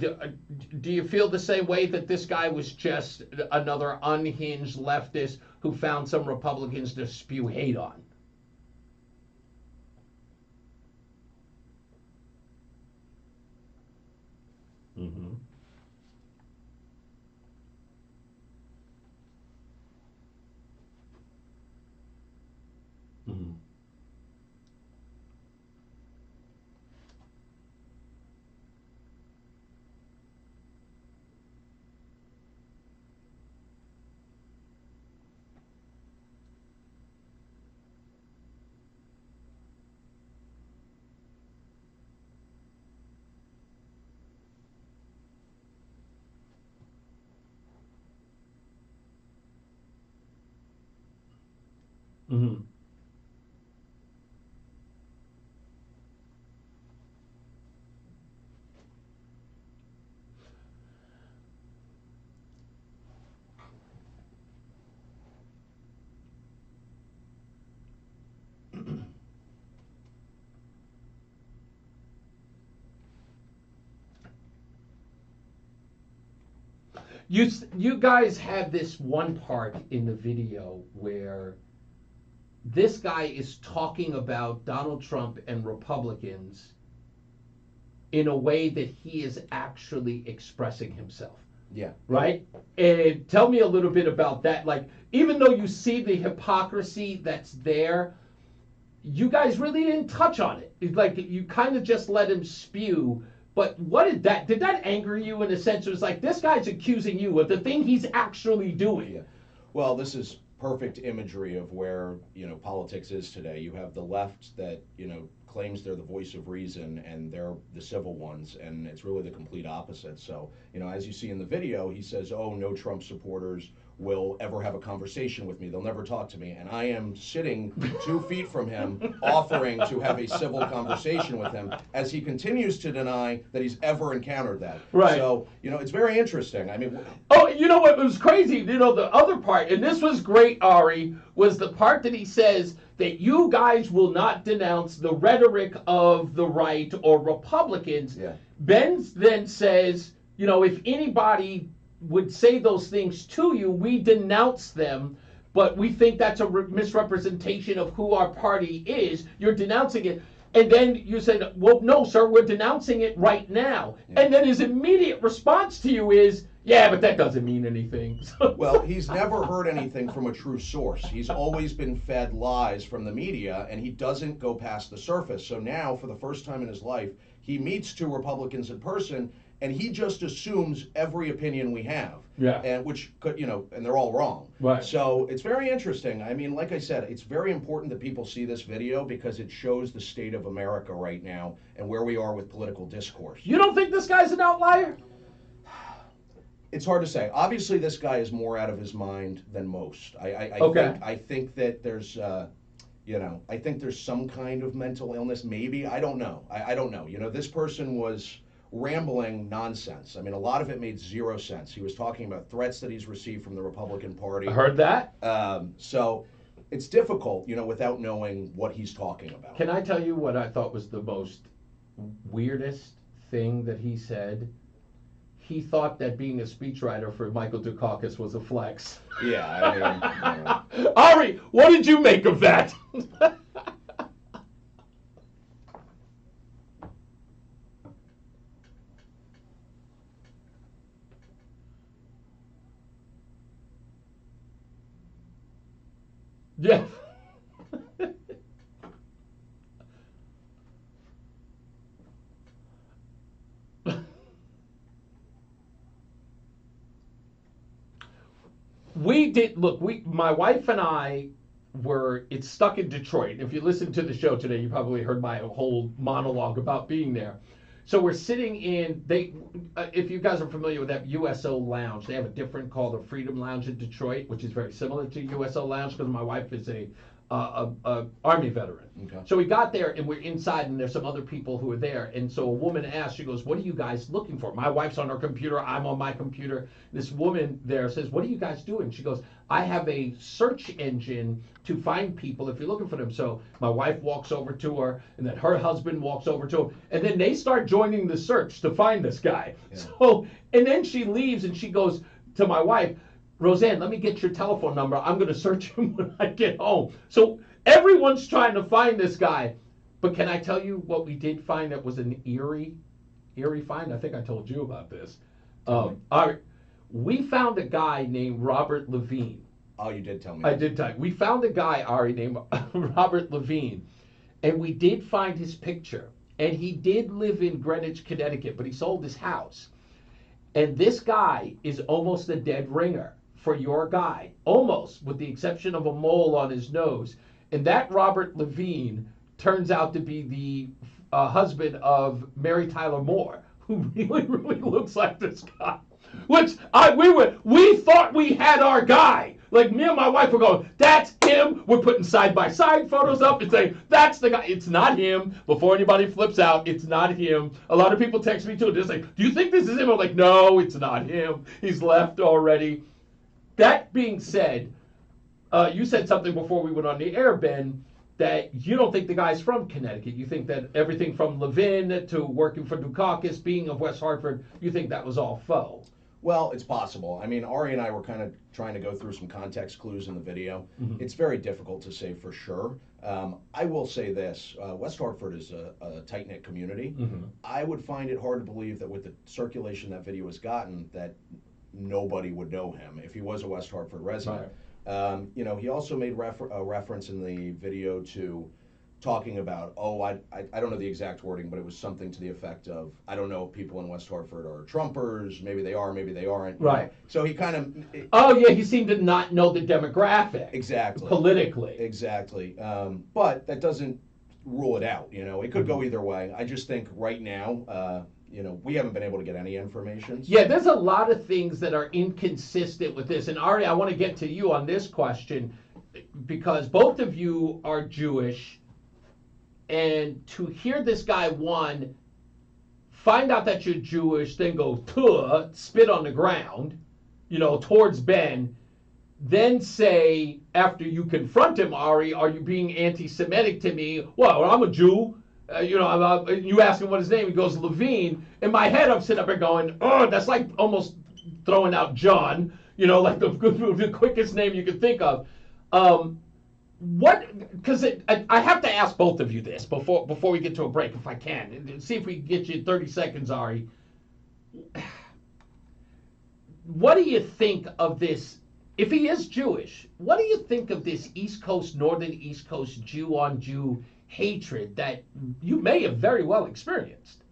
Do you feel the same way that this guy was just another unhinged leftist who found some Republicans to spew hate on? Mm-hmm. Mm-hmm. Mm-hmm. You guys have this one part in the video where this guy is talking about Donald Trump and Republicans in a way that he is actually expressing himself. Yeah. Right? And tell me a little bit about that. Like, even though you see the hypocrisy that's there, you guys really didn't touch on it. It's like you kind of just let him spew. But what did that anger you in a sense? It was like, this guy's accusing you of the thing he's actually doing. Yeah. Well, this is perfect imagery of where, politics is today. You have the left that, claims they're the voice of reason and they're the civil ones, and it's really the complete opposite. So, as you see in the video, he says, oh, no Trump supporters will ever have a conversation with me. They'll never talk to me. And I am sitting 2 feet from him, offering to have a civil conversation with him, as he continues to deny that he's ever encountered that. Right. So, it's very interesting. I mean... Oh, you know what was crazy? The other part, and this was great, Ari, was the part that he says that you guys will not denounce the rhetoric of the right or Republicans. Yeah. Ben then says, if anybody would say those things to you, we denounce them, but we think that's a misrepresentation of who our party is. You're denouncing it. And then you said, well, no, sir, we're denouncing it right now. Yeah. And then his immediate response to you is, yeah, but that doesn't mean anything. Well, he's never heard anything from a true source. He's always been fed lies from the media, and he doesn't go past the surface. So now, for the first time in his life, he meets 2 Republicans in person, and he just assumes every opinion we have. Yeah. And which could, and they're all wrong. Right. So it's very interesting. I mean, like I said, it's very important that people see this video because it shows the state of America right now and where we are with political discourse. You don't think this guy's an outlier? It's hard to say. Obviously, this guy is more out of his mind than most. I think that there's, I think there's some kind of mental illness. Maybe. I don't know. I don't know. This person was rambling nonsense. I mean, a lot of it made zero sense. He was talking about threats that he's received from the Republican Party. I heard that. So it's difficult, without knowing what he's talking about. Can I tell you what I thought was the most weirdest thing that he said? He thought that being a speechwriter for Michael Dukakis was a flex. Yeah, I mean... Ari, what did you make of that? Yeah. My wife and I it's stuck in Detroit. If you listen to the show today, you probably heard my whole monologue about being there. So we're sitting if you guys are familiar with that USO Lounge, they have a different called the Freedom Lounge in Detroit, which is very similar to USO Lounge because my wife is a Army veteran. Okay. So we got there and we're inside and there's some other people who are there. And so a woman asked, she goes, what are you guys looking for? My wife's on her computer, I'm on my computer. This woman there says, what are you guys doing? She goes, I have a search engine to find people if you're looking for them. So my wife walks over to her and then her husband walks over to her and then they start joining the search to find this guy. Yeah. So, and then she leaves and she goes to my wife, Roseanne, let me get your telephone number. I'm going to search him when I get home. So everyone's trying to find this guy. But can I tell you what we did find that was an eerie find? I think I told you about this. We found a guy named Robert Levine. Oh, you did tell me. I did tell you. We found a guy, Ari, named Robert Levine. And we did find his picture. And he did live in Greenwich, Connecticut, but he sold his house. And this guy is almost a dead ringer for your guy, almost, with the exception of a mole on his nose. And that Robert Levine turns out to be the husband of Mary Tyler Moore, who really, really looks like this guy. Which we thought we had our guy. Like me and my wife were going, that's him. We're putting side-by-side photos up and saying, that's the guy. It's not him. Before anybody flips out, it's not him. A lot of people text me too. They're saying, do you think this is him? I'm like, no, it's not him. He's left already. That being said, you said something before we went on the air, Ben, that you don't think the guy's from Connecticut. You think that everything from Levin to working for Dukakis, being of West Hartford, you think that was all faux. Well, it's possible. I mean, Ari and I were kind of trying to go through some context clues in the video. Mhm. It's very difficult to say for sure. I will say this, West Hartford is a tight-knit community. Mhm. I would find it hard to believe that with the circulation that video has gotten, that nobody would know him if he was a West Hartford resident. Right. You know, he also made a reference in the video to talking about, I don't know the exact wording, but it was something to the effect of, I don't know if people in West Hartford are Trumpers, maybe they are, maybe they aren't. Right. So he kind of... Oh, yeah, he seemed to not know the demographic. Exactly. Politically. Exactly. But that doesn't rule it out, you know. It could go either way. I just think right now, you know, we haven't been able to get any information. So. Yeah, there's a lot of things that are inconsistent with this. And Ari, I want to get to you on this question because both of you are Jewish. And to hear this guy, one, find out that you're Jewish, then go, tuh, spit on the ground, you know, towards Ben, then say, after you confront him, Ari, are you being anti-Semitic to me? Well, I'm a Jew. You know, you ask him what his name, he goes, Levine. In my head, I'm sitting up there going, oh, that's like almost throwing out John, you know, like the quickest name you could think of. Because I have to ask both of you this before we get to a break, if I can. And see if we can get you 30 seconds, Ari. What do you think of this? If he is Jewish, what do you think of this East Coast, Northern East Coast Jew-on-Jew hatred that you may have very well experienced?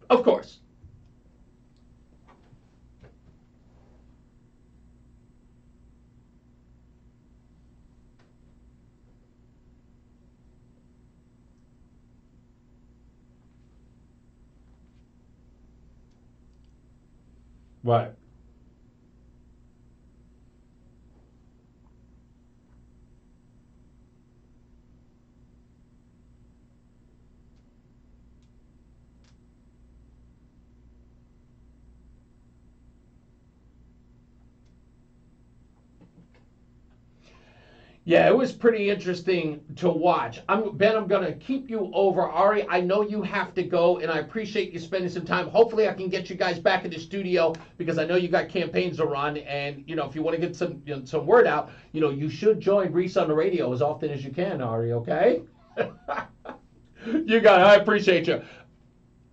Of course. Right. Yeah, it was pretty interesting to watch. Ben, I'm going to keep you over. Ari, I know you have to go, and I appreciate you spending some time. Hopefully I can get you guys back in the studio because I know you got campaigns to run, and, you know, if you want to get some word out, you know, you should join Reese on the Radio as often as you can, Ari, okay? You got it. I appreciate you.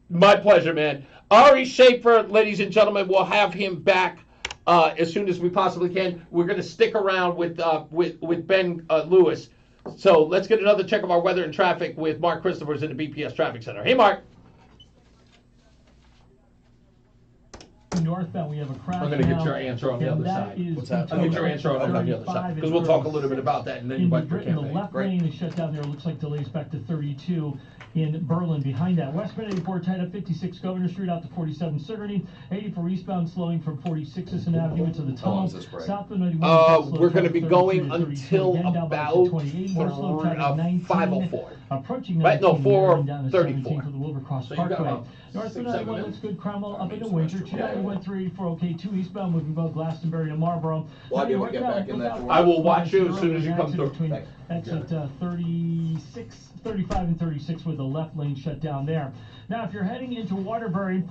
My pleasure, man. Ari Schaefer, ladies and gentlemen, we'll have him back as soon as we possibly can. We're going to stick around with Ben Lewis. So let's get another check of our weather and traffic with Mark Christophers in the BPS Traffic Center. Hey, Mark. Northbound, we have a crash. I'm going to get your answer on the other side. What's that? I'll get your answer on the other side because we'll talk a little bit about that and then you might for campaign. The left lane is shut down there. Looks like delays back to 32 in Berlin. Behind that, westbound 84 tied up 56 Governor Street out to 47 Sigourney. 84 eastbound slowing from 46 Sisson Avenue into the tunnel. Southbound 91. We're going to be going until about 5:04. Approaching right? No, 4:34 for the Wilbercross so Parkway. Northbound 91 looks good. Cromwell up into Winter. 291-384 okay. 2 eastbound moving both Glastonbury to Marlboro. Well, I'll be able to get back in that door. I will watch you as soon as you come through. Exit 36, 35, and 36 with the left lane shut down there. Now, if you're heading into Waterbury,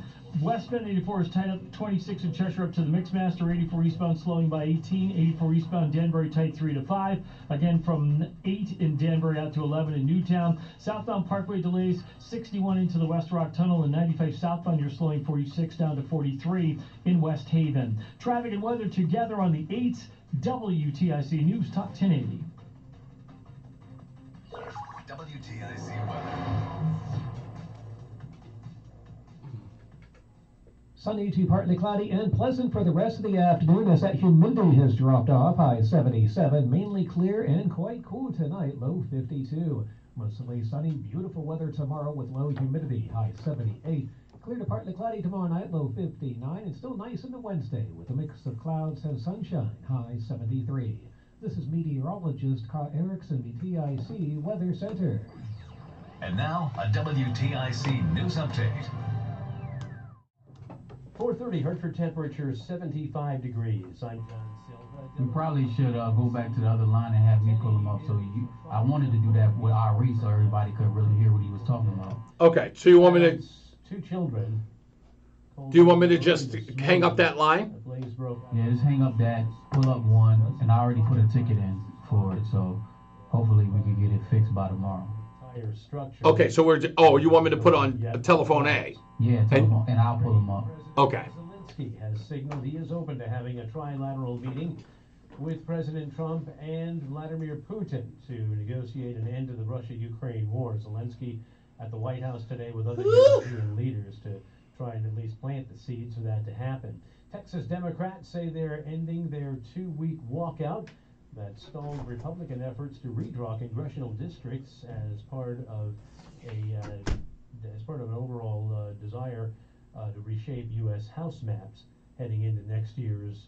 westbound 84 is tied up 26 in Cheshire up to the Mixmaster. 84 eastbound slowing by 18. 84 eastbound Danbury tight 3 to 5. Again from 8 in Danbury out to 11 in Newtown. Southbound Parkway delays 61 into the West Rock Tunnel, and 95 southbound you're slowing 46 down to 43 in West Haven. Traffic and weather together on the 8th WTIC News Talk 1080. WTIC weather. Sunny to partly cloudy and pleasant for the rest of the afternoon as that humidity has dropped off. High 77, mainly clear and quite cool tonight. Low 52. Mostly sunny, beautiful weather tomorrow with low humidity. High 78. Clear to partly cloudy tomorrow night. Low 59. And still nice into Wednesday with a mix of clouds and sunshine. High 73. This is meteorologist Carl Erickson, WTIC Weather Center. And now, a WTIC news update. 4:30 Hartford temperature 75 degrees. I'm John Silva. We probably should go back to the other line and have me pull him up. I wanted to do that with Ari so everybody could really hear what he was talking about. Okay, so you want me to? 2 children. Do you want me to just hang up that line? Yeah, just hang up that, pull up one, and I already put a ticket in for it, so hopefully we can get it fixed by tomorrow. Okay, so you want me to put on telephone A? Yeah, telephone, and I'll pull him up. Okay. Zelensky has signaled he is open to having a trilateral meeting with President Trump and Vladimir Putin to negotiate an end to the Russia-Ukraine war. Zelensky at the White House today with other European leaders to try and at least plant the seeds for that to happen. Texas Democrats say they're ending their 2-week walkout that stalled Republican efforts to redraw congressional districts as part of an overall desire to reshape U.S. House maps heading into next year's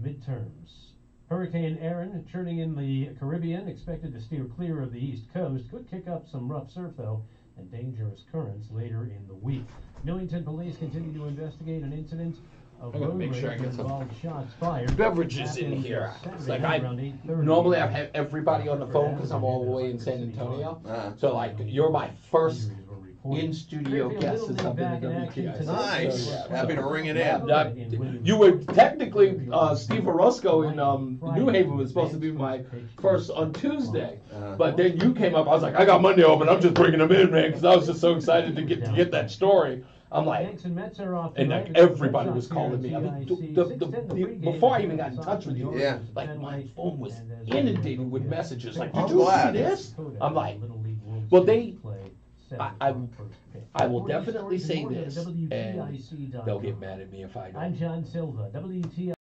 midterms. Hurricane Erin, churning in the Caribbean, expected to steer clear of the East Coast, could kick up some rough surf though and dangerous currents later in the week. Millington police continue to investigate an incident of road rage that involved shots fired. Beverages in here. It's like normally I have everybody on the phone because I'm all the way in San Antonio. So like you're my first in-studio guest since I've been in WTIC. Nice. Happy to ring it in. You were technically Steve Orozco in New Haven was supposed to be my first on Tuesday, but then you came up. I was like, I got Monday open. I'm just bringing them in, man, because I was just so excited to get that story. I'm like, and like everybody was calling me. I mean, before I even got in touch with you, like my phone was inundated with messages. Like, did you see this? I'm like, well, I will definitely say this, and they'll get mad at me if I don't. I'm John Silva, WTIC.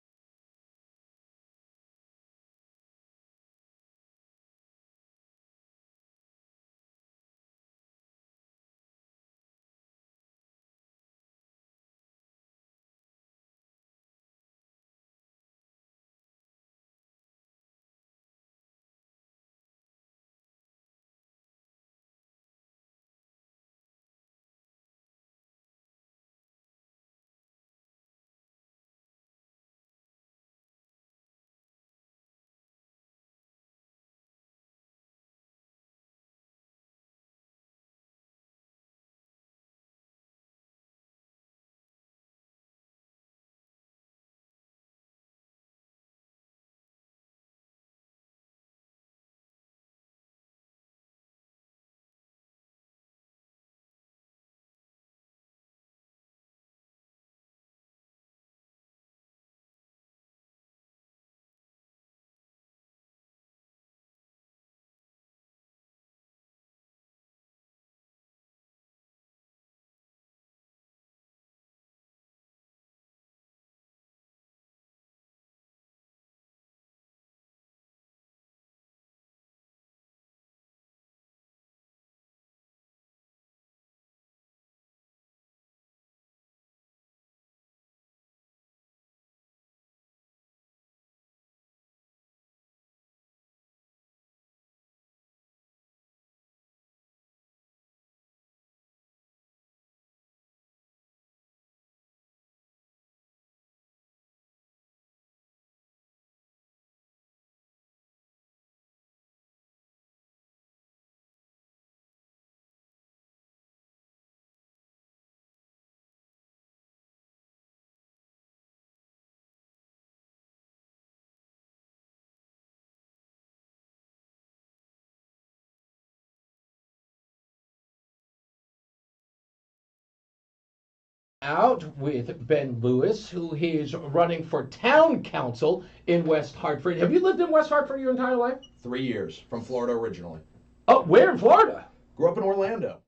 Out with Ben Lewis, who is running for town council in West Hartford. Have you lived in West Hartford your entire life? 3 years, from Florida originally. Oh, where in Florida? Grew up in Orlando.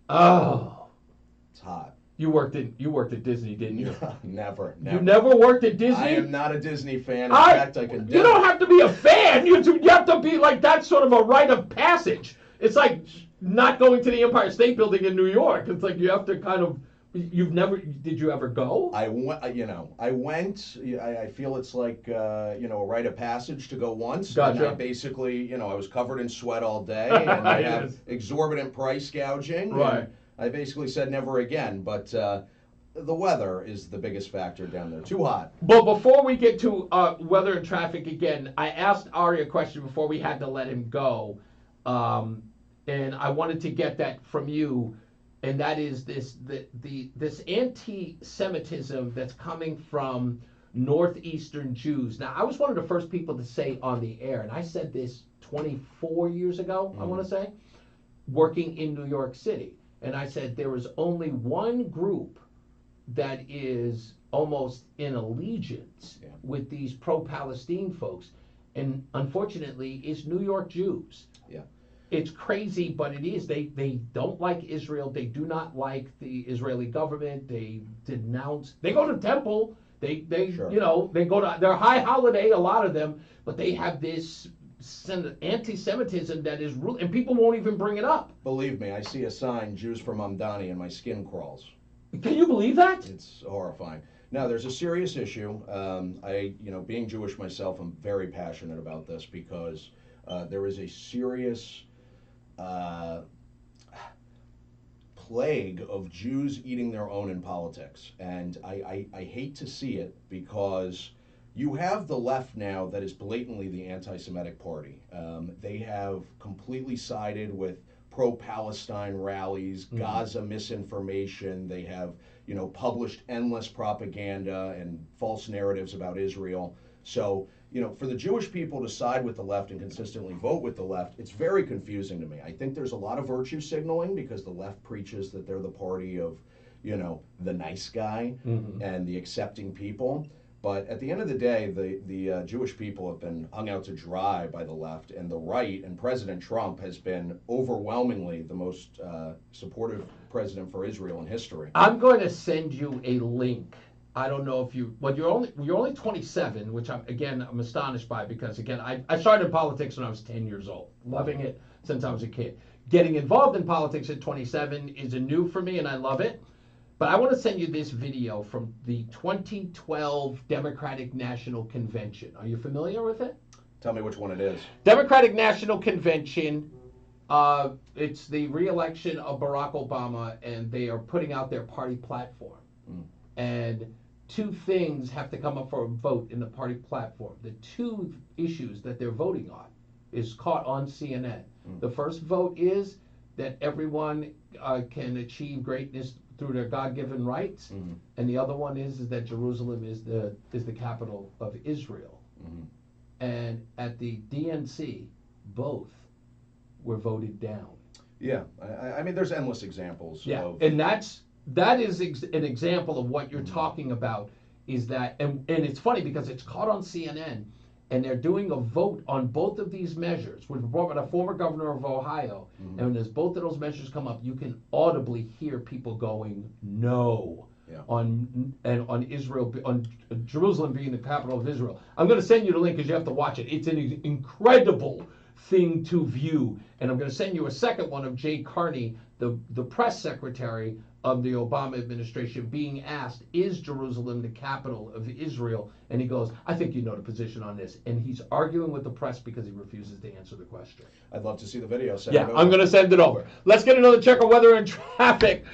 Oh. It's hot. You worked at Disney, didn't you? Never. You never worked at Disney? I am not a Disney fan. In fact, I can. You don't have to be a fan. You have to be like, that's sort of a rite of passage. It's like not going to the Empire State Building in New York. It's like you have to kind of. Did you ever go? I went. I went. I feel it's like a rite of passage to go once. Gotcha. And I basically, I was covered in sweat all day, and I have exorbitant price gouging. Right. I basically said never again. But the weather is the biggest factor down there. Too hot. But before we get to weather and traffic again, I asked Ari a question before we had to let him go, and I wanted to get that from you, and that is this anti-Semitism that's coming from northeastern Jews. Now, I was one of the first people to say on the air, and I said this 24 years ago, I want to say, working in New York City, and I said there is only one group that is almost in allegiance with these pro-Palestine folks, and unfortunately, it's New York Jews. Yeah. It's crazy, but it is. They don't like Israel. They do not like the Israeli government. They denounce. They go to temple. They Sure. you know, they go to their high holiday, a lot of them, but they have this anti-Semitism that is real, and people won't even bring it up. Believe me, I see a sign, Jews for Mamdani, and my skin crawls. Can you believe that? It's horrifying. Now, there's a serious issue. Being Jewish myself, I'm very passionate about this because there is a serious plague of Jews eating their own in politics. And I hate to see it because you have the left now that is blatantly the anti-Semitic party. They have completely sided with pro-Palestine rallies, Gaza misinformation. They have, published endless propaganda and false narratives about Israel. So, for the Jewish people to side with the left and consistently vote with the left, it's very confusing to me. I think there's a lot of virtue signaling because the left preaches that they're the party of, the nice guy and the accepting people. But at the end of the day, the Jewish people have been hung out to dry by the left, and the right, and President Trump has been overwhelmingly the most supportive president for Israel in history. I'm going to send you a link. I don't know if you're only 27, which I'm astonished by because again, I started in politics when I was 10 years old, loving it since I was a kid. Getting involved in politics at 27 is new for me, and I love it. But I want to send you this video from the 2012 Democratic National Convention. Are you familiar with it? Tell me which one it is. Democratic National Convention. It's the re-election of Barack Obama, and they are putting out their party platform. And two things have to come up for a vote in the party platform. The two issues that they're voting on is caught on CNN. The first vote is that everyone can achieve greatness through their God-given rights, and the other one is that Jerusalem is the capital of Israel. And at the DNC, both were voted down. Yeah, I mean, there's endless examples. Yeah, of... and that is an example of what you're talking about. Is that and it's funny because it's caught on CNN, and they're doing a vote on both of these measures, which brought by the former governor of Ohio. And as both of those measures come up, you can audibly hear people going no on Israel, on Jerusalem being the capital of Israel. I'm going to send you the link because you have to watch it. It's an incredible thing to view, and I'm going to send you a second one of Jay Carney, the press secretary of the Obama administration, being asked, is Jerusalem the capital of Israel? And he goes, I think you know the position on this. And he's arguing with the press because he refuses to answer the question. I'd love to see the video. I'm going to send it over. Let's get another check of weather and traffic.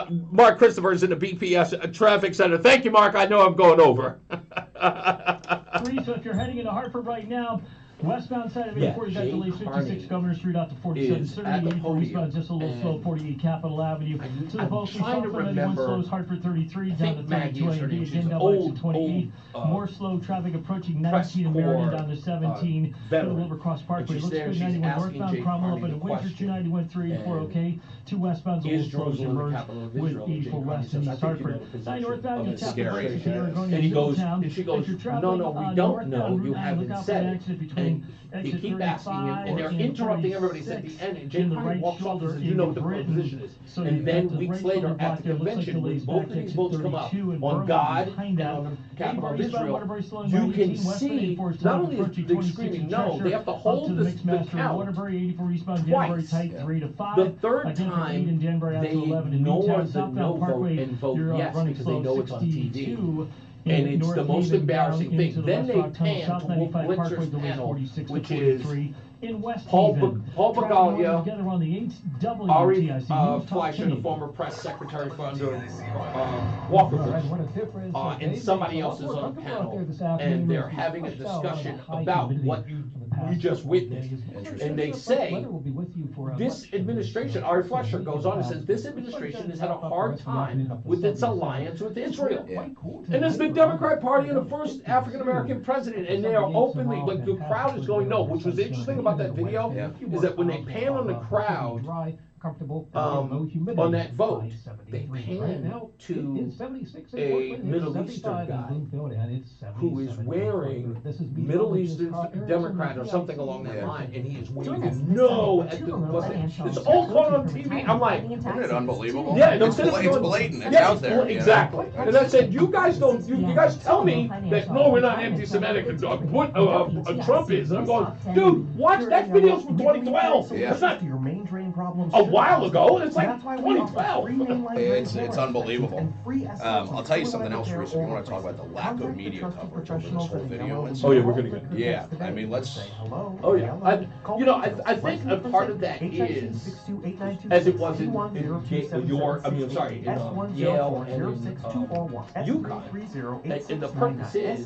Mark Christopher is in the BPS Traffic Center. Thank you, Mark. I know I'm going over. So if you're heading into Hartford right now, westbound side of 84, you got delays 56 Governor Street out to 47, 38 eastbound, just a little slow, 48 Capitol Avenue. To the post, we saw from 91 slows, Hartford 33, down to 32 and again, double exit 28. More slow traffic approaching 19 and Meriden down to 17. To the Wilbercross Parkway, looks good, 91 northbound, Cromwell up into Windsor, 291, 384, okay. Two westbounds, a little slow as you merge with 84 west and East Hartford. 9 northbound, you'll tap the brakes if you're going to Middletown. And she goes, no, we don't know, you haven't said it. And he keep asking him, and they're interrupting everybody at the end, and Jay Carney walks off and says, you know what the position is. And then weeks later at the convention, when both of these votes come up on God and on the capital of Israel, you can see not only is they screaming no, they have to hold the count twice. The third time, they ignore the no vote and vote yes because they know it's on TV. And it's the most embarrassing thing. Then they pan to Wolf Blitzer's panel, which is in West Paul Haven. Bagalia, Together on the 8 Ari WTIC Fleischer, the former press secretary for under Walker Group, and somebody else is on a panel, and they're having a discussion about what you just witnessed. And they say this administration, Ari Fleischer goes on and says, this administration has had a hard time with its alliance with Israel. And it's the Democrat Party and the first African-American president, and they are openly, like the crowd is going no, which was interesting about that video, is that when they pan on the crowd, on that vote, they pan to a Middle Eastern guy who is wearing Middle Eastern Democrat or something along that line, and he is waving no at the. It's all caught on TV. I'm like, isn't it unbelievable? Yeah, it's blatant. It's out there. Exactly. And I said, you guys don't. You guys tell me that no, we're not anti-Semitic. Trump is. And I'm going, dude, watch that video's from 2012. It's not your main drain problems. A while ago. It's like 2012. It's unbelievable. I'll tell you something else, Reese. If you want to talk about the lack of media coverage over this whole video. Oh yeah, we're gonna get. Yeah, I mean, let's. Oh yeah, I think a part of that is, as it was in York. I mean, I'm sorry, in Yale and in UConn. And the purpose is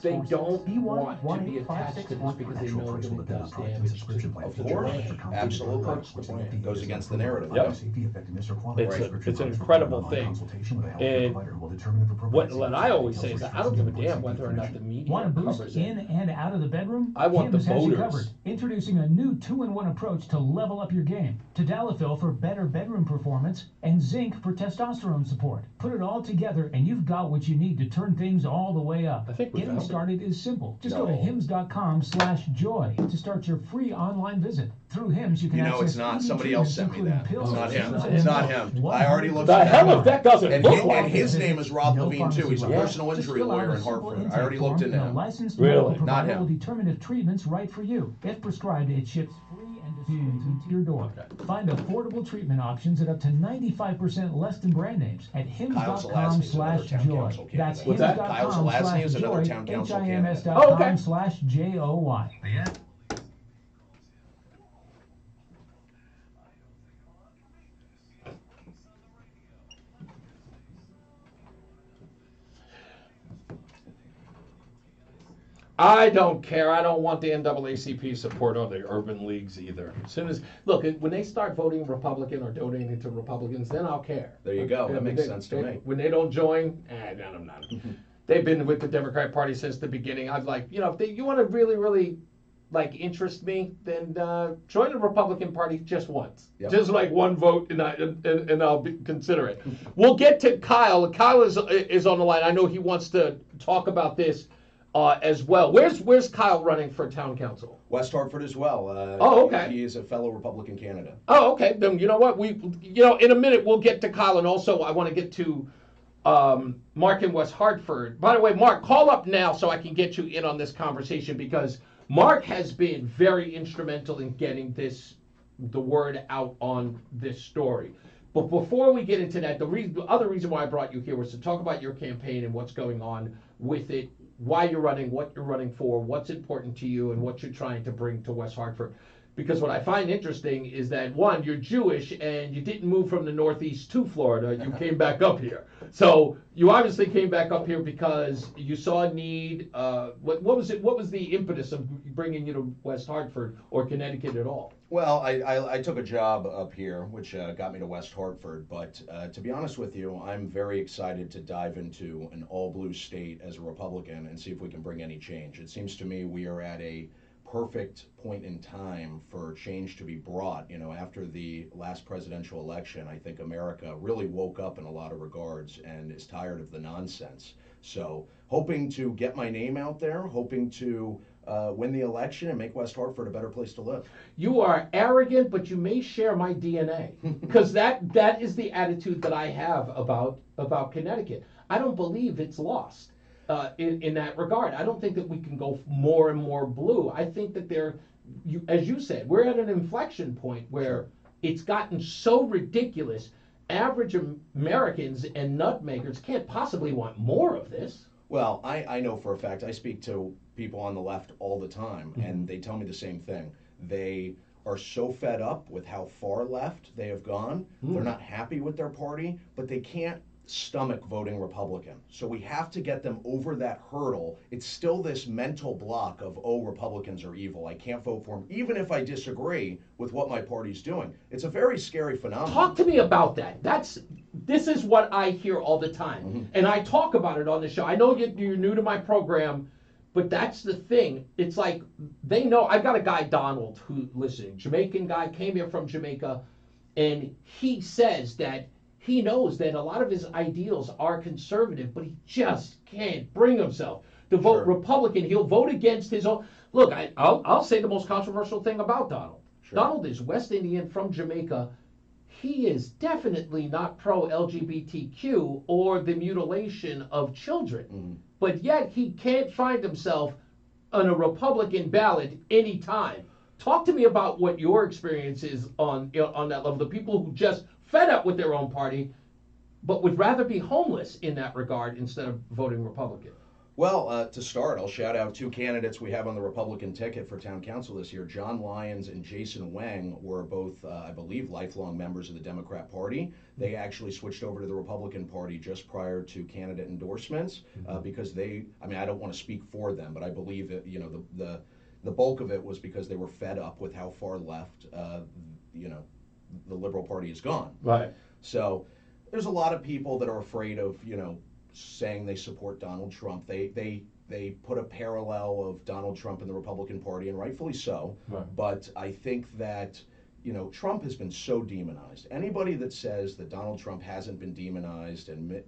they don't want to be attached to this because they know that it does damage to the brand. Absolutely. It goes against the narrative. Yep. It's an incredible thing. And what I always say is that I don't give a damn whether or not the media Want to boost covers in it. and out of the bedroom? I want the Hims has you voters. covered. Introducing a new 2-in-1 approach to level up your game. Tadalafil for better bedroom performance and zinc for testosterone support. Put it all together and you've got what you need to turn things all the way up. I think we Getting found it. started is simple. Just go to hims.com/joy to start your free online visit. Through Hims, you can You know, access it's not. easy Somebody else treatments, sent me that. including It's not pills, him. and It's not him. I already looked at The hell if that doesn't and, look like his it. name is Rob No Levine too. He's a pharmacy personal Just injury fill out lawyer a in simple Hartford. I intake already looked form, into and a him. licensed Really? medical Not provider will him. determine if treatment's right for you. If prescribed, it ships free and distributes to your door. Find affordable treatment options at up to 95% less than brand names at Kyle Zelazny is another town hims.com/joy. council candidate. That's What's that? Kyle Zelazny is another hims.com/joy. town council candidate. Oh, okay. hims.com/joy. Yeah. I don't care. I don't want the NAACP support on the urban leagues either. As soon as look, when they start voting Republican or donating to Republicans, then I'll care. There you go. That makes sense to me. When they don't join, I'm not. They've been with the Democrat Party since the beginning. I've if you want to really, really interest me, then join the Republican Party just once, just like one vote, and I'll consider it. We'll get to Kyle. Kyle is on the line. I know he wants to talk about this. As well. Where's Kyle running for town council? West Hartford as well. Oh, okay. He is a fellow Republican candidate. Oh, okay. Then you know what? In a minute we'll get to Kyle, and also I want to get to Mark in West Hartford. By the way, Mark, call up now so I can get you in on this conversation because Mark has been very instrumental in getting the word out on this story. But before we get into that, the other reason why I brought you here was to talk about your campaign and what's going on with it, why you're running, what you're running for, what's important to you, and what you're trying to bring to West Hartford. Because what I find interesting is that, one, you're Jewish and you didn't move from the Northeast to Florida. You came back up here. So you obviously came back up here because you saw a need. What was it? What was the impetus of bringing you to West Hartford or Connecticut at all? Well, I took a job up here, which got me to West Hartford. But to be honest with you, I'm very excited to dive into an all-blue state as a Republican and see if we can bring any change. It seems to me we are at a perfect point in time for change to be brought. After the last presidential election, I think America really woke up in a lot of regards and is tired of the nonsense. So hoping to get my name out there, hoping to win the election and make West Hartford a better place to live. You are arrogant, but you may share my DNA, because that is the attitude that I have about Connecticut. I don't believe it's lost in that regard. I don't think that we can go more and more blue. I think that as you said, we're at an inflection point where it's gotten so ridiculous. Average Americans and nutmakers can't possibly want more of this. Well, I know for a fact, I speak to people on the left all the time, Mm-hmm. and they tell me the same thing. They are so fed up with how far left they have gone. Mm. They're not happy with their party, but they can't stomach voting Republican. So we have to get them over that hurdle. It's still this mental block of, oh, Republicans are evil. I can't vote for them, even if I disagree with what my party's doing. It's a very scary phenomenon. Talk to me about that. This is what I hear all the time. Mm-hmm. And I talk about it on the show. I know you're new to my program, but that's the thing. It's like they know. I've got a guy, Donald, who, listen, Jamaican guy, came here from Jamaica, and he says that he knows that a lot of his ideals are conservative, but he just can't bring himself to vote Republican. He'll vote against his own. Look, I'll say the most controversial thing about Donald. Sure. Donald is West Indian from Jamaica. He is definitely not pro-LGBTQ or the mutilation of children. Mm-hmm. But yet he can't find himself on a Republican ballot anytime. Talk to me about what your experience is on that level. The people who just fed up with their own party, but would rather be homeless in that regard instead of voting Republican. Well, to start, I'll shout out two candidates we have on the Republican ticket for town council this year. John Lyons and Jason Wang were both, I believe, lifelong members of the Democrat Party. They actually switched over to the Republican Party just prior to candidate endorsements because I don't want to speak for them, but I believe that, the bulk of it was because they were fed up with how far left, the Liberal Party has gone. Right. So there's a lot of people that are afraid of, saying they support Donald Trump. They put a parallel of Donald Trump and the Republican Party, and rightfully so. Right. But I think that, Trump has been so demonized. Anybody that says that Donald Trump hasn't been demonized and,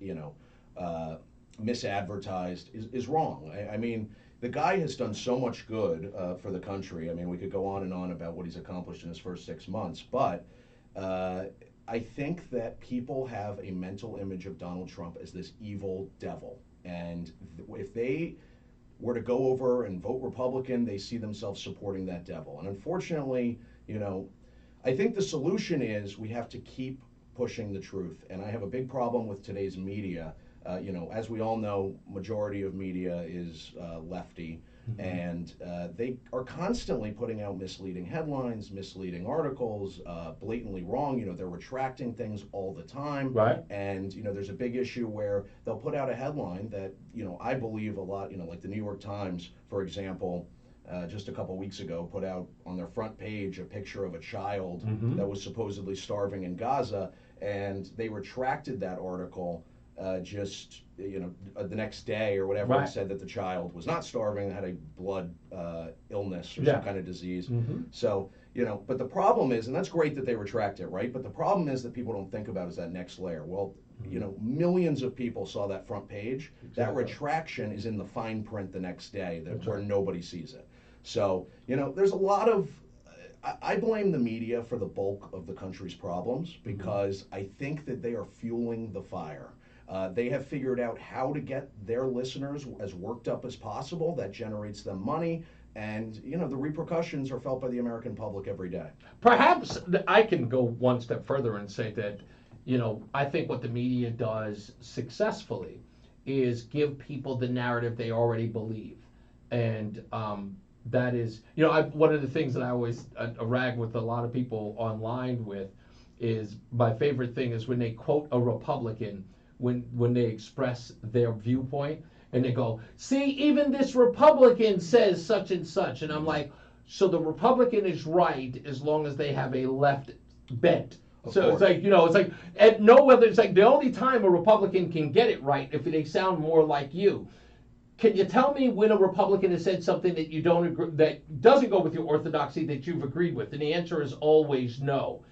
misadvertised is wrong. I mean, the guy has done so much good for the country. I mean, we could go on and on about what he's accomplished in his first 6 months, but I think that people have a mental image of Donald Trump as this evil devil. And if they were to go over and vote Republican, they see themselves supporting that devil. And unfortunately, I think the solution is we have to keep pushing the truth. And I have a big problem with today's media. As we all know, majority of media is lefty. Mm-hmm. And they are constantly putting out misleading headlines, misleading articles, blatantly wrong. They're retracting things all the time. Right. And, there's a big issue where they'll put out a headline that, I believe a lot, like the New York Times, for example, just a couple weeks ago, put out on their front page a picture of a child that was supposedly starving in Gaza. And they retracted that article the next day or whatever, and said that the child was not starving, had a blood illness or some kind of disease. Mm-hmm. So, but the problem is, and that's great that they retract it, right? But the problem is that people don't think about is that next layer. Well, millions of people saw that front page. Exactly. That retraction is in the fine print the next day where nobody sees it. So, there's a lot of, I blame the media for the bulk of the country's problems because I think that they are fueling the fire. They have figured out how to get their listeners as worked up as possible. That generates them money. And, the repercussions are felt by the American public every day. Perhaps I can go one step further and say that, I think what the media does successfully is give people the narrative they already believe. And that is, one of the things that I always rag with a lot of people online with is my favorite thing is when they quote a Republican when they express their viewpoint and they go, see, even this Republican says such and such. And I'm like, so the Republican is right as long as they have a left bent. So it's like, and whether it's like the only time a Republican can get it right if they sound more like you. Can you tell me when a Republican has said something that you don't agree, that doesn't go with your orthodoxy that you've agreed with? And the answer is always no.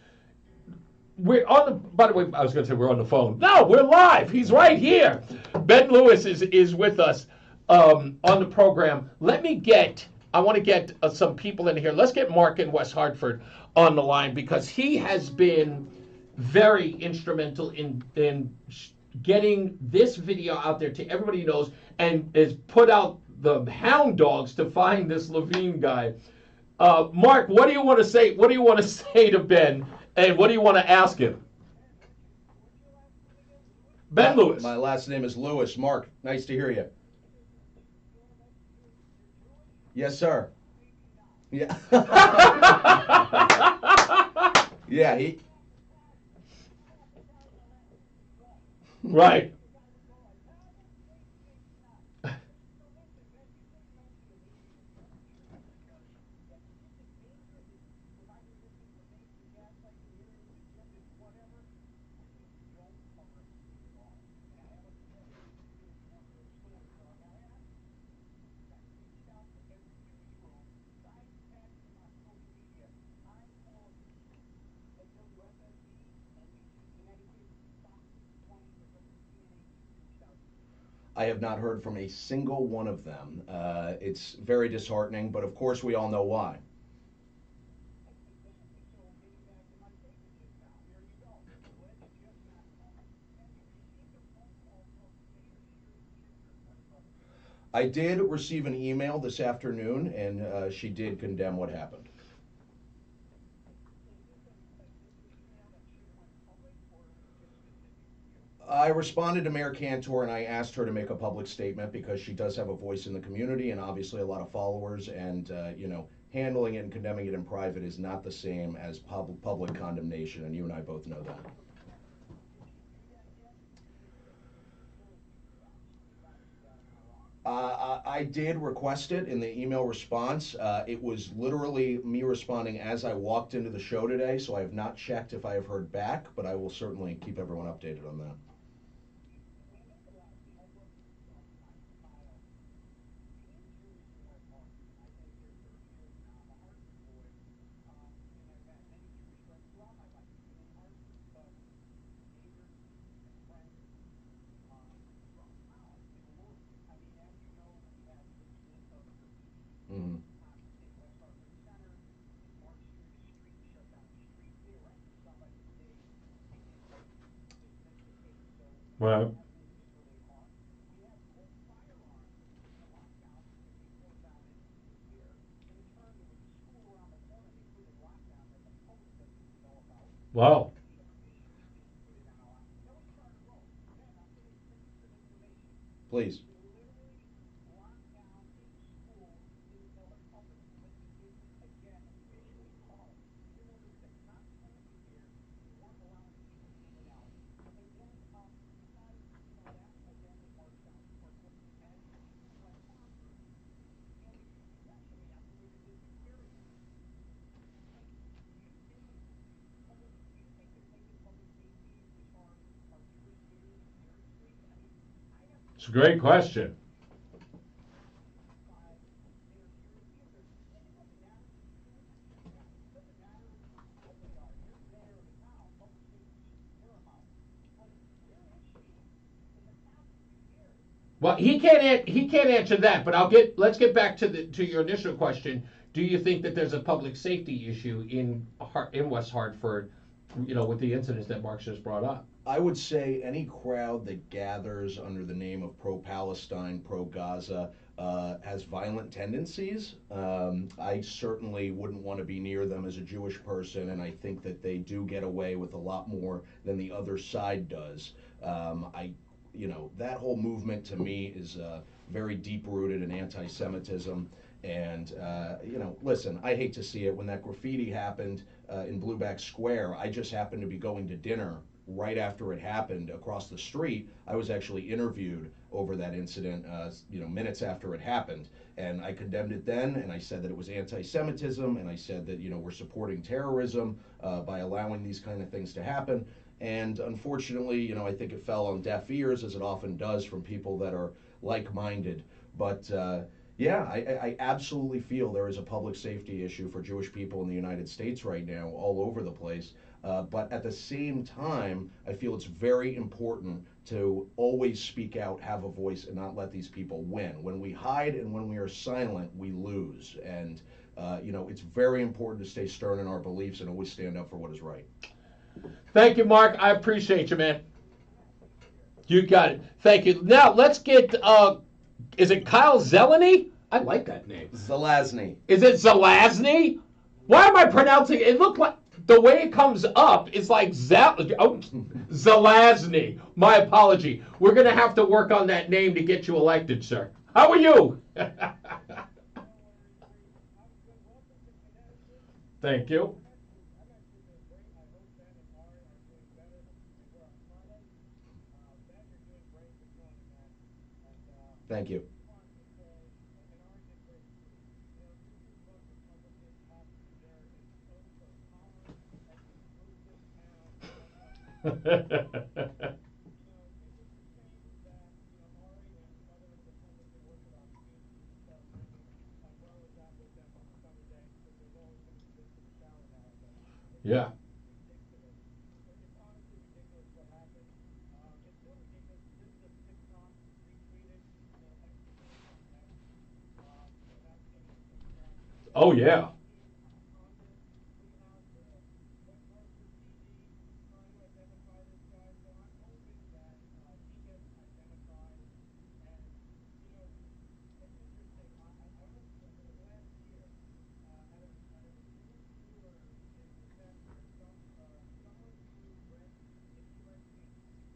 We're on the, by the way, I was going to say we're on the phone. No, we're live. He's right here. Ben Lewis is with us on the program. I want to get some people in here. Let's get Mark in West Hartford on the line because he has been very instrumental in getting this video out there to everybody who knows and has put out the hound dogs to find this Levine guy. Mark, what do you want to say? What do you want to say to Ben? And what do you want to ask him? Ben Lewis. My last name is Lewis. Mark, nice to hear you. Yes, sir. Yeah. Yeah, he... Right. I have not heard from a single one of them. It's very disheartening, but of course we all know why. I did receive an email this afternoon, and she did condemn what happened. I responded to Mayor Cantor and I asked her to make a public statement because she does have a voice in the community and obviously a lot of followers, and handling it and condemning it in private is not the same as public condemnation, and you and I both know that. I did request it in the email response. It was literally me responding as I walked into the show today, so I have not checked if I have heard back, but I will certainly keep everyone updated on that. Mm-hmm. Right. Wow. Please. It's a great question. Well, he can't answer that, but let's get back to your initial question. Do you think that there's a public safety issue in West Hartford, with the incidents that Mark's just brought up? I would say any crowd that gathers under the name of pro-Palestine, pro-Gaza, has violent tendencies. I certainly wouldn't want to be near them as a Jewish person, and I think that they do get away with a lot more than the other side does. That whole movement to me is very deep-rooted in anti-Semitism. And, listen, I hate to see it. When that graffiti happened in Blueback Square, I just happened to be going to dinner right after it happened across the street. I was actually interviewed over that incident, minutes after it happened. And I condemned it then, and I said that it was anti-Semitism, and I said that, we're supporting terrorism by allowing these kind of things to happen. And unfortunately, I think it fell on deaf ears, as it often does from people that are like-minded. But yeah, I absolutely feel there is a public safety issue for Jewish people in the United States right now, all over the place. But at the same time, I feel it's very important to always speak out, have a voice, and not let these people win. When we hide and when we are silent, we lose. And, it's very important to stay stern in our beliefs and always stand up for what is right. Thank you, Mark. I appreciate you, man. You got it. Thank you. Now, let's get, is it Kyle Zeleny? I like that name. Zelazny. Is it Zelazny? Why am I pronouncing it? It looked like, the way it comes up is like Zelazny. My apology. We're going to have to work on that name to get you elected, sir. How are you? Thank you. Thank you. Yeah. Oh, yeah.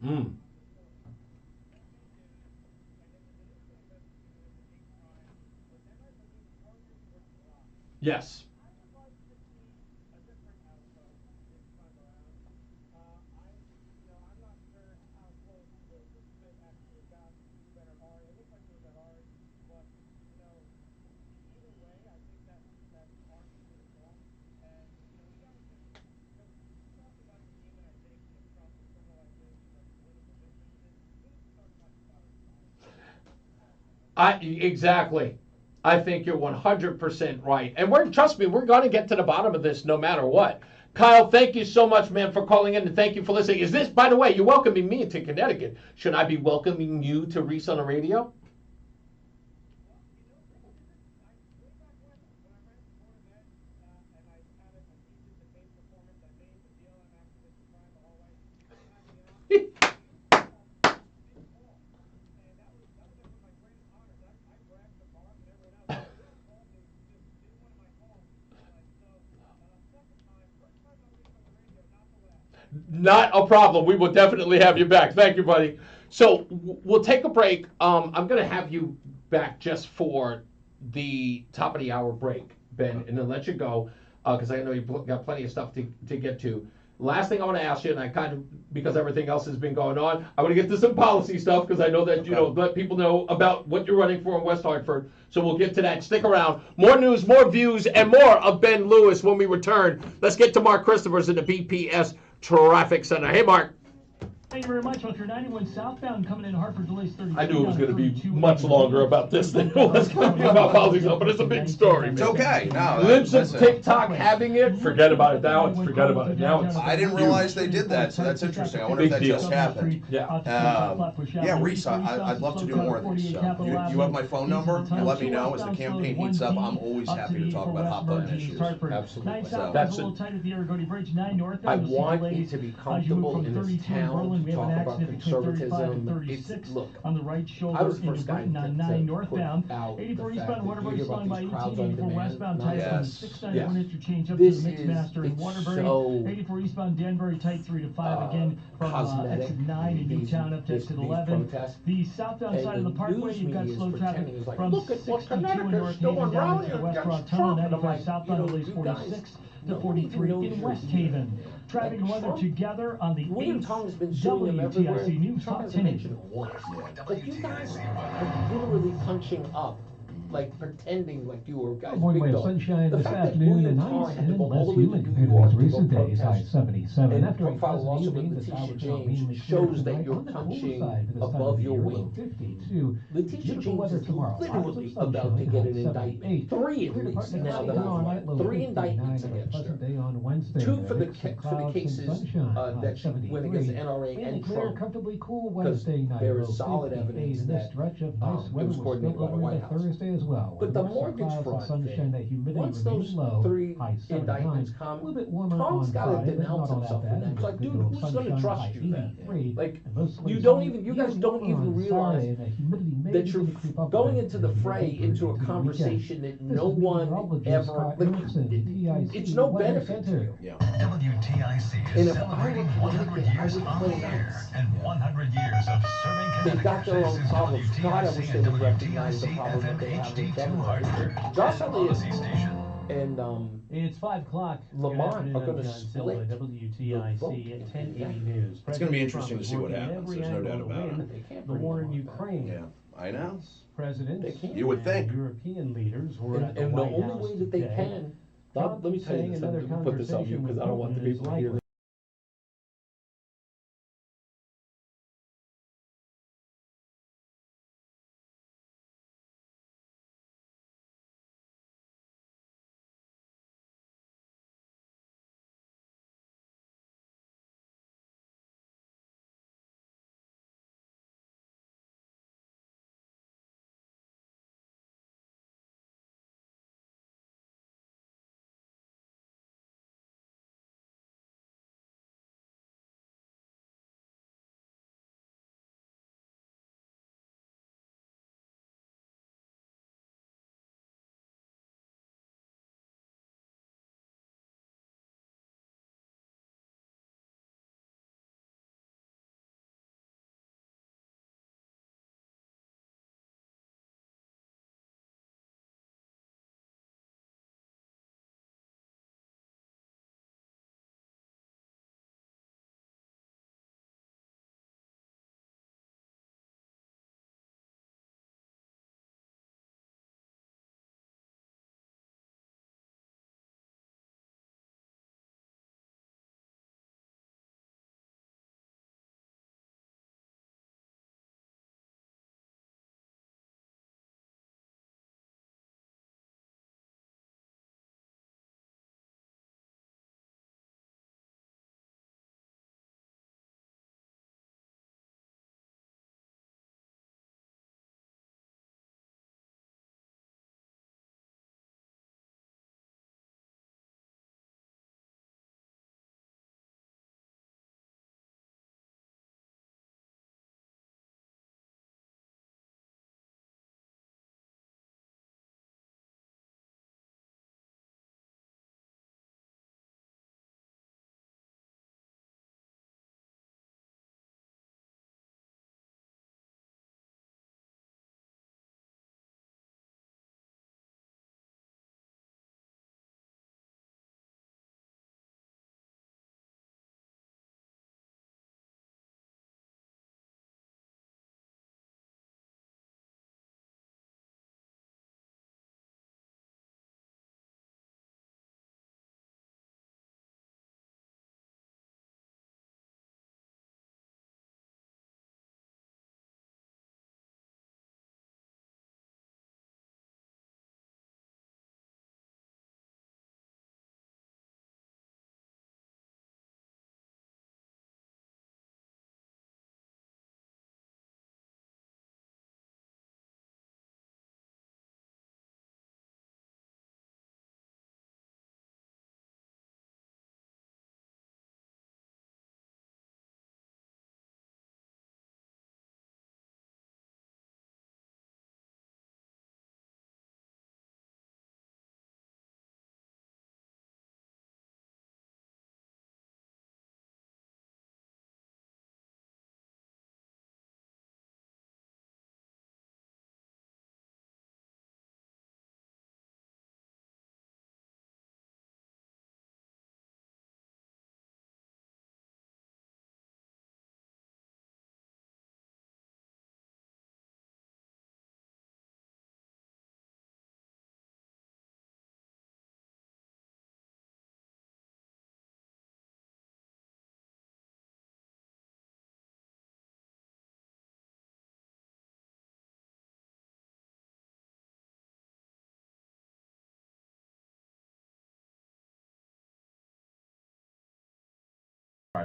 Mm. Yes. Exactly. I think you're 100% right. And trust me, we're going to get to the bottom of this no matter what. Kyle, thank you so much, man, for calling in, and thank you for listening. Is this, by the way, you're welcoming me into Connecticut. Should I be welcoming you to Reese on the Radio? Not a problem. We will definitely have you back. Thank you, buddy. So we'll take a break. I'm going to have you back just for the top of the hour break, Ben, and then let you go because I know you've got plenty of stuff to get to. Last thing I want to ask you, and I kind of, because everything else has been going on, I want to get to some policy stuff because I know that, you know, let people know about what you're running for in West Hartford. So we'll get to that. Stick around. More news, more views, and more of Ben Lewis when we return. Let's get to Mark Christophers in the BPS Traffic Center. Hey, Mark. Thank you very much. On 91 southbound coming in Hartford, delays 30. I knew it was going to be much longer about this than it was going to be about politics, but it's a big story. It's okay. No, Lips of TikTok having it. Forget about it now. Forget about it now. I didn't realize they did that, so that's interesting. I wonder if that just happened. Yeah. Reese, I'd love to do more of these. So you have my phone number, and let me know as the campaign heats up. I'm always happy to talk about hot button issues. Absolutely. So that's it. I want you to be comfortable in this town. We have an accident between 35 and 36 on the right shoulder into Brighton on 9 northbound. 84 eastbound Waterbury slowing by 18, 84 westbound tight from 691 interchange up to the Mixmaster in Waterbury. 84 eastbound Danbury tight 3 to 5 again from exit 9 in Newtown up to exit 11. The southbound side of the Parkway, you've got slow traffic from 62 in North Haven down to the West Rock Tunnel. 95 southbound delays 46 to 43 in West Haven. Traffic and weather together on the 8th WTIC News Talk 10. But you guys are literally punching up, like pretending like you were guys. Morning way of sunshine this afternoon and nice and less humid compared to these recent days. High 77. After a pleasant evening, the sky was now mainly shows that you're punching above your weight. 52. Letitia James is literally about to get an indictment. 3 at least now that I've learned. 3 indictments against her. 2 for the cases that she went against the NRA and Trump. Because there is solid evidence that it was coordinated by the White House. But the mortgage fraud thing, once those 3 indictments come, Trump's got to denounce himself for that. It's like, dude, who's going to trust you then? Like, you guys don't even realize that you're going into the fray, into a conversation that no one ever, like, it's no benefit to you. Yeah. WTIC is celebrating 100 years on the air and 100 years of serving Connecticut. They've got their own problems. God, I wish they would recognize the problem that they have with Denmark. Jocelyn is and It's 5 o'clock. Lamont are going to John Silva, split WTIC at 1080 News. It's going to be President interesting Trump to see what is working happens. every There's no doubt angle to about win it. They can't the bring war him in on. Ukraine. Yeah, I know. Presidents You would think. European leaders were at the and the White only House way that they today. can. Trump Let me tell you saying this. another I'm put this on you conversation because with I don't want the Putin people is to hear likely. this.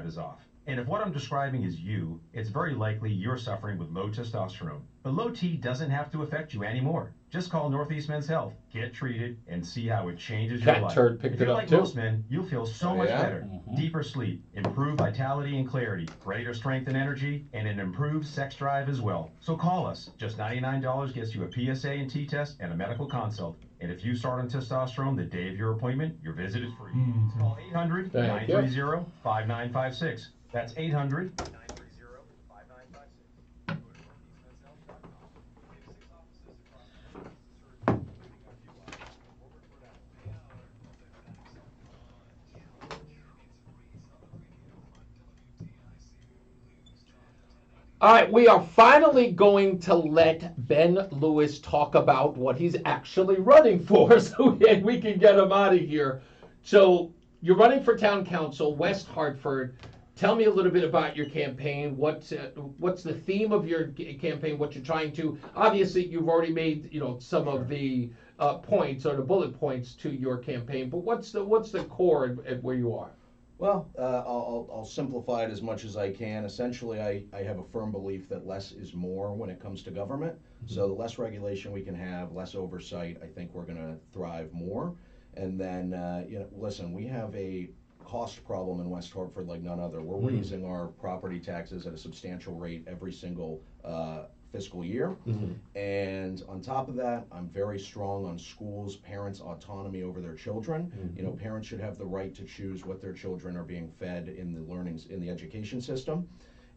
Is off. And if what I'm describing is you, it's very likely you're suffering with low testosterone. But low T doesn't have to affect you anymore. Just call Northeast Men's Health, get treated, and see how it changes your life. Turd picked if it you're up like too. most men, you'll feel so much better. Deeper sleep, improved vitality and clarity, greater strength and energy, and an improved sex drive as well. So call us. Just $99 gets you a PSA and T test and a medical consult. And if you start on testosterone the day of your appointment, your visit is free. Call 800-930-5956. That's 800-930-5956. All right, we are finally going to let Ben Lewis talk about what he's actually running for, so we can get him out of here. So you're running for town council, West Hartford. Tell me a little bit about your campaign. What's the theme of your campaign? What you're trying to? Obviously, you've already made some of the points or the bullet points to your campaign. But what's the core at where you are? Well, I'll simplify it as much as I can. Essentially, I have a firm belief that less is more when it comes to government. Mm-hmm. So the less regulation we can have, less oversight, I think we're going to thrive more. And then, listen, we have a cost problem in West Hartford like none other. We're raising our property taxes at a substantial rate every single fiscal year. Mm-hmm. And on top of that, I'm very strong on schools, parents' autonomy over their children. Mm-hmm. Parents should have the right to choose what their children are being fed in the education system.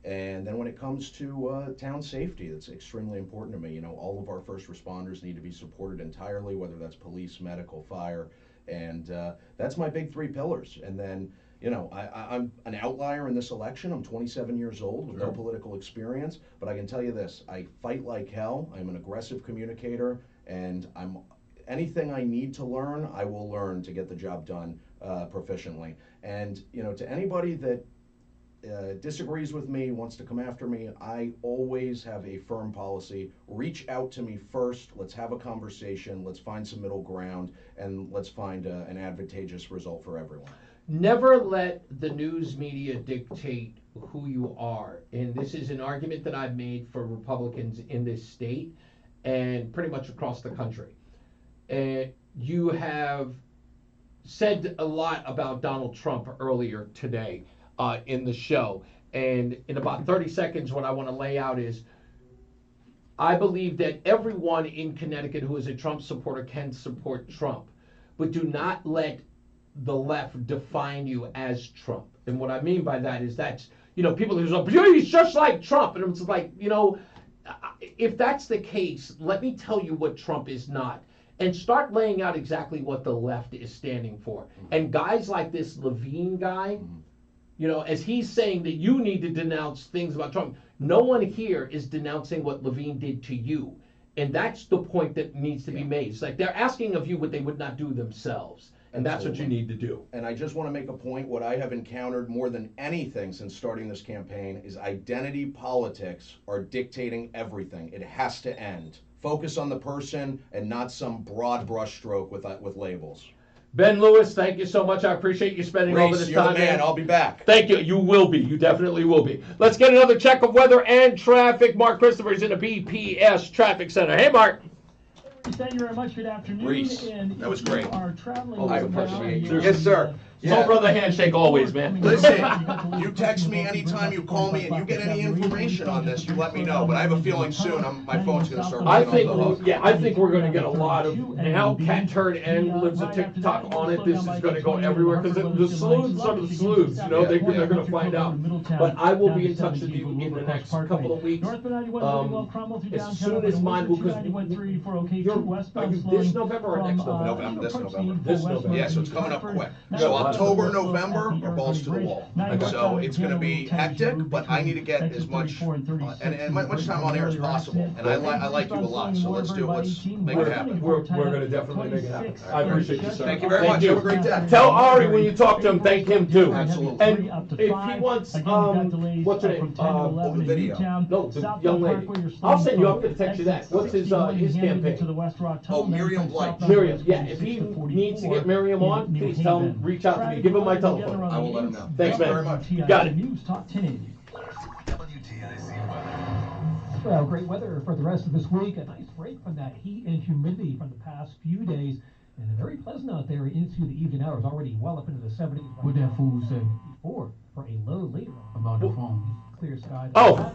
And then when it comes to town safety, that's extremely important to me. All of our first responders need to be supported entirely, whether that's police, medical, fire, and that's my big three pillars. And then I'm an outlier in this election. I'm 27 years old with no political experience, but I can tell you this, I fight like hell. I'm an aggressive communicator, and anything I need to learn, I will learn to get the job done proficiently. And, to anybody that disagrees with me, wants to come after me, I always have a firm policy. Reach out to me first. Let's have a conversation. Let's find some middle ground, and let's find an advantageous result for everyone. Never let the news media dictate who you are. And this is an argument that I've made for Republicans in this state and pretty much across the country. And you have said a lot about Donald Trump earlier today in the show. And in about 30 seconds, what I want to lay out is I believe that everyone in Connecticut who is a Trump supporter can support Trump. But do not let the left define you as Trump. And what I mean by that is that's, people who say, he's just like Trump. And it's like, if that's the case, let me tell you what Trump is not. And start laying out exactly what the left is standing for. Mm-hmm. And guys like this Levine guy, as he's saying that you need to denounce things about Trump, no one here is denouncing what Levine did to you. And that's the point that needs to be made. It's like they're asking of you what they would not do themselves. And that's what you need to do. And I just want to make a point. What I have encountered more than anything since starting this campaign is identity politics are dictating everything. It has to end. Focus on the person and not some broad brushstroke with labels. Ben Lewis, thank you so much. I appreciate you spending all this you're time. The man. I'll be back. Thank you. You will be. You definitely will be. Let's get another check of weather and traffic. Mark Christopher's in the BPS Traffic Center. Hey, Mark. Thank you very much. Good afternoon. Reese, and that was great. Are traveling I appreciate you. Yes, sir. Yeah. So brother handshake always, man. Listen, you text me anytime, you call me, and you get any information on this, you let me know. But I have a feeling soon my phone's going to start I ringing off the hook. think, I think we're going to get a lot of, now Cat Turd and lives a TikTok on it. This is going to go everywhere because the sleuths are the sleuths, they're going to find out. But I will be in touch with you in the next couple of weeks. As soon as mine will, because are you this November or next November? This November. This November. Yeah, so it's coming up quick. So October, November are balls to the wall. So it's going to be hectic, but I need to get as much and much time on air as possible. And I like you a lot, so let's make it happen. We're going to definitely make it happen. I appreciate you, sir. Thank you very much. Have a great day. Tell Ari when you talk to him, thank him too. Absolutely. And if he wants, what's her name? The video. No, the young lady. I'll send you. I'm going to text you that. What's his campaign? Oh, Miriam Blight. Miriam, yeah. If he needs to get Miriam on, please tell him, reach out to me. Give him my telephone. I will let him know. Thanks, man. Very much. You got it. News Talk 1080. WTIC weather. Well, great weather for the rest of this week. A nice break from that heat and humidity from the past few days. And very pleasant out there into the evening hours, already well up into the 70s. What that fool say? For a low later about the phone. Clear sky. Oh,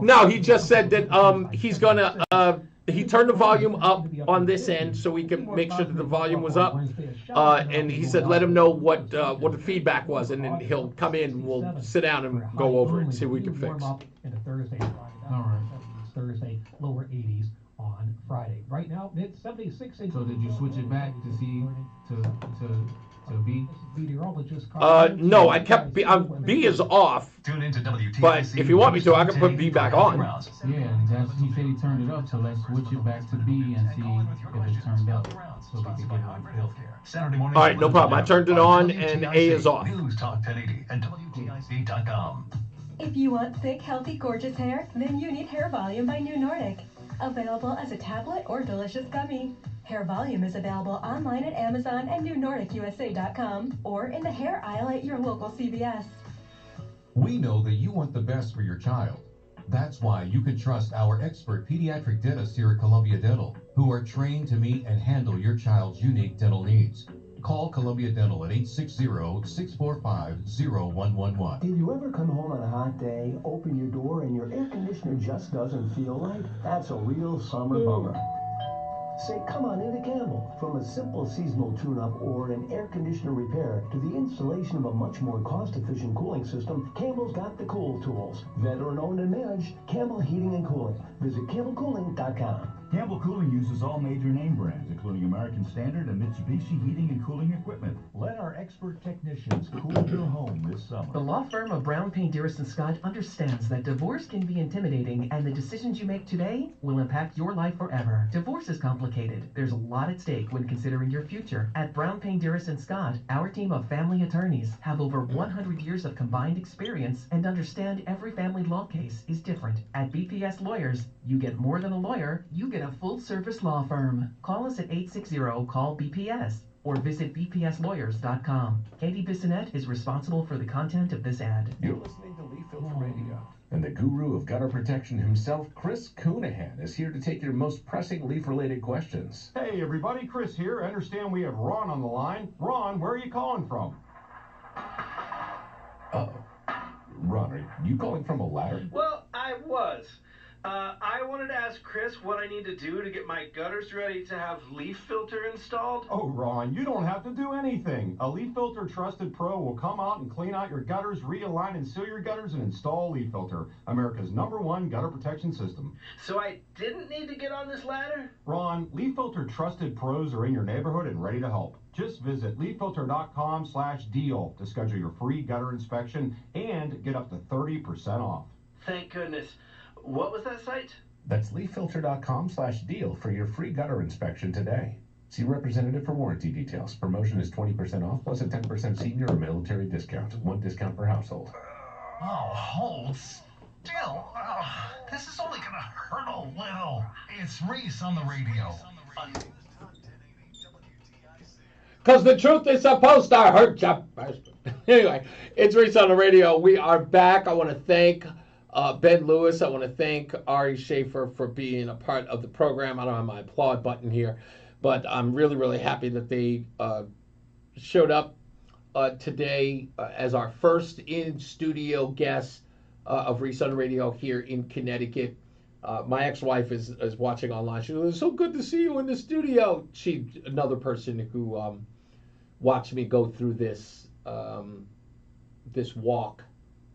no, he just said that he's going to, he turned the volume up on this end so we can make sure that the volume was up. And he said, let him know what the feedback was, and then he'll come in and we'll sit down and go over it and see what we can fix. In a Thursday, all right. Thursday, lower 80s on Friday. Right now, it's 76. So did you switch it back to see to to B? Meteorologist No, I kept B. B is off. Tune into WTIC. But if you want me to, I can put B back on. Yeah, he said he turned it up, so let's switch it back to B and see if it turned up. So we can get it. Saturday morning. All right, no problem. I turned it on, and A is off. NewsTalk 1080 and WTIC.com. If you want thick, healthy, gorgeous hair, then you need Hair Volume by New Nordic. Available as a tablet or delicious gummy. Hair Volume is available online at Amazon and NewNordicUSA.com or in the hair aisle at your local CVS. We know that you want the best for your child. That's why you can trust our expert pediatric dentists here at Columbia Dental, who are trained to meet and handle your child's unique dental needs. Call Columbia Dental at 860-645-0111. Did you ever come home on a hot day, open your door, and your air conditioner just doesn't feel right? That's a real summer bummer. Say, come on into Campbell. From a simple seasonal tune-up or an air conditioner repair to the installation of a much more cost-efficient cooling system, Campbell's got the cool tools. Veteran-owned and managed, Campbell Heating and Cooling. Visit CampbellCooling.com. Campbell Cooling uses all major name brands, including American Standard and Mitsubishi heating and cooling equipment. Let our expert technicians cool your home this summer. The law firm of Brown, Payne, Dearest & Scott understands that divorce can be intimidating, and the decisions you make today will impact your life forever. Divorce is complicated. There's a lot at stake when considering your future. At Brown, Payne, Dearest & Scott, our team of family attorneys have over 100 years of combined experience and understand every family law case is different. At BPS Lawyers, you get more than a lawyer, you get a full-service law firm. Call us at 860-CALL-BPS or visit bpslawyers.com. Katie Bissonette is responsible for the content of this ad. You're listening to Leaf Filter Radio, and the guru of gutter protection himself, Chris Coonahan, is here to take your most pressing leaf-related questions. Hey everybody, Chris here. I understand we have Ron on the line. Ron, where are you calling from? Uh-oh. Ron, are you calling from a ladder? Well, I was. I wanted to ask Chris what I need to do to get my gutters ready to have leaf filter installed. Oh, Ron, you don't have to do anything. A Leaf Filter Trusted Pro will come out and clean out your gutters, realign and seal your gutters, and install Leaf Filter, America's #1 gutter protection system. So I didn't need to get on this ladder? Ron, Leaf Filter Trusted Pros are in your neighborhood and ready to help. Just visit leaffilter.com/deal to schedule your free gutter inspection and get up to 30% off. Thank goodness. What was that site? That's leaffilter.com/deal for your free gutter inspection today. See representative for warranty details. Promotion is 20% off plus a 10% senior or military discount. One discount per household. Oh, hold still. This is only gonna hurt a little. It's Reese on the radio. Because the truth is supposed to hurt you. Anyway, it's Reese on the radio. We are back. I want to thank Ben Lewis. I want to thank Ari Schaefer for being a part of the program. I don't have my applaud button here, but I'm really, really happy that they showed up today as our first in-studio guest of Reese on the Radio here in Connecticut. My ex-wife is watching online. She goes, "It's so good to see you in the studio." She's another person who watched me go through this this walk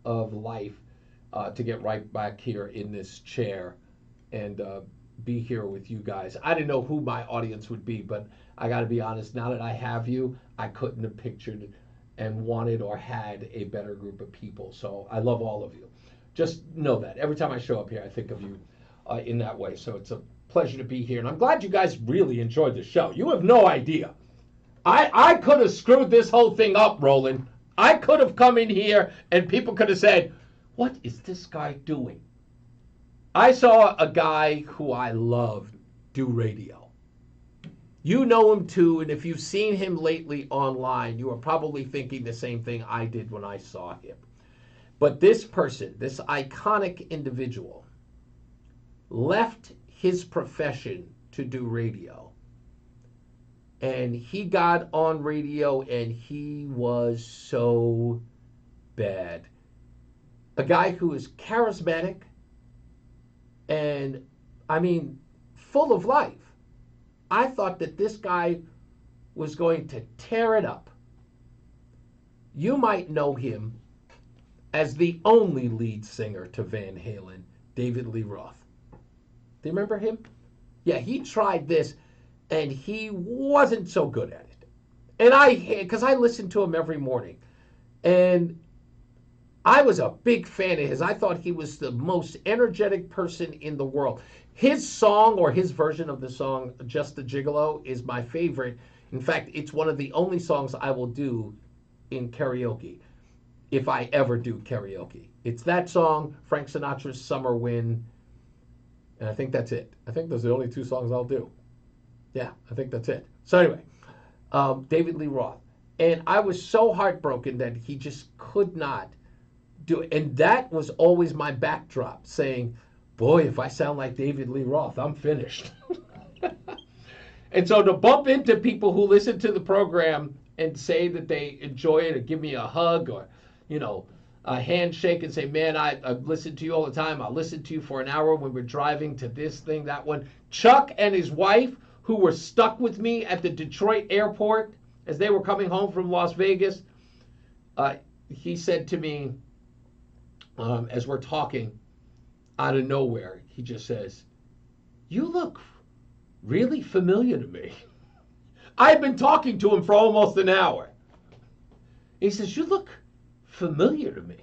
of life to get right back here in this chair and be here with you guys. I didn't know who my audience would be, but I got to be honest, now that I have you, I couldn't have pictured and wanted or had a better group of people. So I love all of you. Just know that. Every time I show up here, I think of you in that way. So it's a pleasure to be here. And I'm glad you guys really enjoyed the show. You have no idea. I could have screwed this whole thing up, Roland. I could have come in here and people could have said, "What is this guy doing?" I saw a guy who I love do radio. You know him too, and if you've seen him lately online, you are probably thinking the same thing I did when I saw him. But this person, this iconic individual, left his profession to do radio. And he got on radio and he was so bad. A guy who is charismatic and, I mean, full of life. I thought that this guy was going to tear it up. You might know him as the only lead singer to Van Halen, David Lee Roth. Do you remember him? Yeah, he tried this and he wasn't so good at it. And because I listened to him every morning. And I was a big fan of his. I thought he was the most energetic person in the world. His song, or his version of the song, Just a Gigolo, is my favorite. In fact, it's one of the only songs I will do in karaoke, if I ever do karaoke. It's that song, Frank Sinatra's Summer Wind, and I think that's it. I think those are the only two songs I'll do. Yeah, I think that's it. So anyway, David Lee Roth. And I was so heartbroken that he just could not do it. And that was always my backdrop, saying, boy, if I sound like David Lee Roth, I'm finished. And so to bump into people who listen to the program and say that they enjoy it, or give me a hug, or, a handshake, and say, man, I listen to you all the time. I'll listen to you for an hour when we're driving to this thing, that one. Chuck and his wife, who were stuck with me at the Detroit airport as they were coming home from Las Vegas, he said to me, as we're talking, out of nowhere, he just says, you look really familiar to me. I've been talking to him for almost an hour. He says, you look familiar to me.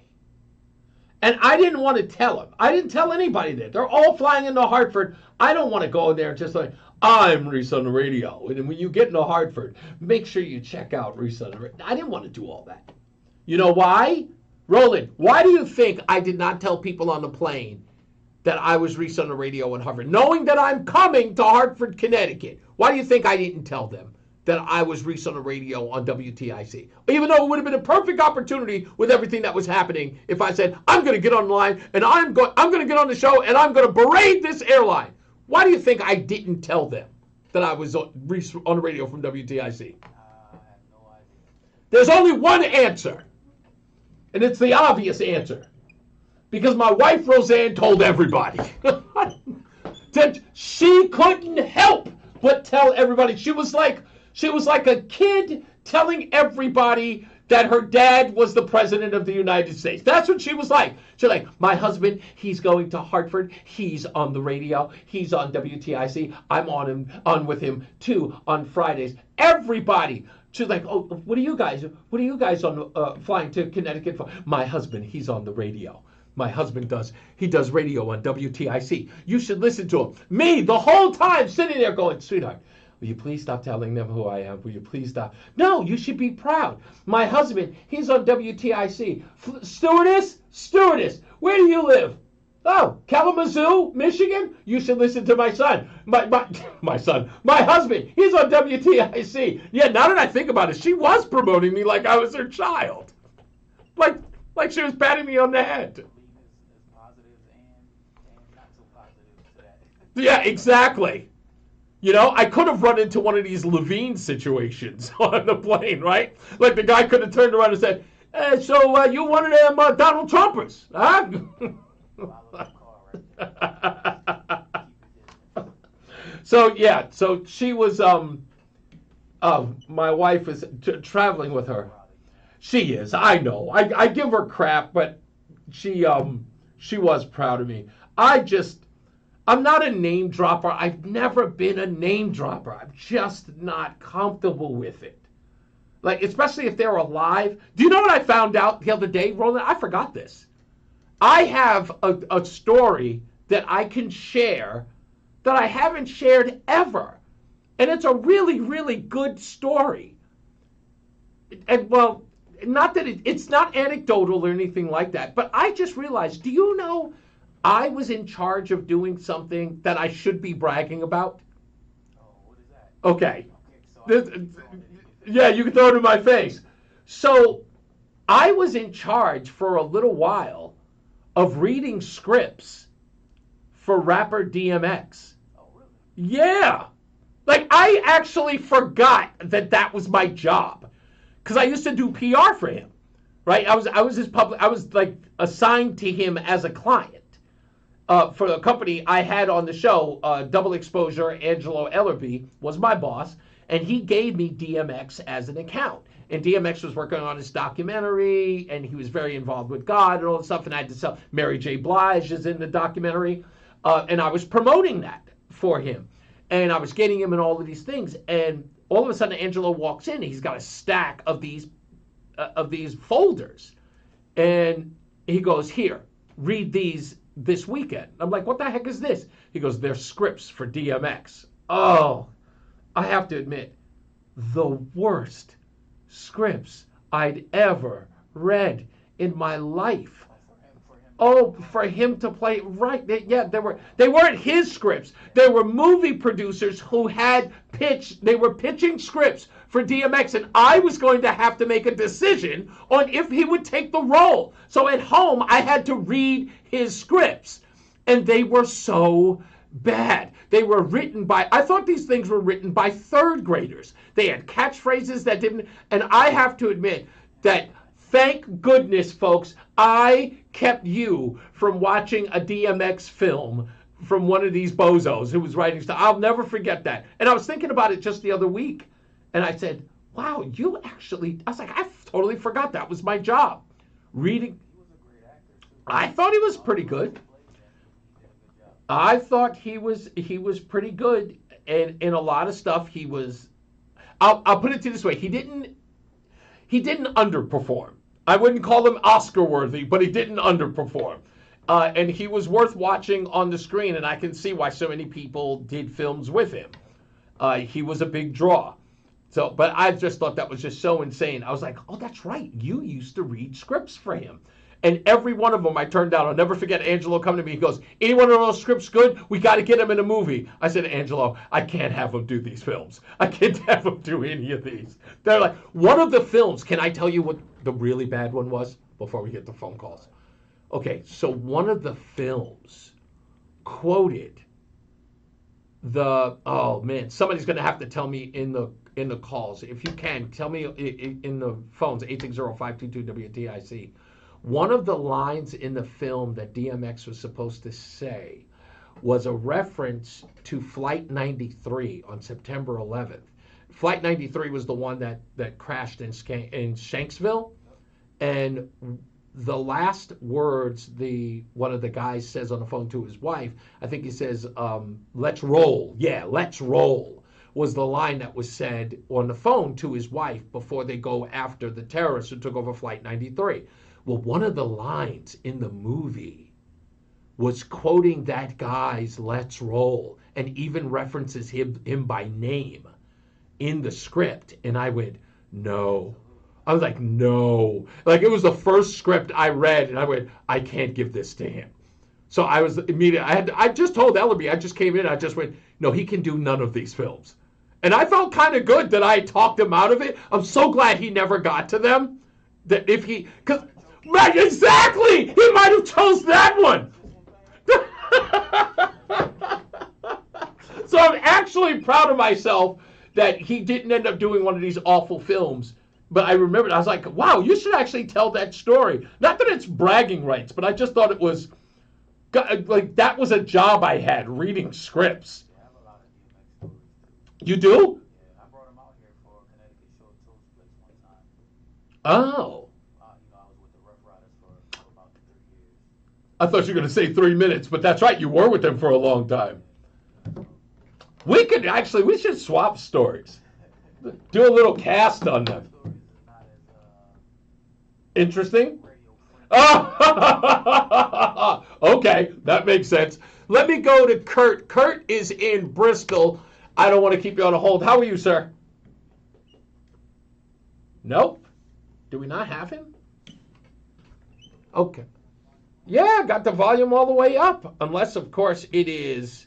And I didn't want to tell him. I didn't tell anybody that. They're all flying into Hartford. I don't want to go in there and just like, I'm Reese on the Radio. And when you get into Hartford, make sure you check out Reese on the Radio. I didn't want to do all that. You know why? Roland, why do you think I did not tell people on the plane that I was Reese on the Radio in Hartford, knowing that I'm coming to Hartford, Connecticut? Why do you think I didn't tell them that I was Reese on the Radio on WTIC? Even though it would have been a perfect opportunity with everything that was happening if I said, I'm going to get on the line and I'm going to get on the show and I'm going to berate this airline. Why do you think I didn't tell them that I was Reese on the Radio from WTIC? I have no idea. There's only one answer, and it's the obvious answer. Because my wife, Roseanne, told everybody. She couldn't help but tell everybody. She was like a kid telling everybody that her dad was the president of the United States. That's what she was like. She's like, my husband, he's going to Hartford. He's on the radio. He's on WTIC. I'm on with him too on Fridays. Everybody. She's like, oh, what are you guys on flying to Connecticut for? My husband, he's on the radio. My husband does radio on WTIC. You should listen to him. Me, the whole time, sitting there going, sweetheart, will you please stop telling them who I am? Will you please stop? No, you should be proud. My husband, he's on WTIC. Stewardess, where do you live? Oh, Kalamazoo, Michigan? You should listen to my son. My son. My husband, he's on WTIC. Yeah, now that I think about it, she was promoting me like I was her child. Like she was patting me on the head. Yeah, exactly. I could have run into one of these Levine situations on the plane, right? Like the guy could have turned around and said, so you one of them Donald Trumpers, huh? So she was, my wife is traveling with her. She is, I know. I give her crap, but she was proud of me. I'm not a name dropper. I've never been a name dropper. I'm just not comfortable with it. Like, especially if they're alive. Do you know what I found out the other day, Roland? I forgot this. I have a story that I can share that I haven't shared ever. And it's a really, really good story. And, well, not that it's not anecdotal or anything like that, but I just realized, do you know I was in charge of doing something that I should be bragging about? Oh, what is that? Okay. Yeah, you can throw it in my face. So I was in charge for a little while of reading scripts for rapper DMX. Oh, really? Yeah. Like, I actually forgot that was my job. Because I used to do PR for him, right? I was like assigned to him as a client for the company I had on the show. Double Exposure, Angelo Ellerby was my boss, and he gave me DMX as an account. And DMX was working on his documentary, and he was very involved with God and all that stuff. And I had to sell. Mary J. Blige is in the documentary, and I was promoting that for him, and I was getting him in all of these things. And all of a sudden Angelo walks in. He's got a stack of these folders, and he goes, "Here, read these this weekend." I'm like, "What the heck is this?" He goes, "They're scripts for DMX." Oh, I have to admit, the worst scripts I'd ever read in my life. Oh, for him to play, right? They weren't his scripts. They were movie producers who had pitched. They were pitching scripts for DMX, and I was going to have to make a decision on if he would take the role. So at home, I had to read his scripts, and they were so bad. They were written by, I thought these things were written by third graders. They had catchphrases that didn't, and I have to admit that, thank goodness, folks, I kept you from watching a DMX film from one of these bozos who was writing stuff. I'll never forget that. And I was thinking about it just the other week, and I said, wow, you actually, I was like, I totally forgot that was my job. Reading. I thought he was pretty good. I thought he was pretty good, and in a lot of stuff he was. I'll put it to you this way: he didn't underperform. I wouldn't call him Oscar worthy, but he didn't underperform, and he was worth watching on the screen. And I can see why so many people did films with him. He was a big draw. So, but I just thought that was just so insane. I was like, oh, that's right. You used to read scripts for him. And every one of them I turned down. I'll never forget Angelo coming to me. He goes, any one of those scripts good? We got to get him in a movie. I said, Angelo, I can't have him do these films. I can't have him do any of these. They're like, one of the films, can I tell you what the really bad one was before we get the phone calls? Okay, so one of the films quoted oh man, somebody's going to have to tell me in the calls. If you can, tell me in the phones, 860-522-WTIC. One of the lines in the film that DMX was supposed to say was a reference to Flight 93 on September 11th. Flight 93 was the one that crashed in Shanksville, and the last words one of the guys says on the phone to his wife, I think he says, let's roll. Yeah, let's roll, was the line that was said on the phone to his wife before they go after the terrorists who took over Flight 93. Well, one of the lines in the movie was quoting that guy's "Let's Roll" and even references him by name in the script. And I went, no. I was like, no. Like, it was the first script I read, and I went, I can't give this to him. So I was immediately, I just told Ellerby, I just came in, I just went, no, he can do none of these films. And I felt kind of good that I talked him out of it. I'm so glad he never got to them. That if he, right, exactly! He might have chose that one! So I'm actually proud of myself that he didn't end up doing one of these awful films. But I remembered, I was like, wow, you should actually tell that story. Not that it's bragging rights, but I just thought it was, like, that was a job I had, reading scripts. You do? Yeah, I brought him out here for a Connecticut Short Toast Place one time. Oh. I was with the Rough Riders for about 3 years. I thought you were going to say 3 minutes, but that's right, you were with them for a long time. We should swap stories. Do a little cast on them. Interesting? Oh, okay, that makes sense. Let me go to Kurt. Kurt is in Bristol. I don't want to keep you on a hold. How are you, sir? Nope. Do we not have him? Okay. Yeah, got the volume all the way up. Unless, of course, it is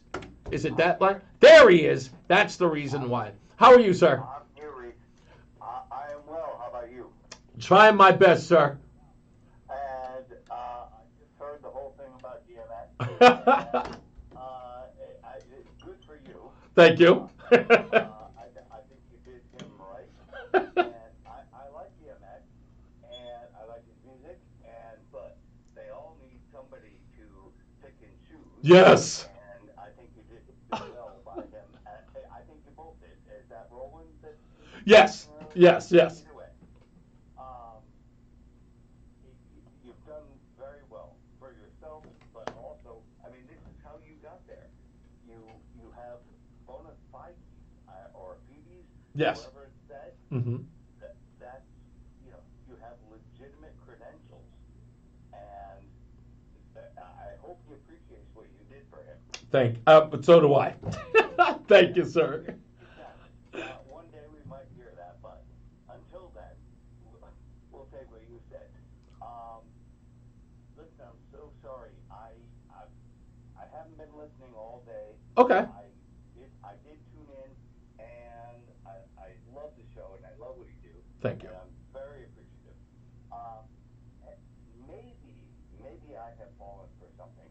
it that line? There he is. That's the reason why. How are you, sir? I'm here, Reese. I am well. How about you? Trying my best, sir. And I just heard the whole thing about DMX. It's good for you. Thank you. I think you did him right. And I like DMX, and I like his music, but they all need somebody to pick and choose. Yes. And I think you did well by him. I think you both did. Is that Roland? Yes. Yes. Yes. Either way, you've done very well for yourself, but also, I mean, this is how you got there. You have bona fides or Phoebes Yes. whatever it said, Mm-hmm. that's, you know, you have legitimate credentials. And I hope he appreciates what you did for him. But so do I. Thank you, sir. One day we might hear that, but until then, we'll take what you said. Listen, I'm so sorry. I haven't been listening all day. Okay. I did tune in, and I love the show, and I love what you do. Thank you. And I'm very appreciative. Maybe I have fallen for something.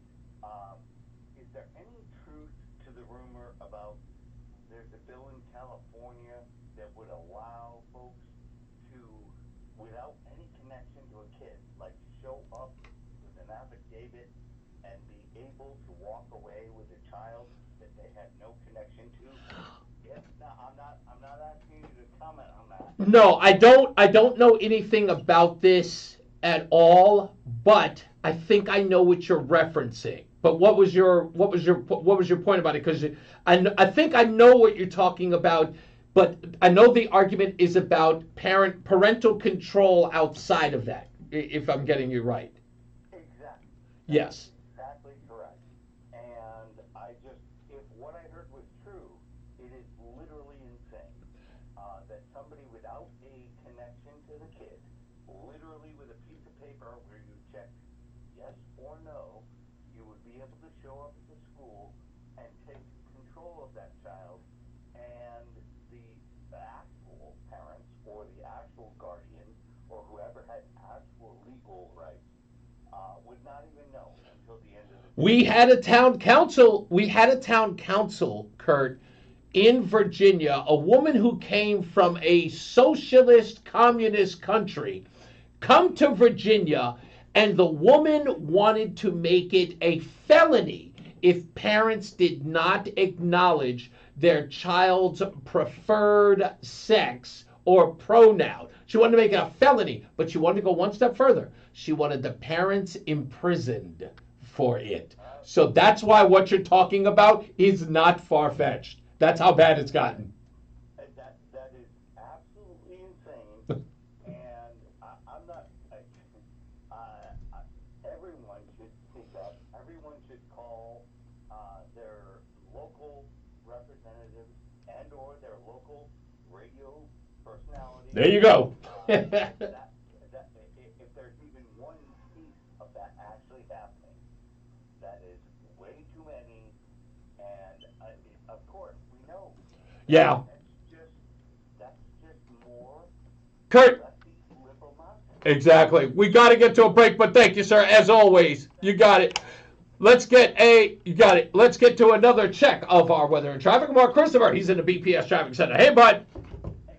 Is there any truth to the rumor about there's a bill in California that would allow folks to, without any connection to a kid, like show up with an affidavit and be able to walk away with a child that they had no connection to? Yes, no, I'm not asking you to comment on that. No, I don't know anything about this at all, but I think I know what you're referencing. But what was your point about it? Because I think I know what you're talking about, but I know the argument is about parental control outside of that, if I'm getting you right. Exactly. Yes. Exactly correct. And if what I heard was true, it is literally insane that somebody without a connection to the kid, literally with a piece of paper where you check yes or no, you would be able to show up at the school and take control of that child, and the actual parents or the actual guardian or whoever had actual legal rights would not even know until the end of the day. We had a town council, Kurt, in Virginia, a woman who came from a socialist communist country, come to Virginia, and the woman wanted to make it a felony if parents did not acknowledge their child's preferred sex or pronoun. She wanted to make it a felony, but she wanted to go one step further. She wanted the parents imprisoned for it. So that's why what you're talking about is not far-fetched. That's how bad it's gotten. That is absolutely insane. And I'm not... everyone should speak up. Everyone should call their local representatives and or their local radio personalities. There you go. If there's even one piece of that actually happening, that is way too many. And of course, we know. Yeah. That's just more. Kurt. Exactly. We got to get to a break, but thank you, sir. As always, you got it. Let's get to another check of our weather and traffic. Mark Christopher, he's in the BPS Traffic Center. Hey, bud.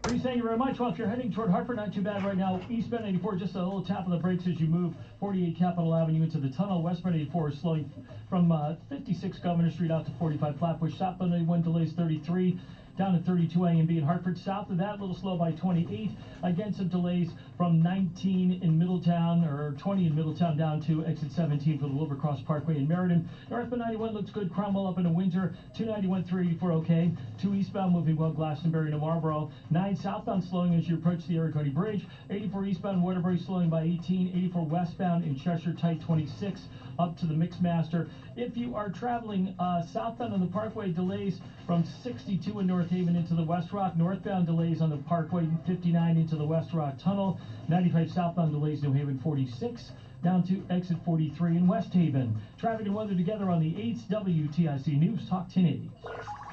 Reese, thank you very much. Well, if you're heading toward Hartford, not too bad right now. Eastbound 84, just a little tap on the brakes as you move 48 Capitol Avenue into the tunnel. Westbound 84 is slowing from 56 Governor Street out to 45 Flatbush. Southbound 81 delays 33. Down to 32 A and B in Hartford. South of that, a little slow by 28. Again, some delays from 19 in Middletown, or 20 in Middletown, down to exit 17 for the Wilbercross Parkway in Meriden. Northbound 91 looks good. Cromwell up into Windsor. 291, 384 okay. 2 eastbound moving well. Glastonbury to Marlboro. 9 southbound slowing as you approach the Aricody Bridge. 84 eastbound Waterbury slowing by 18. 84 westbound in Cheshire tight 26 up to the Mixmaster. If you are traveling southbound on the Parkway, delays from 62 in North Haven into the West Rock. Northbound delays on the Parkway 59 into the West Rock Tunnel. 95 southbound delays New Haven 46 down to exit 43 in West Haven. Traffic and weather together on the 8th WTIC News Talk 1080.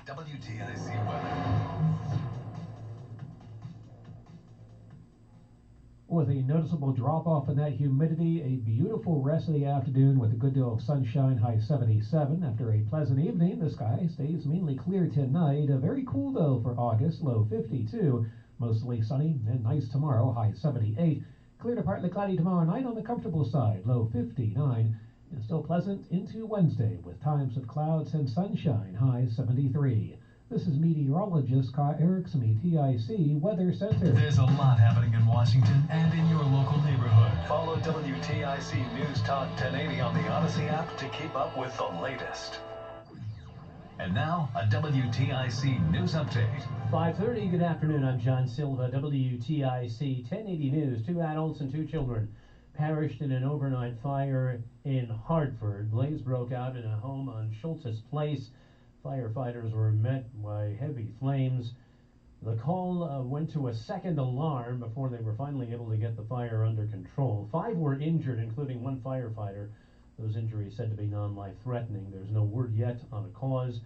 WTIC weather. With a noticeable drop-off in that humidity, a beautiful rest of the afternoon with a good deal of sunshine, high 77. After a pleasant evening, the sky stays mainly clear tonight. Very cool, though, for August, low 52. Mostly sunny and nice tomorrow, high 78. Clear to partly cloudy tomorrow night on the comfortable side, low 59. And still pleasant into Wednesday with times of clouds and sunshine, high 73. This is meteorologist Kai Erickson, WTIC Weather Center. There's a lot happening in Washington and in your local neighborhood. Follow WTIC News Talk 1080 on the Odyssey app to keep up with the latest. And now, a WTIC News Update. 5:30, good afternoon. I'm John Silva, WTIC 1080 News. 2 adults and 2 children perished in an overnight fire in Hartford. Blaze broke out in a home on Schultz's Place. Firefighters were met by heavy flames. The call went to a second alarm before they were finally able to get the fire under control. 5 were injured, including 1 firefighter. Those injuries said to be non-life-threatening. There's no word yet on a cause,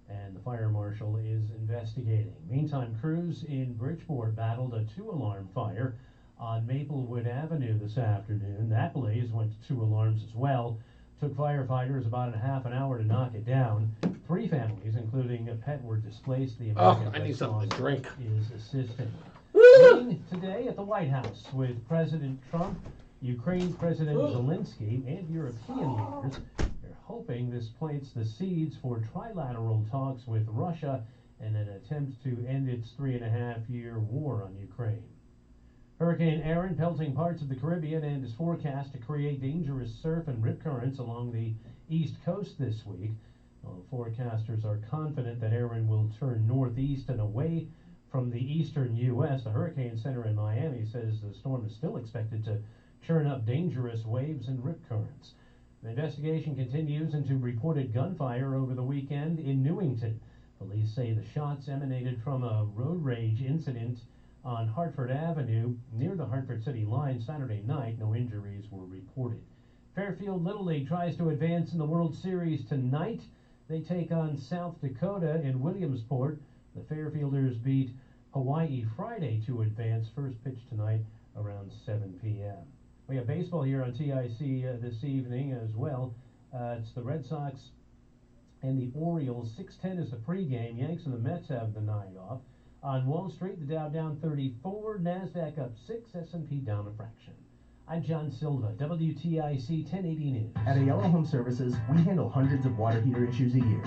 and the fire marshal is investigating. Meantime, crews in Bridgeport battled a 2-alarm fire on Maplewood Avenue this afternoon. That blaze went to 2 alarms as well. Took firefighters about a half an hour to knock it down. 3 families, including a pet, were displaced. The American I need something to drink. Is assisting. Meeting today at the White House with President Trump, Ukraine President Zelensky, and European leaders. They're hoping this plants the seeds for trilateral talks with Russia in an attempt to end its 3.5-year war on Ukraine. Hurricane Aaron pelting parts of the Caribbean and is forecast to create dangerous surf and rip currents along the east coast this week. Well, forecasters are confident that Aaron will turn northeast and away from the eastern U.S. The Hurricane Center in Miami says the storm is still expected to churn up dangerous waves and rip currents. The investigation continues into reported gunfire over the weekend in Newington. Police say the shots emanated from a road rage incident on Hartford Avenue near the Hartford City line Saturday night. No injuries were reported. Fairfield Little League tries to advance in the World Series tonight. They take on South Dakota in Williamsport. The Fairfielders beat Hawaii Friday to advance. First pitch tonight around 7 p.m. We have baseball here on TIC this evening as well. It's the Red Sox and the Orioles. 6:10 is the pregame. Yanks and the Mets have the night off. On Wall Street, the Dow down 34, NASDAQ up 6, S&P down a fraction. I'm John Silva, WTIC 1080 News. At Ayala Home Services, we handle hundreds of water heater issues a year.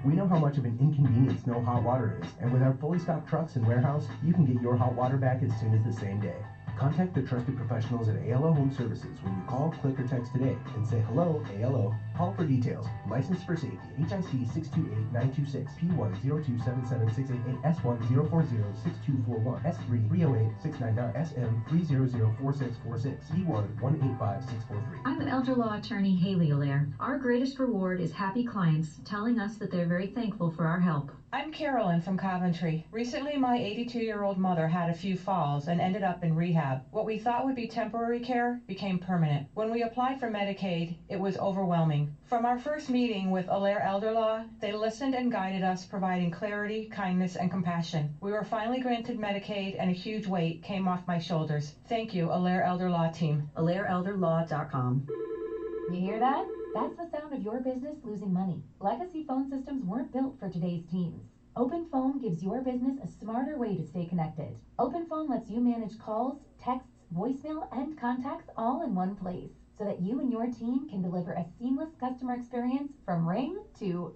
We know how much of an inconvenience no hot water is, and with our fully stocked trucks and warehouse, you can get your hot water back as soon as the same day. Contact the trusted professionals at ALO Home Services when you call, click, or text today and say hello, ALO. Call for details. Licensed for safety. HIC 628926, P1027768, S10406241, S330869, SM3004646, P11854643. I'm elder law attorney Haley Allaire. Our greatest reward is happy clients telling us that they're very thankful for our help. I'm Carolyn from Coventry. Recently, my 82-year-old mother had a few falls and ended up in rehab. What we thought would be temporary care became permanent. When we applied for Medicaid, it was overwhelming. From our first meeting with Allaire Elder Law, they listened and guided us, providing clarity, kindness, and compassion. We were finally granted Medicaid, and a huge weight came off my shoulders. Thank you, Allaire Elder Law team. AllaireElderLaw.com. You hear that? That's the sound of your business losing money. Legacy phone systems weren't built for today's teens. Open Phone gives your business a smarter way to stay connected. Open Phone lets you manage calls, texts, voicemail, and contacts all in one place, so that you and your team can deliver a seamless customer experience from ring to...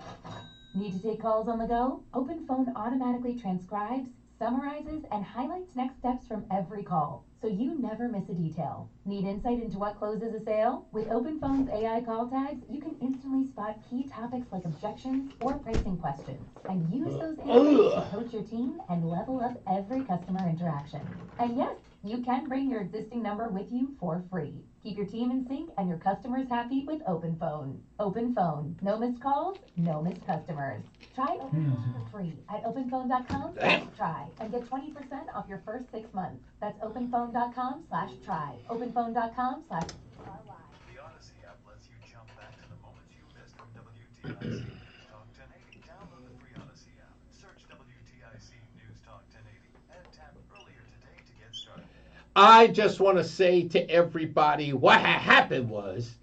Need to take calls on the go? Open Phone automatically transcribes, summarizes, and highlights next steps from every call, so you never miss a detail. Need insight into what closes a sale? With Open Phone's AI call tags, you can instantly spot key topics like objections or pricing questions, and use those insights to coach your team and level up every customer interaction. And yes, you can bring your existing number with you for free. Keep your team in sync and your customers happy with Open Phone. Open Phone. No missed calls, no missed customers. Try Open Phone for free at openphone.com/try and get 20% off your first 6 months. That's openphone.com/try. Openphone.com/. The Odyssey app lets you jump back to the moments you missed from WTIC News Talk 1080. Download the free Odyssey app. Search WTIC News Talk 1080 and tap earlier today to get started. I just want to say to everybody, what happened was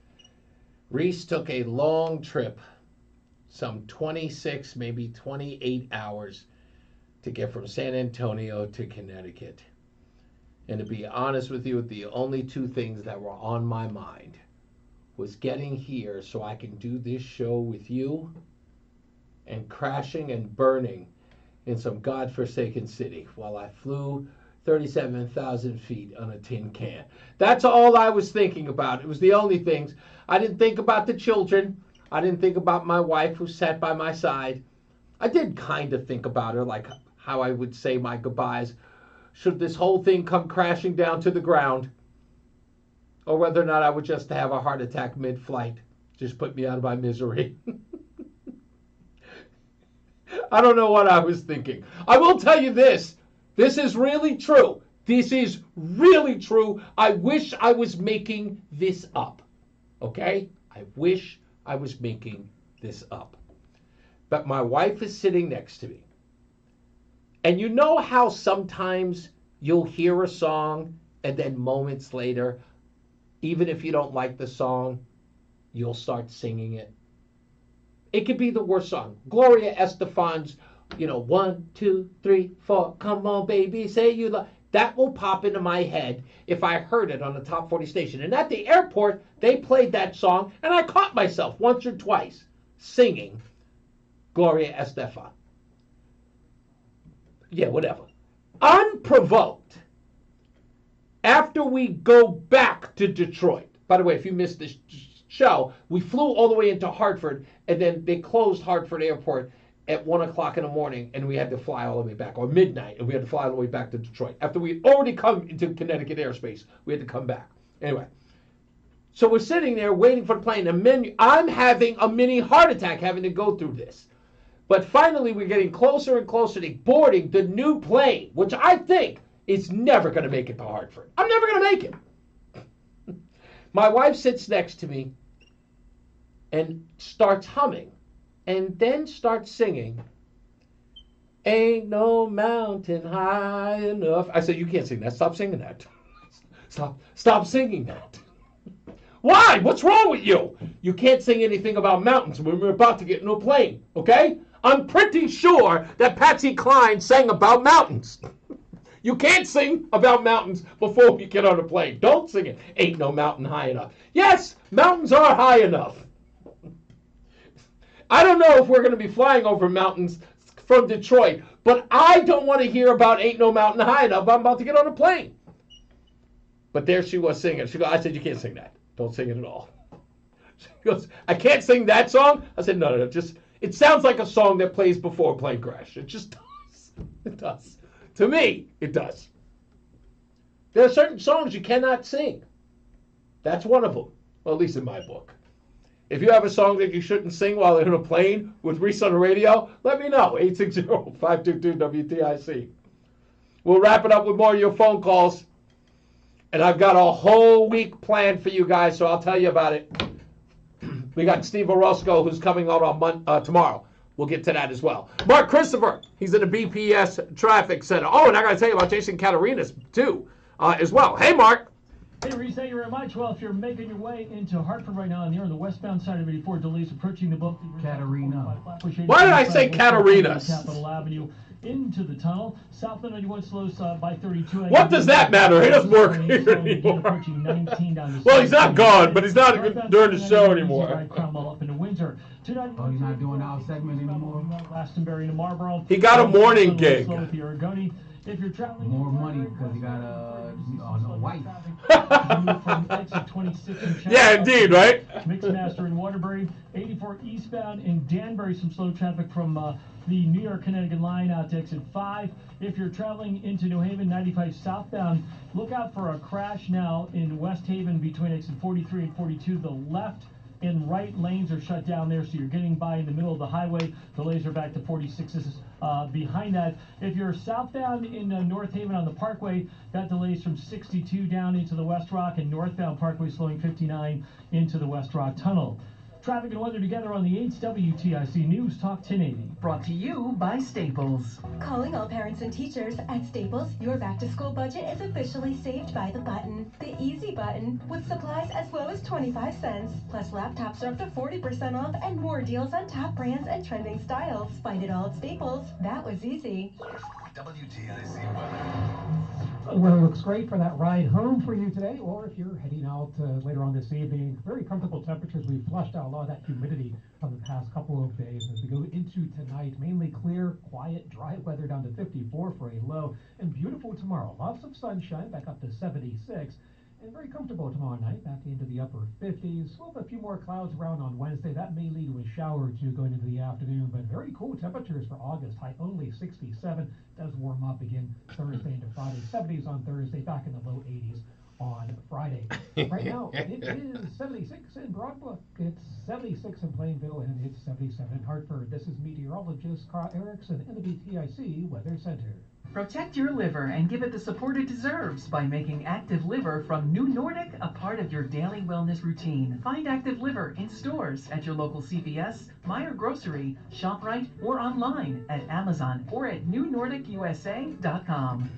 Reese took a long trip, some 26, maybe 28 hours, to get from San Antonio to Connecticut. And to be honest with you, the only 2 things that were on my mind was getting here so I can do this show with you and crashing and burning in some godforsaken city while I flew 37,000 feet on a tin can. That's all I was thinking about. It was the only things. I didn't think about the children. I didn't think about my wife who sat by my side. I did kind of think about it, like how I would say my goodbyes. Should this whole thing come crashing down to the ground, or whether or not I would just have a heart attack mid-flight. Just put me out of my misery. I don't know what I was thinking. I will tell you this. This is really true. This is really true. I wish I was making this up. Okay? I wish I was making this up. But my wife is sitting next to me. And you know how sometimes you'll hear a song and then moments later, even if you don't like the song, you'll start singing it. It could be the worst song. Gloria Estefan's, 1, 2, 3, 4, come on, baby, say you love. That will pop into my head if I heard it on the top 40 station. And at the airport, they played that song, and I caught myself once or twice singing Gloria Estefan. Yeah, whatever. Unprovoked. After we go back to Detroit. By the way, if you missed this show, we flew all the way into Hartford, and then they closed Hartford Airport at 1 o'clock in the morning, and we had to fly all the way back, or midnight, and we had to fly all the way back to Detroit. After we already come into Connecticut airspace, we had to come back. Anyway, so we're sitting there waiting for the plane. I'm having a mini heart attack having to go through this. But finally, we're getting closer and closer to boarding the new plane, which I think is never going to make it to Hartford. I'm never going to make it. My wife sits next to me and starts humming and then starts singing, "Ain't no mountain high enough." I said, "You can't sing that. Stop singing that. Stop singing that." Why? What's wrong with you? You can't sing anything about mountains when we're about to get into a plane, okay? I'm pretty sure that Patsy Cline sang about mountains. You can't sing about mountains before we get on a plane. Don't sing it. Ain't no mountain high enough. Yes, mountains are high enough. I don't know if we're going to be flying over mountains from Detroit, but I don't want to hear about ain't no mountain high enough. I'm about to get on a plane. But there she was singing. She goes, I said, "You can't sing that. Don't sing it at all." She goes, "I can't sing that song?" I said, no, just, it sounds like a song that plays before a plane crash. It just does. It does. To me, it does. There are certain songs you cannot sing. That's one of them. Well, at least in my book. If you have a song that you shouldn't sing while in a plane with Reese on the Radio, let me know. 860-522-WTIC. We'll wrap it up with more of your phone calls. And I've got a whole week planned for you guys, so I'll tell you about it. We got Steve Orozco, who's coming out on tomorrow. We'll get to that as well. Mark Christopher, he's in the BPS Traffic Center. Oh, and I got to tell you about Jason Catarinas, too, as well. Hey, Mark. Hey, Reese, thank you very much. Well, if you're making your way into Hartford right now and you're on the westbound side of 84, delays approaching the book. Katarina. Why did I say Catarinas? Capitol Avenue into the tunnel. Southland 91 slows by 32. What does that matter? He doesn't work here anymore. Well, he's not gone, but he's not during the show anymore. Cromwell up into Windsor. Oh, he's not doing our segment anymore? Glastonbury to Marlboro. He got a morning gig. If you're traveling more money because he got a wife. Yeah, indeed, right? Mixmaster in Waterbury, 84 eastbound in Danbury, some slow traffic from the New York Connecticut line out to exit 5. If you're traveling into New Haven, 95 southbound, look out for a crash now in West Haven between exit 43 and 42. The left and right lanes are shut down there, so you're getting by in the middle of the highway. Delays are back to 46s behind that. If you're southbound in North Haven on the Parkway, that delays from 62 down into the West Rock, and northbound Parkway slowing 59 into the West Rock Tunnel. Traffic and weather together on the 8th WTIC News Talk 1080. Brought to you by Staples. Calling all parents and teachers at Staples, your back-to-school budget is officially saved by the button. The easy button, with supplies as low as 25 cents. Plus laptops are up to 40% off and more deals on top brands and trending styles. Find it all at Staples. That was easy. WTIC weather. The weather looks great for that ride home for you today, or if you're heading out later on this evening. Very comfortable temperatures. We've flushed out a lot of that humidity from the past couple of days. As we go into tonight, mainly clear, quiet, dry weather down to 54 for a low, and beautiful tomorrow. Lots of sunshine, back up to 76. And very comfortable tomorrow night, back into the upper 50s. We'll have a few more clouds around on Wednesday. That may lead to a shower or two going into the afternoon, but very cool temperatures for August. High only 67. Does warm up again Thursday into Friday. 70s on Thursday, back in the low 80s on Friday. Right now, it is 76 in Broadbrook. It's 76 in Plainville, and it's 77 in Hartford. This is meteorologist Carl Erickson in the WTIC Weather Center. Protect your liver and give it the support it deserves by making Active Liver from New Nordic a part of your daily wellness routine. Find Active Liver in stores at your local CVS, Meijer Grocery, ShopRite, or online at Amazon or at newnordicusa.com.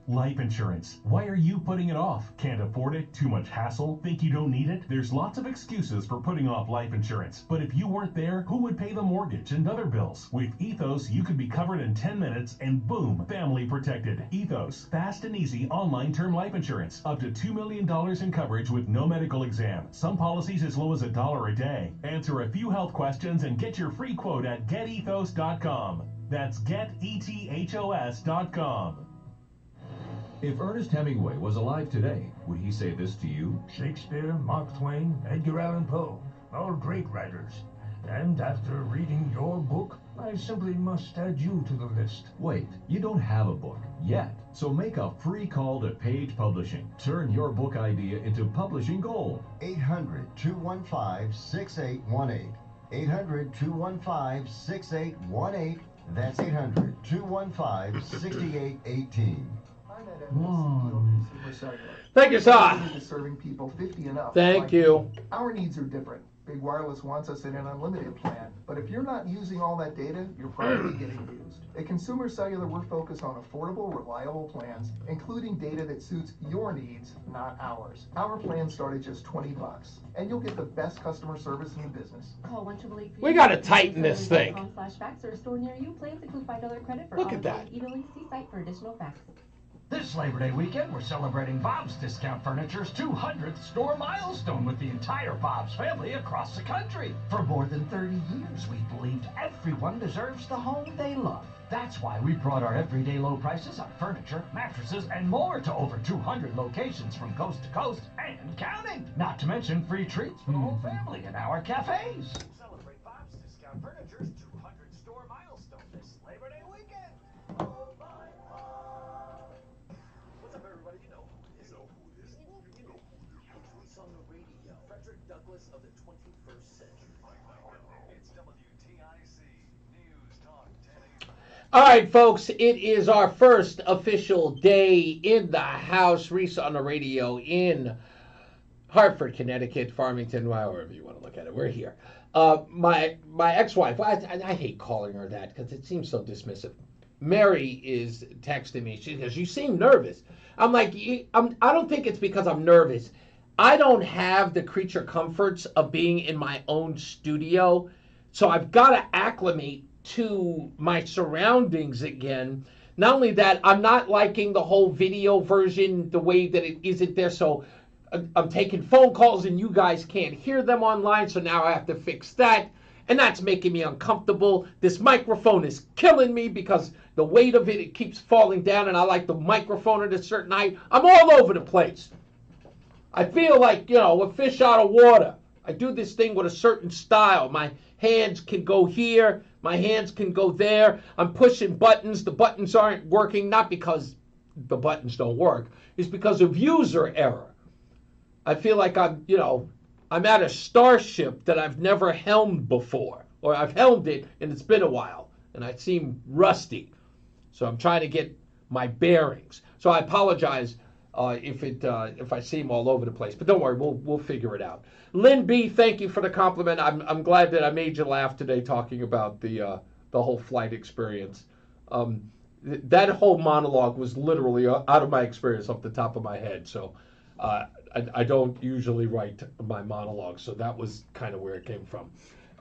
Life insurance. Why are you putting it off? Can't afford it? Too much hassle? Think you don't need it? There's lots of excuses for putting off life insurance. But if you weren't there, who would pay the mortgage and other bills? With Ethos, you could be covered in 10 minutes and boom, family protected. Ethos, fast and easy online term life insurance. Up to $2 million in coverage with no medical exam. Some policies as low as $1 a day. Answer a few health questions and get your free quote at getethos.com. That's getethos.com. If Ernest Hemingway was alive today, would he say this to you? Shakespeare, Mark Twain, Edgar Allan Poe, all great writers. And after reading your book, I simply must add you to the list. Wait, you don't have a book yet. So make a free call to Page Publishing. Turn your book idea into publishing gold. 800-215-6818. 800-215-6818. That's 800-215-6818. Thank you, sir. Serving people 50 and up. Thank you. Our needs are different. Big Wireless wants us in an unlimited plan, but if you're not using all that data, you're probably getting used. At Consumer Cellular, we're focused on affordable, reliable plans, including data that suits your needs, not ours. Our plans start at just $20, and you'll get the best customer service in the business. Call We gotta tighten this thing. /fax or a store near you. Plans include $5 credit for Look at that. e-billing. See site for additional facts. This Labor Day weekend, we're celebrating Bob's Discount Furniture's 200th store milestone with the entire Bob's family across the country. For more than 30 years, we've believed everyone deserves the home they love. That's why we brought our everyday low prices on furniture, mattresses, and more to over 200 locations from coast to coast and counting. Not to mention free treats for the whole family in our cafes. Celebrate Bob's Discount Furniture's 200 store milestone this Labor Day weekend. What's up, everybody? You know who it is. You know who it is. Reese on the Radio. Frederick Douglass of the 21st century. It's WTIC News Talk 1080. All right, folks, it is our first official day in the house. Reese on the Radio in Hartford, Connecticut, Farmington, however you want to look at it. We're here. My ex-wife, I hate calling her that because it seems so dismissive. Mary is texting me. She goes, "You seem nervous." I'm like, I don't think it's because I'm nervous. I don't have the creature comforts of being in my own studio, so I've got to acclimate to my surroundings again. Not only that, I'm not liking the whole video version the way that it isn't there, so I'm taking phone calls and you guys can't hear them online, so now I have to fix that. And that's making me uncomfortable. This microphone is killing me because the weight of it keeps falling down, and I like the microphone at a certain height. I'm all over the place. I feel like, a fish out of water. I do this thing with a certain style. My hands can go here. My hands can go there. I'm pushing buttons. The buttons aren't working, not because the buttons don't work. It's because of user error. I feel like I'm at a starship that I've never helmed before, or I've helmed it and it's been a while and I seem rusty. So I'm trying to get my bearings. So I apologize if I seem all over the place, but don't worry, we'll figure it out. Lynn B, thank you for the compliment. I'm glad that I made you laugh today talking about the whole flight experience. That whole monologue was literally out of my experience off the top of my head. So I don't usually write my monologues, so that was kind of where it came from,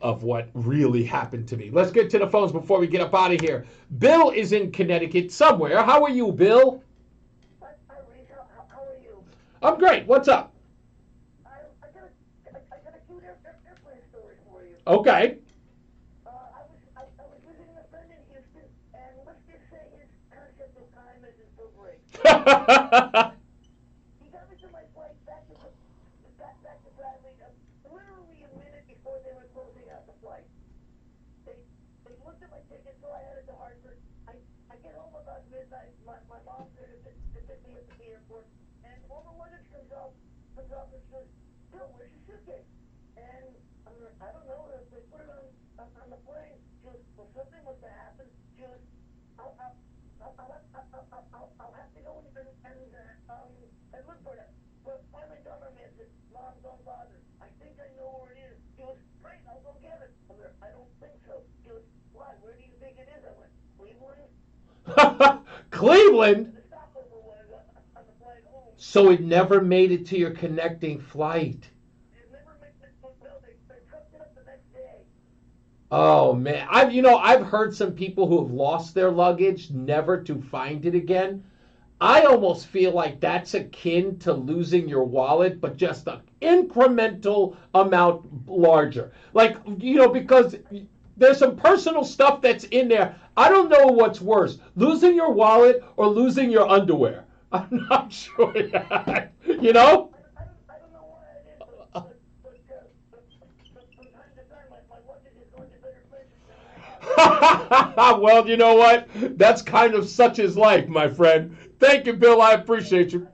of what really happened to me. Let's get to the phones before we get up out of here. Bill is in Connecticut somewhere. How are you, Bill? Hi, Reese. How are you? I'm great. What's up? I got a cute airplane story for you. Okay. I was visiting a friend in Houston, and let's just say his concept of time isn't so great. He got me to my flight back photographer says, Bill, where's your suitcase? And I'm like, I don't know. They put it on the plane. She goes, well, something must have happened. She goes, I'll have to go and look for that. But finally, daughter said, Mom, don't bother. I think I know where it is. She goes, great, I'll go get it. I'm like, I don't think so. She goes, why? Where do you think it is? I went, Cleveland. Cleveland? So it never made it to your connecting flight. Oh man, I've heard some people who have lost their luggage never to find it again. I almost feel like that's akin to losing your wallet, but just an incremental amount larger. Like, because there's some personal stuff that's in there. I don't know what's worse, losing your wallet or losing your underwear. I'm not sure. You know? Well, you know what? That's kind of such is life, my friend. Thank you, Bill. I appreciate you.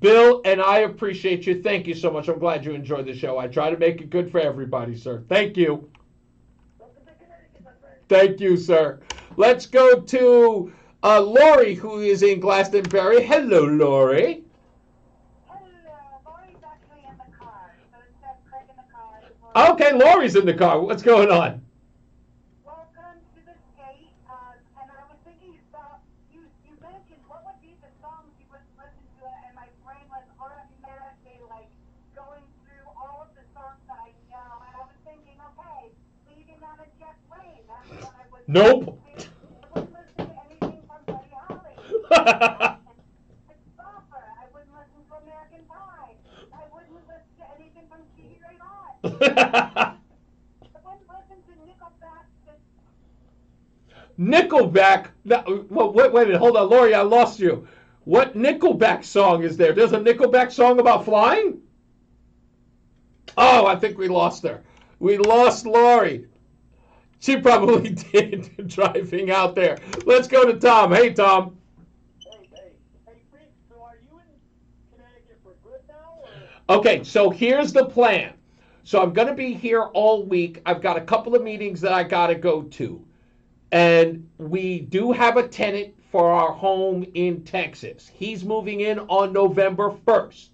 Bill, and I appreciate you. Thank you so much. I'm glad you enjoyed the show. I try to make it good for everybody, sir. Thank you. Thank you, sir. Let's go to Lori, who is in Glastonbury. Hello, Lori. Okay, Lori's in the car. What's going on? Welcome to the state. And I was thinking about, you mentioned what would be the songs you would listen to, and my brain was automatically like going through all of the songs that I know. And I was thinking, okay, leaving on a jet plane. That's what I would Nope. I wouldn't listen to anything from Buddy Holly. I wouldn't listen to American Pie. I wouldn't listen to anything from Stevie Ray Vaughan. I wouldn't listen to Nickelback. Nickelback? No, well, wait a minute. Hold on, Lori, I lost you. What Nickelback song is there? There's a Nickelback song about flying? Oh, I think we lost her. We lost Lori. She probably did driving out there. Let's go to Tom. Hey, Tom. Okay, so here's the plan. So I'm going to be here all week. I've got a couple of meetings that I got to go to. And we do have a tenant for our home in Texas. He's moving in on November 1st.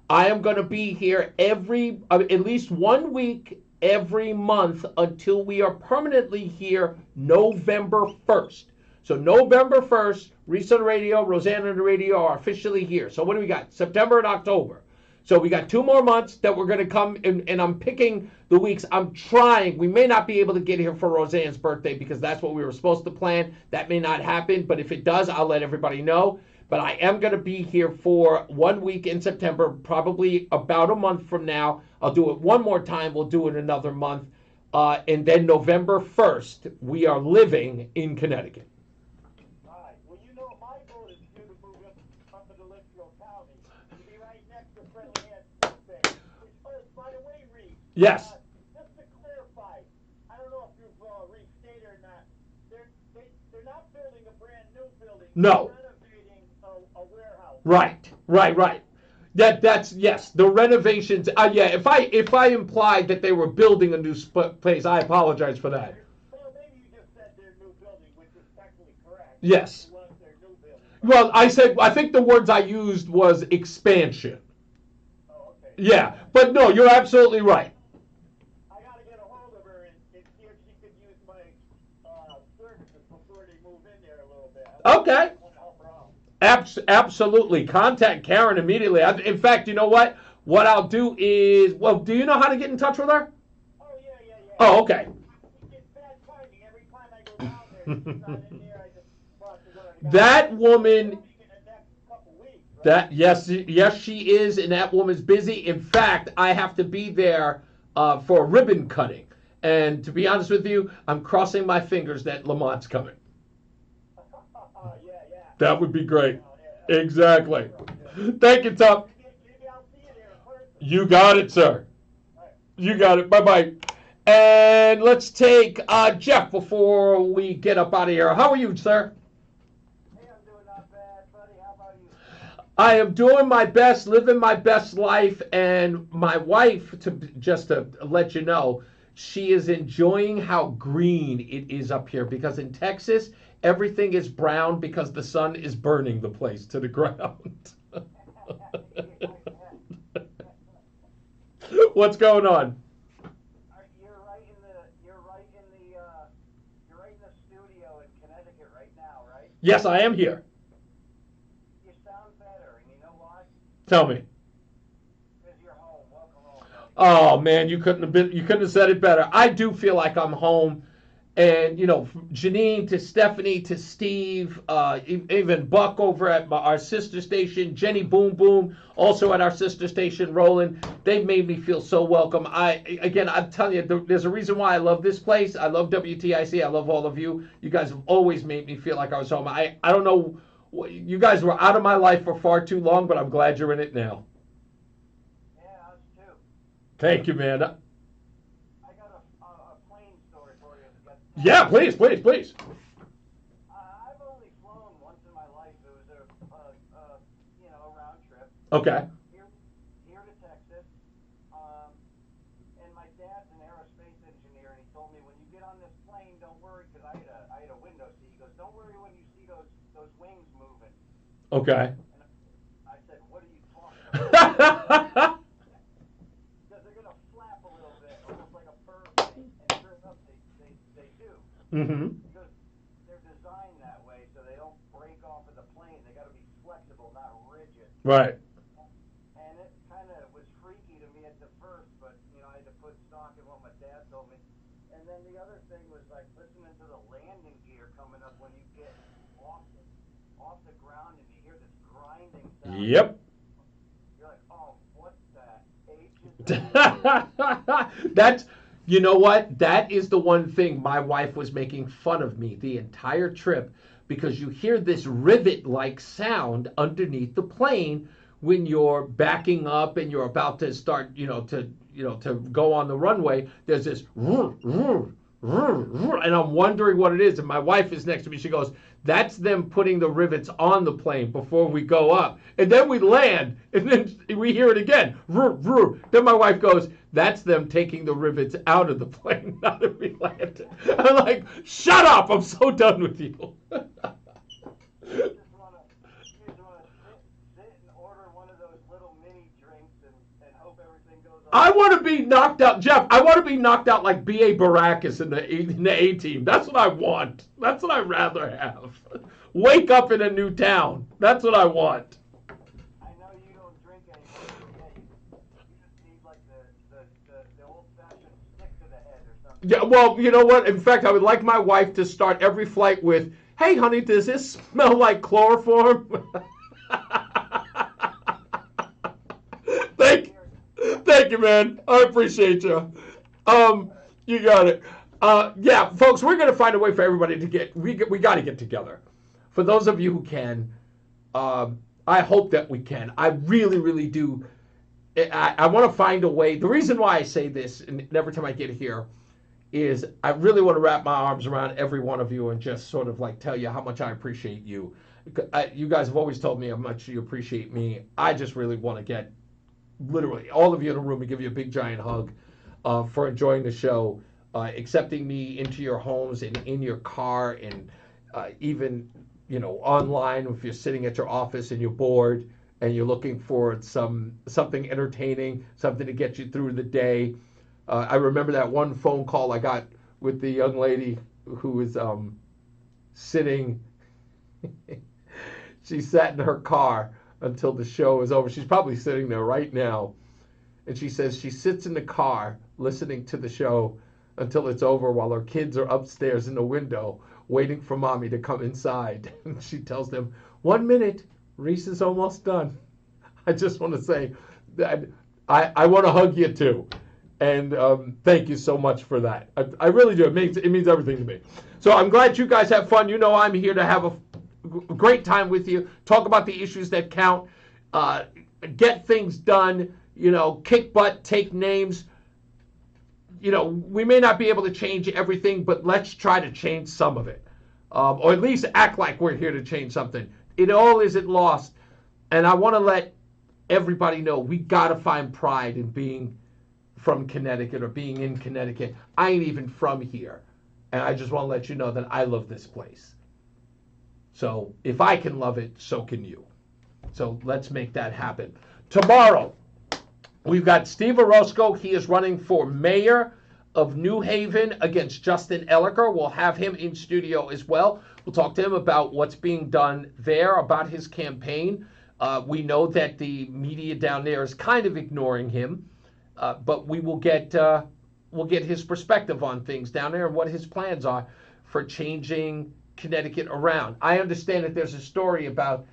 I am going to be here at least 1 week every month until we are permanently here November 1st. So November 1st, Reese On The Radio, Roseanne on the Radio are officially here. So what do we got? September and October. So we got 2 more months that we're going to come, and I'm picking the weeks. I'm trying. We may not be able to get here for Roseanne's birthday because that's what we were supposed to plan. That may not happen, but if it does, I'll let everybody know. But I am going to be here for 1 week in September, probably about a month from now. I'll do it one more time. We'll do it another month. And then November 1st, we are living in Connecticut. Yes. Just to clarify, I don't know if you've restated or not. They're not building a brand new building. No. They're renovating a warehouse. Right. That's yes. The renovations. Yeah. If I implied that they were building a new place, I apologize for that. Well, maybe you just said their new building, which is technically correct. Yes. It was their new building. Well, I think the words I used was expansion. Oh, okay. Yeah, but no, you're absolutely right. Okay. Absolutely. Contact Karen immediately. In fact, you know what? What I'll do is, well, do you know how to get in touch with her? Oh, yeah. Oh, okay. It's bad timing. Every time I go down there, she's not in there. I just watch her. That woman, yes, she is, and that woman's busy. In fact, I have to be there for a ribbon cutting. And to be honest with you, I'm crossing my fingers that Lamont's coming. That would be great. Exactly. Thank you, Tom. You got it, sir. You got it. Bye-bye. And let's take Jeff before we get up out of here. How are you, sir? Hey, I'm doing not bad, buddy. How about you? I am doing my best, living my best life, and my wife, just to let you know, she is enjoying how green it is up here, because in Texas, everything is brown because the sun is burning the place to the ground. What's going on? You're right in the studio in Connecticut right now, right? Yes, I am here. You sound better, and you know why? Tell me. Because you're home. Welcome home. Oh man, you couldn't have said it better. I do feel like I'm home, and from Janine to Stephanie to Steve, even Buck over at our sister station, Jenny Boom Boom, also at our sister station, Roland. They've made me feel so welcome. I'm telling you, there's a reason why I love this place. I love WTIC. I love all of you. You guys have always made me feel like I was home. I don't know, you guys were out of my life for far too long, but I'm glad you're in it now. Yeah, us too. Thank you, man. I got a plane story for you. Yeah, please. I've only flown once in my life. It was a round trip. Okay. Here to Texas. And my dad's an aerospace engineer, and he told me, when you get on this plane, don't worry, because I had a window seat. He goes, don't worry when you see those wings moving. Okay. And I said, what are you talking about? Because they're going to flap a little bit, almost like a bird wing, and sure enough, they do. Mm-hmm. Because they're designed that way so they don't break off of the plane. They got to be flexible, not rigid. Right. And it kind of was freaky to me at the first, but I had to put stock in what my dad told me. And then the other thing was like listening to the landing gear coming up when you get off the ground, and you hear this grinding sound. Yep. You're like, oh, what the H is that? That's, you know what? That is the one thing my wife was making fun of me the entire trip, because you hear this rivet-like sound underneath the plane when you're backing up and you're about to start, to go on the runway. There's this and I'm wondering what it is. And my wife is next to me. She goes, that's them putting the rivets on the plane before we go up. And then we land, and then we hear it again. Then my wife goes, that's them taking the rivets out of the plane now that we landed. I'm like, shut up. I'm so done with you. You just want to sit and order one of those little mini drinks and hope everything goes on. I want to be knocked out, Jeff. I want to be knocked out like B.A. Baracus in the A-Team. That's what I want. That's what I'd rather have. Wake up in a new town. That's what I want. I know you don't drink anymore, but you just need like the old-fashioned stick to the head or something. Yeah, well, you know what? In fact, I would like my wife to start every flight with, hey, honey, does this smell like chloroform? Thank you, man. I appreciate you. You got it. Yeah, folks, we're going to find a way for everybody to we got to get together. For those of you who can, I hope that we can. I really, really do. I want to find a way. The reason why I say this, and every time I get here, is I really want to wrap my arms around every one of you and just sort of like tell you how much I appreciate you. You guys have always told me how much you appreciate me. I just really want to get literally all of you in the room and give you a big giant hug for enjoying the show, accepting me into your homes and in your car, and even online if you're sitting at your office and you're bored and you're looking for something entertaining, something to get you through the day. I remember that one phone call I got with the young lady who was sitting. She sat in her car until the show was over. She's probably sitting there right now. And she says she sits in the car listening to the show until it's over while her kids are upstairs in the window waiting for mommy to come inside. And she tells them, 1 minute, Reese is almost done. I just want to say that I want to hug you too. And thank you so much for that. I really do. It means everything to me. So I'm glad you guys have fun. I'm here to have a great time with you, talk about the issues that count, get things done, kick butt, take names. we may not be able to change everything, but let's try to change some of it. Or at least act like we're here to change something. It all isn't lost. And I want to let everybody know we got to find pride in being from Connecticut or being in Connecticut. I ain't even from here. And I just want to let you know that I love this place. So if I can love it, so can you. So let's make that happen. Tomorrow, we've got Steve Orozco. He is running for mayor of New Haven against Justin Elliker. We'll have him in studio as well. We'll talk to him about what's being done there, about his campaign. We know that the media down there is kind of ignoring him, but we will get his perspective on things down there and what his plans are for changing Connecticut around. I understand that there's a story about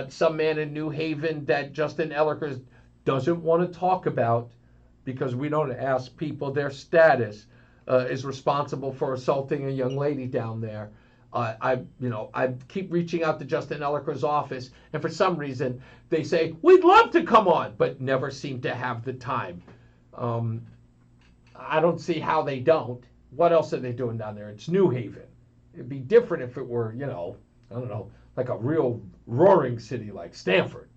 some man in New Haven that Justin Elliker doesn't want to talk about because we don't ask people their status, is responsible for assaulting a young lady down there. I keep reaching out to Justin Elliker's office, and for some reason they say, we'd love to come on, but never seem to have the time. I don't see how they don't. What else are they doing down there? It's New Haven. It'd be different if it were, I don't know, like a real roaring city like Stamford.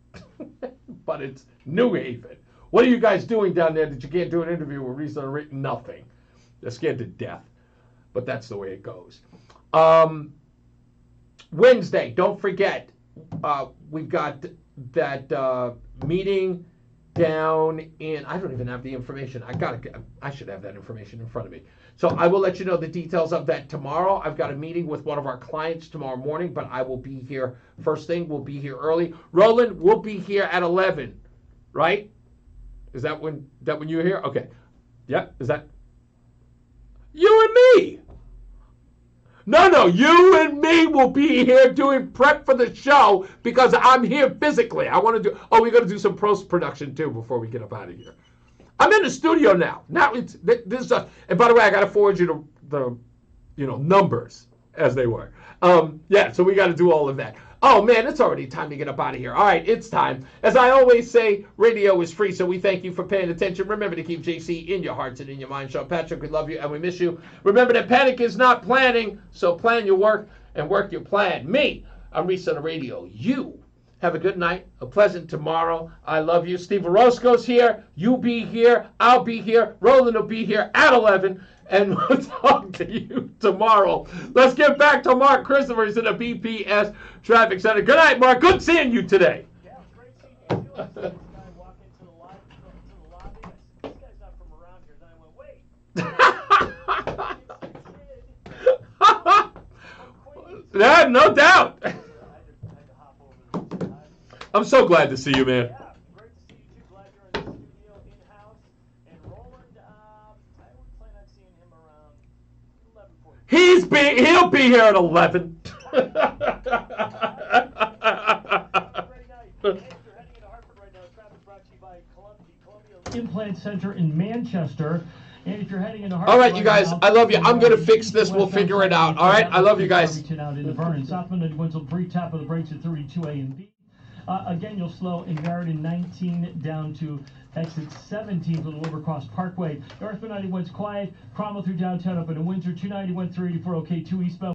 But it's New Haven. What are you guys doing down there that you can't do an interview with Reese On The Radio? Nothing. They're scared to death. But that's the way it goes. Wednesday, don't forget, we've got that meeting down in, I don't even have the information. I should have that information in front of me. So I will let you know the details of that tomorrow. I've got a meeting with one of our clients tomorrow morning, but I will be here first thing. We'll be here early. Roland, we'll be here at 11, right? Is that when you're here? Okay. Yeah, is that you and me? No, you and me will be here doing prep for the show because I'm here physically. I want to do, we got to do some post-production too before we get up out of here. I'm in the studio now. Now it's this. And by the way, I got to forward you the numbers as they were. So we got to do all of that. Oh man, it's already time to get up out of here. All right, it's time. As I always say, radio is free, so we thank you for paying attention. Remember to keep JC in your hearts and in your mind. Sean Patrick, we love you and we miss you. Remember that panic is not planning, so plan your work and work your plan. Me, I'm Reese On The Radio. You have a good night, a pleasant tomorrow. I love you. Steve Orozco's here. You be here. I'll be here. Roland will be here at 11. And we'll talk to you tomorrow. Let's get back to Mark Christopher. He's in the BPS Traffic Center. Good night, Mark. Good seeing you today. Yeah, it was great seeing you too. I saw this guy walk into the lobby. I said, this guy's not from around here. Then I went, wait. Yeah, no doubt. I'm so glad to see you, man. Yeah, great to see you too. Glad you're in the studio, in-house. And Roland, I would plan on seeing him around 11:40. He'll be here at 11. Implant Center in Manchester. And if you're heading into all right, you guys, I love you. I'm going to fix this. We'll figure it out. All right, I love you guys. Out into Vernon. Southman 91 will brief tap of the brakes at 32A and B. Again, you'll slow in Meriden 19 down to exit 17 for the Wilbercross Parkway. Northman 91's quiet. Cromwell through downtown up into Windsor. 291 384 OK2 eastbound.